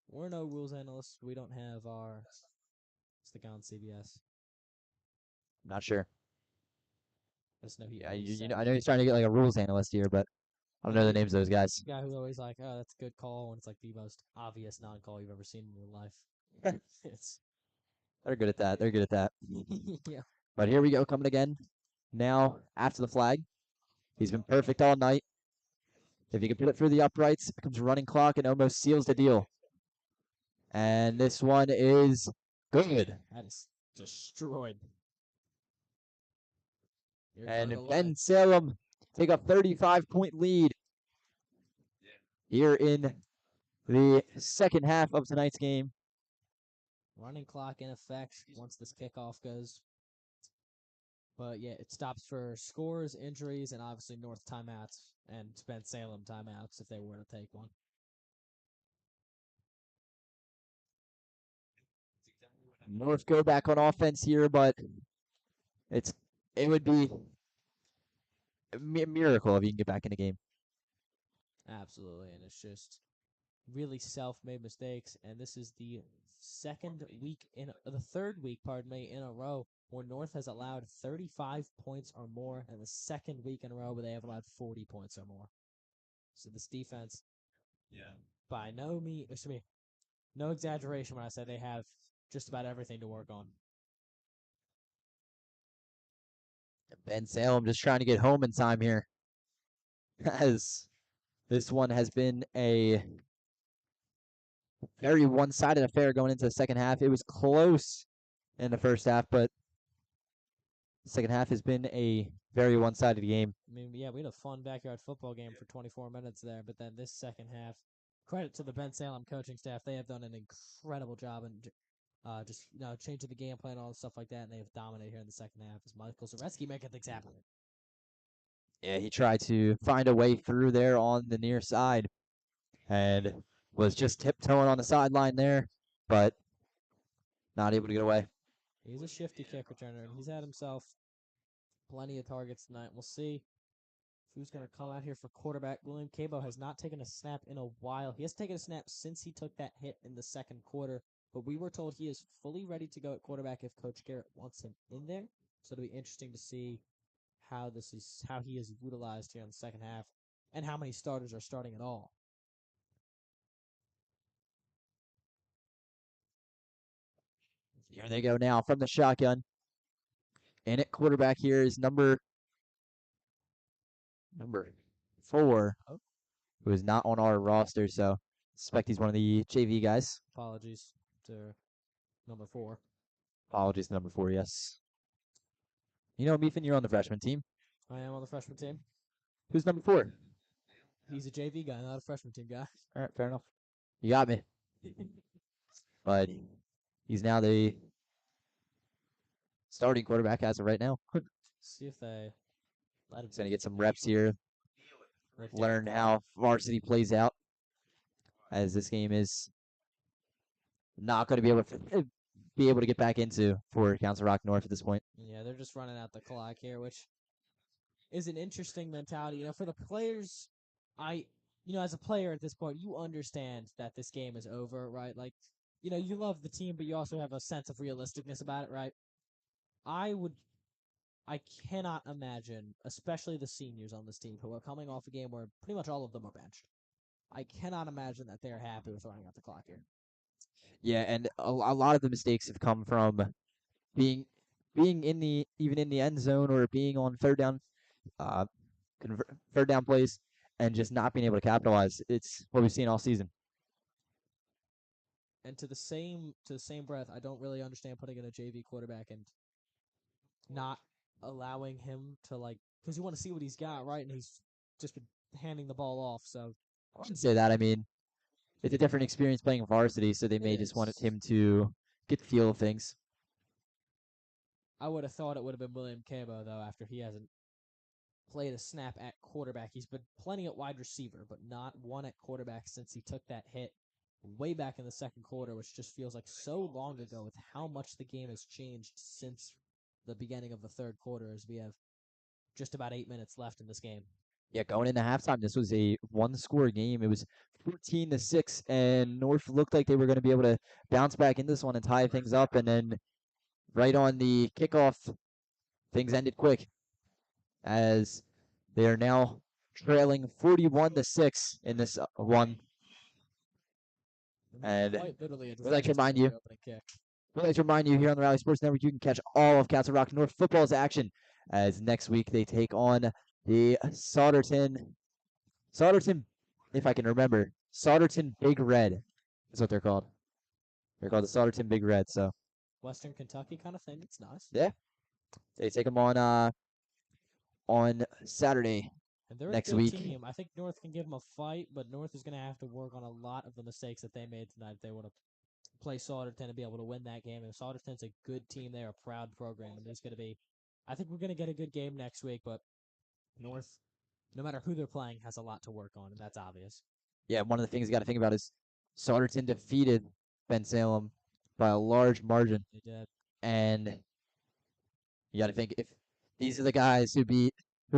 We're no rules analysts. We don't have our stick on CBS. I'm not sure. I just know he. I know he's trying to get a rules analyst here, but I don't know the names of those guys. Guy who's always like, oh, that's a good call, and it's like the most obvious non-call you've ever seen in your life. It's They're good at that. They're good at that. yeah. But here we go, coming again. Now, after the flag. He's been perfect all night. If he can put it through the uprights, it becomes running clock and almost seals the deal. And this one is good. That is destroyed. Here And go the line. Bensalem take a 35-point lead here in the second half of tonight's game. Running clock in effect once this kickoff goes. But yeah, it stops for scores, injuries, and obviously North timeouts and Bensalem timeouts if they were to take one. North go back on offense here, but it would be a miracle if you can get back in the game. Absolutely, and it's just really self-made mistakes. And this is the third week, pardon me, in a row where North has allowed 35 points or more, and the second week in a row where they have allowed 40 points or more. So this defense, by no means, no exaggeration when I say they have just about everything to work on. Bensalem just trying to get home in time here, as this one has been a very one-sided affair going into the second half. It was close in the first half, but the second half has been a very one-sided game. I mean, yeah, we had a fun backyard football game for 24 minutes there, but then this second half, credit to the Bensalem coaching staff, they have done an incredible job in just changing the game plan and all the stuff like that, and they have dominated here in the second half as Michael Zareski making things happen. Yeah, he tried to find a way through there on the near side and was just tiptoeing on the sideline there, but not able to get away. He's a shifty kick returner, and he's had himself plenty of targets tonight. We'll see who's going to come out here for quarterback. William Cabo has not taken a snap in a while. He has taken a snap since he took that hit in the second quarter, but we were told he is fully ready to go at quarterback if Coach Garrett wants him in there. So it'll be interesting to see how he is utilized here in the second half and how many starters are starting at all. Here they go now from the shotgun. And at quarterback here is number 4, who is not on our roster, so suspect he's one of the JV guys. Apologies to number 4. Apologies to number 4, yes. You know, Meefin, you're on the freshman team. I am on the freshman team. Who's number 4? He's a JV guy, not a freshman team guy. All right, fair enough. You got me. But he's now the starting quarterback as of right now. See if they let him. He's going to get some reps here, learn how varsity plays out, as this game is not going to be able to get back into for Council Rock North at this point. Yeah, they're just running out the clock here, which is an interesting mentality. For the players, as a player at this point, you understand that this game is over, right? Like, you love the team, but you also have a sense of realisticness about it, right? I cannot imagine, especially the seniors on this team who are coming off a game where pretty much all of them are benched. I cannot imagine that they're happy with running out the clock here. Yeah, and a lot of the mistakes have come from being even in the end zone or being on third down plays and just not being able to capitalize. It's what we've seen all season. And to the same breath, I don't really understand putting in a JV quarterback and not allowing him to, because you want to see what he's got, right? And he's just been handing the ball off. So I wouldn't say that. I mean, it's a different experience playing varsity, so they may just wanted him to get the feel of things. I would have thought it would have been William Cabo, though, after he hasn't played a snap at quarterback. He's been plenty at wide receiver, but not one at quarterback since he took that hit way back in the second quarter, which just feels like so long ago with how much the game has changed since the beginning of the third quarter, as we have just about 8 minutes left in this game. Yeah, going into halftime, this was a one-score game. It was 14-6, and North looked like they were going to be able to bounce back in this one and tie things up. And then right on the kickoff, things ended quick, as they are now trailing 41-6 in this one. And Quite literally, we'd like to remind the you, opening kick. we'd like to remind you here on the Rally Sports Network, you can catch all of Castle Rock North football's action as next week they take on the Sauderton, if I can remember, Sauderton Big Red is what they're called. They're called the Sauderton Big Red. So Western Kentucky kind of thing. It's nice. yeah, they take them on Saturday. And they're next a good week. team. I think North can give them a fight, but North is going to have to work on a lot of the mistakes that they made tonight if they want to play Sauderton and be able to win that game. And Sauderton's a good team. They're a proud program. And there's going to be, I think we're going to get a good game next week, but North, no matter who they're playing, has a lot to work on, and that's obvious. Yeah, one of the things you got to think about is Sauderton defeated Bensalem by a large margin. They did. And you got to think if these are the guys who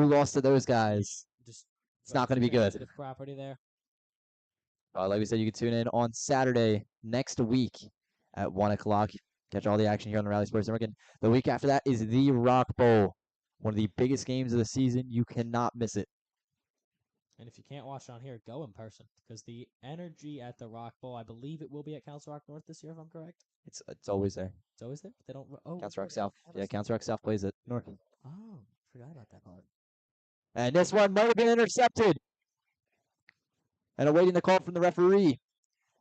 lost to those guys, Just it's not going to be good. sensitive property there. Like we said, you can tune in on Saturday next week at 1 o'clock. Catch all the action here on the Rally Sports Network. And the week after that is the Rock Bowl, one of the biggest games of the season. You cannot miss it. And if you can't watch it on here, go in person because the energy at the Rock Bowl, I believe it will be at Council Rock North this year, if I'm correct. It's always there. It's always there. They don't. Oh, Council Rock South. Yeah, Council Rock South plays at North. Oh, forgot about that part. And this one might have been intercepted. And awaiting the call from the referee,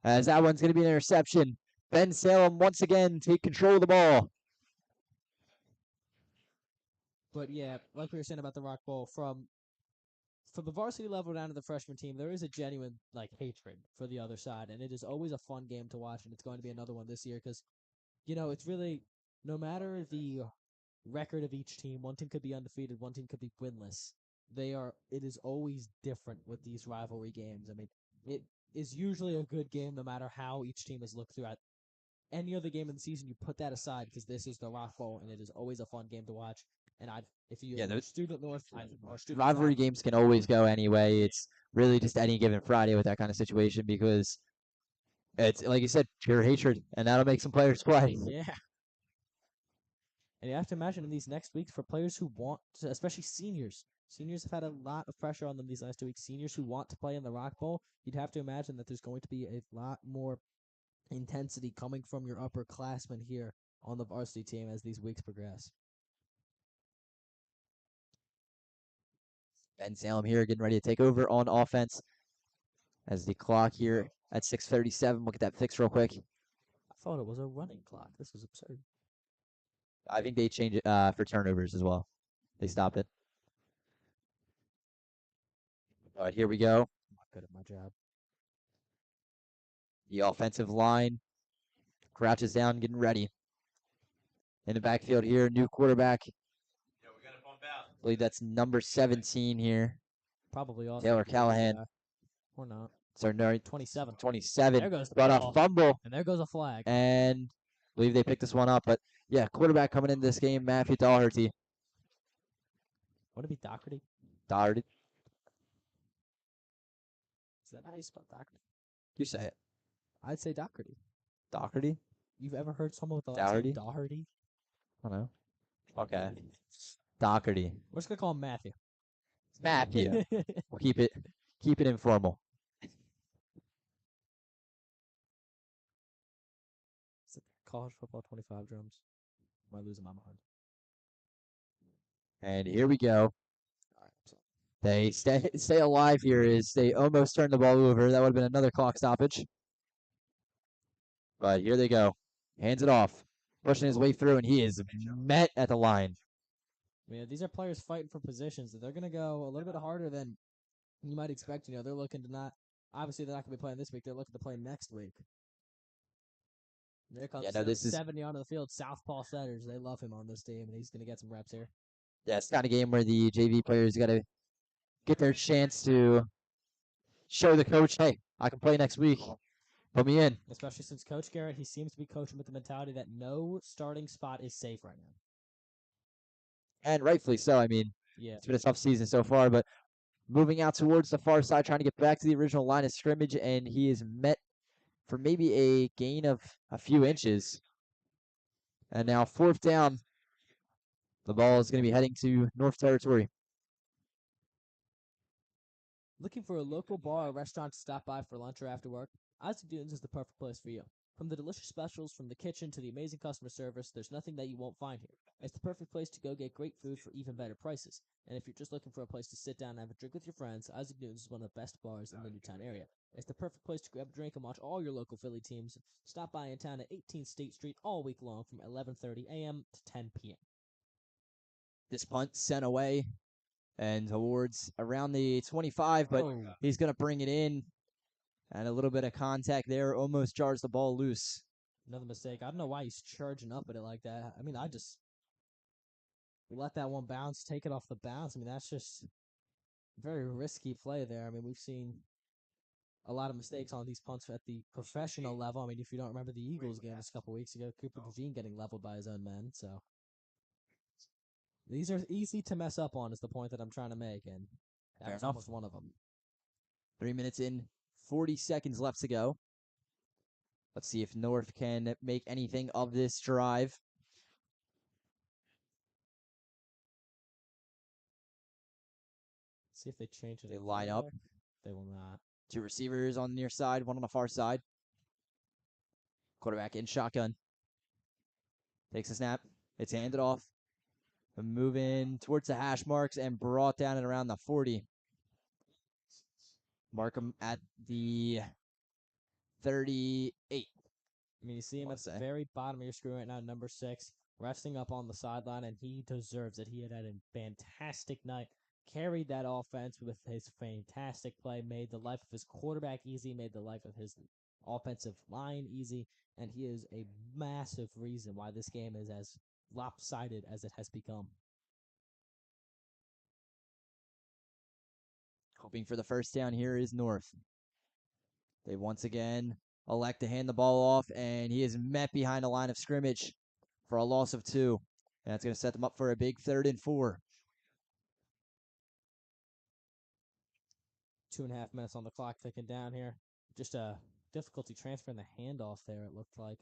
as that one's going to be an interception. Bensalem once again take control of the ball. But yeah, like we were saying about the Rock Bowl, from the varsity level down to the freshman team, there is a genuine hatred for the other side, and it is always a fun game to watch, and it's going to be another one this year because, it's really no matter the record of each team, one team could be undefeated, one team could be winless. It is always different with these rivalry games. I mean, it is usually a good game no matter how each team has looked throughout any other game of the season. You put that aside because this is the Rock Bowl, and it is always a fun game to watch. And if you student North or student Rivalry South, games can always go anyway. It's really just any given Friday with that kind of situation because it's like you said, pure hatred, and that'll make some players play. yeah. And you have to imagine in these next weeks for players who want to, especially seniors. Seniors have had a lot of pressure on them these last 2 weeks. Seniors who want to play in the Rock Bowl, you'd have to imagine that there's going to be a lot more intensity coming from your upperclassmen here on the varsity team as these weeks progress. Bensalem here getting ready to take over on offense as the clock here at 6:37. We'll get that fixed real quick. I thought it was a running clock. This was absurd. I think they changed it for turnovers as well. They stopped it. All right, here we go. I'm not good at my job. The offensive line crouches down, getting ready. In the backfield here, new quarterback. Yeah, we got to bump out. I believe that's number 17 here. Probably also Taylor Callahan. Or not. Sorry, no, 27. 27. There goes the But a ball. fumble, And there goes a flag. and I believe they picked this one up. But yeah, quarterback coming into this game, Matthew Daugherty. Would it be Doherty? Daugherty. Is that how you spell Doherty? You say it. I'd say Doherty. Dougherty? You've ever heard someone with the last Doherty? name Doherty? I don't know. Okay. Dougherty. We're just gonna call him Matthew. Matthew. We'll keep it informal. College football 25 drums. Am I losing my mind? And here we go. All right, so They stay alive here as they almost turned the ball over. That would have been another clock stoppage. But here they go. Hands it off. Pushing his way through, and he is met at the line. yeah, these are players fighting for positions. They're gonna go a little bit harder than you might expect. They're looking to not. Obviously, they're not gonna be playing this week. They're looking to play next week. There comes this is 70 onto the field. Southpaw Setters. They love him on this team, and he's gonna get some reps here. Yeah, it's the kind of game where the JV players got to get their chance to show the coach, hey, I can play next week. Put me in. Especially since Coach Garrett, he seems to be coaching with the mentality that no starting spot is safe right now. And rightfully so. I mean, Yeah. it's been a tough season so far, but moving out towards the far side, trying to get back to the original line of scrimmage, and he is met for maybe a gain of a few inches. And now 4th down. The ball is going to be heading to North Territory. Looking for a local bar or restaurant to stop by for lunch or after work? Isaac Dunes is the perfect place for you. From the delicious specials, from the kitchen to the amazing customer service, there's nothing that you won't find here. It's the perfect place to go get great food for even better prices. And if you're just looking for a place to sit down and have a drink with your friends, Isaac Dunes is one of the best bars in the Newtown area. It's the perfect place to grab a drink and watch all your local Philly teams. Stop by in town at 18th State Street all week long from 11:30 a.m. to 10 p.m. This punt sent away and towards around the 25, but Oh. he's going to bring it in. And a little bit of contact there almost jars the ball loose. Another mistake. I don't know why he's charging up at it like that. I mean, I just let that one bounce, take it off the bounce. I mean, that's just very risky play there. I mean, we've seen a lot of mistakes on these punts at the professional level. I mean, if you don't remember the Eagles game just a couple weeks ago, Cooper DeJean getting leveled by his own men. So these are easy to mess up on, is the point that I'm trying to make, and that Fair was enough. almost one of them. 3 minutes in, 40 seconds left to go. Let's see if North can make anything of this drive. See if they change it. They line up. quick. They will not. 2 receivers on the near side, 1 on the far side. Quarterback in shotgun. Takes a snap. It's handed off. Moving towards the hash marks and brought down at around the 40. Mark him at the 38. I mean, you see him wanna at the say. very bottom of your screen right now, number 6, resting up on the sideline, and he deserves it. He had a fantastic night, carried that offense with his fantastic play, made the life of his quarterback easy, made the life of his offensive line easy, and he is a massive reason why this game is as lopsided as it has become. Hoping for the first down here is North. They once again elect to hand the ball off, and he is met behind the line of scrimmage for a loss of 2. And that's going to set them up for a big 3rd and 4. 2.5 minutes on the clock ticking down here. Just a difficulty transferring the handoff there, it looked like.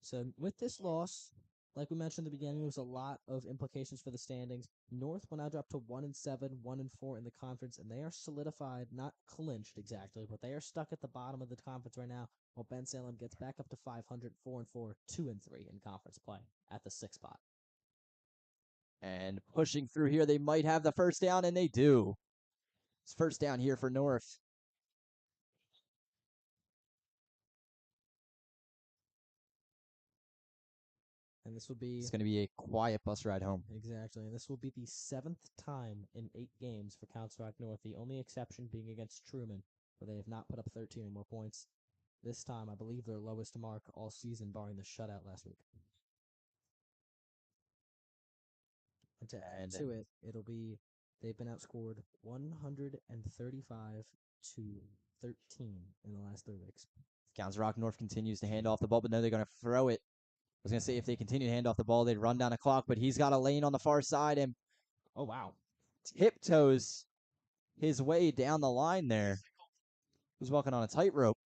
So with this loss, like we mentioned in the beginning, there was a lot of implications for the standings. North will now drop to 1-7, 1-4 in the conference, and they are solidified, not clinched exactly, but they are stuck at the bottom of the conference right now, while Bensalem gets back up to 500, 4-4, 2-3 in conference play at the 6th spot. And pushing through here, they might have the first down, and they do. It's first down here for North. And this will be It's going to be a quiet bus ride home. exactly, and this will be the 7th time in 8 games for Council Rock North. The only exception being against Truman, where they have not put up 13 or more points. This time, I believe their lowest mark all season, barring the shutout last week. And to add to it, it'll be they've been outscored 135 to 13 in the last 3 weeks. Council Rock North continues to hand off the ball, but now they're going to throw it. I was going to say if they continue to hand off the ball, they'd run down the clock, but he's got a lane on the far side and Oh, wow. tiptoes his way down the line there. He's walking on a tightrope.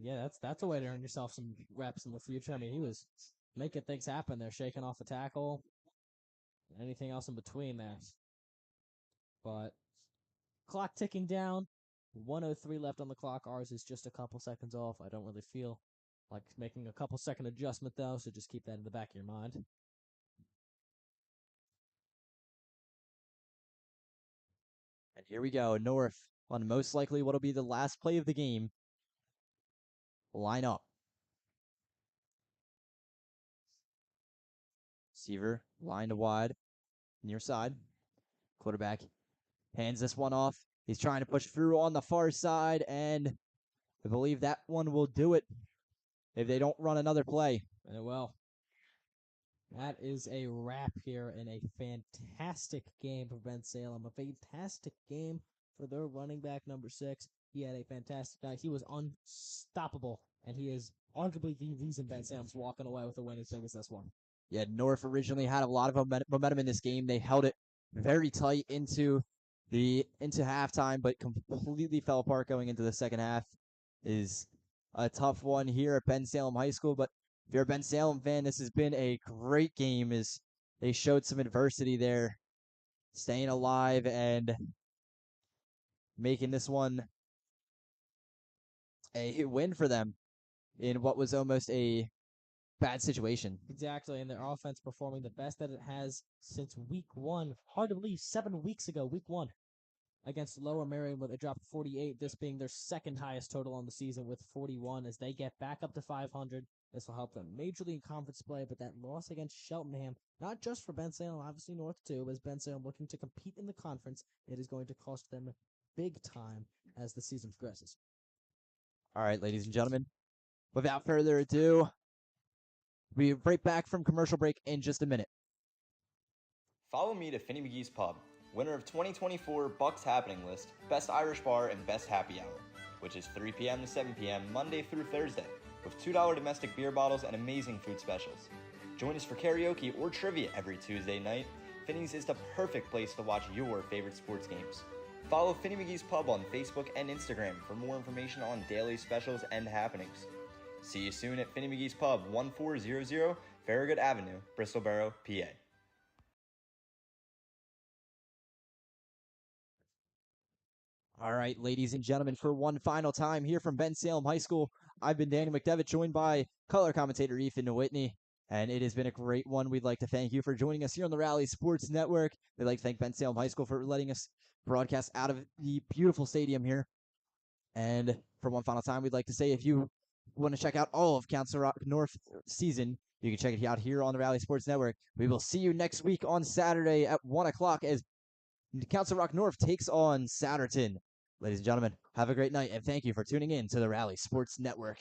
Yeah, that's a way to earn yourself some reps in the future. I mean, he was making things happen there, shaking off the tackle, anything else in between there. But clock ticking down, 1:03 left on the clock. Ours is just a couple seconds off. I don't really feel like making a couple second adjustment though, so just keep that in the back of your mind. And here we go. North on most likely what'll be the last play of the game. Line up. Receiver, line to wide, near side. Quarterback hands this one off. He's trying to push through on the far side, and I believe that one will do it if they don't run another play. Well, that is a wrap here in a fantastic game for Bensalem. A fantastic game for their running back, number 6. He had a fantastic night. He was unstoppable, and he is arguably the reason Bensalem's walking away with a win as big as this one. Yeah, North originally had a lot of momentum in this game. They held it very tight into halftime, but completely fell apart going into the second half. Is a tough one here at Bensalem High School, but if you're a Bensalem fan, this has been a great game as they showed some adversity there, staying alive and making this one a win for them in what was almost a bad situation. Exactly, and their offense performing the best that it has since week 1. Hard to believe, 7 weeks ago, week 1. Against Lower Merion, where they dropped 48, this being their second highest total on the season with 41 as they get back up to 500. This will help them majorly in conference play, but that loss against Cheltenham, not just for Bensalem, obviously North too, as Bensalem looking to compete in the conference, it is going to cost them big time as the season progresses. All right, ladies and gentlemen, without further ado, we'll be right back from commercial break in just a minute. Follow me to Finney McGee's Pub, winner of 2024 Bucks Happening List, Best Irish Bar and Best Happy Hour, which is 3 p.m. to 7 p.m. Monday through Thursday, with $2 domestic beer bottles and amazing food specials. Join us for karaoke or trivia every Tuesday night. Finney's is the perfect place to watch your favorite sports games. Follow Finney McGee's Pub on Facebook and Instagram for more information on daily specials and happenings. See you soon at Finney McGee's Pub, 1400 Farragut Avenue, Bristol Borough, PA. All right, ladies and gentlemen, for one final time here from Bensalem High School, I've been Danny McDevitt, joined by color commentator Ethan Whitney, and it has been a great one. We'd like to thank you for joining us here on the Rally Sports Network. We'd like to thank Bensalem High School for letting us broadcast out of the beautiful stadium here. And for one final time, we'd like to say if you want to check out all of Council Rock North season, you can check it out here on the Rally Sports Network. We will see you next week on Saturday at 1 o'clock as Council Rock North takes on Satterton. Ladies and gentlemen, have a great night, and thank you for tuning in to the Rally Sports Network.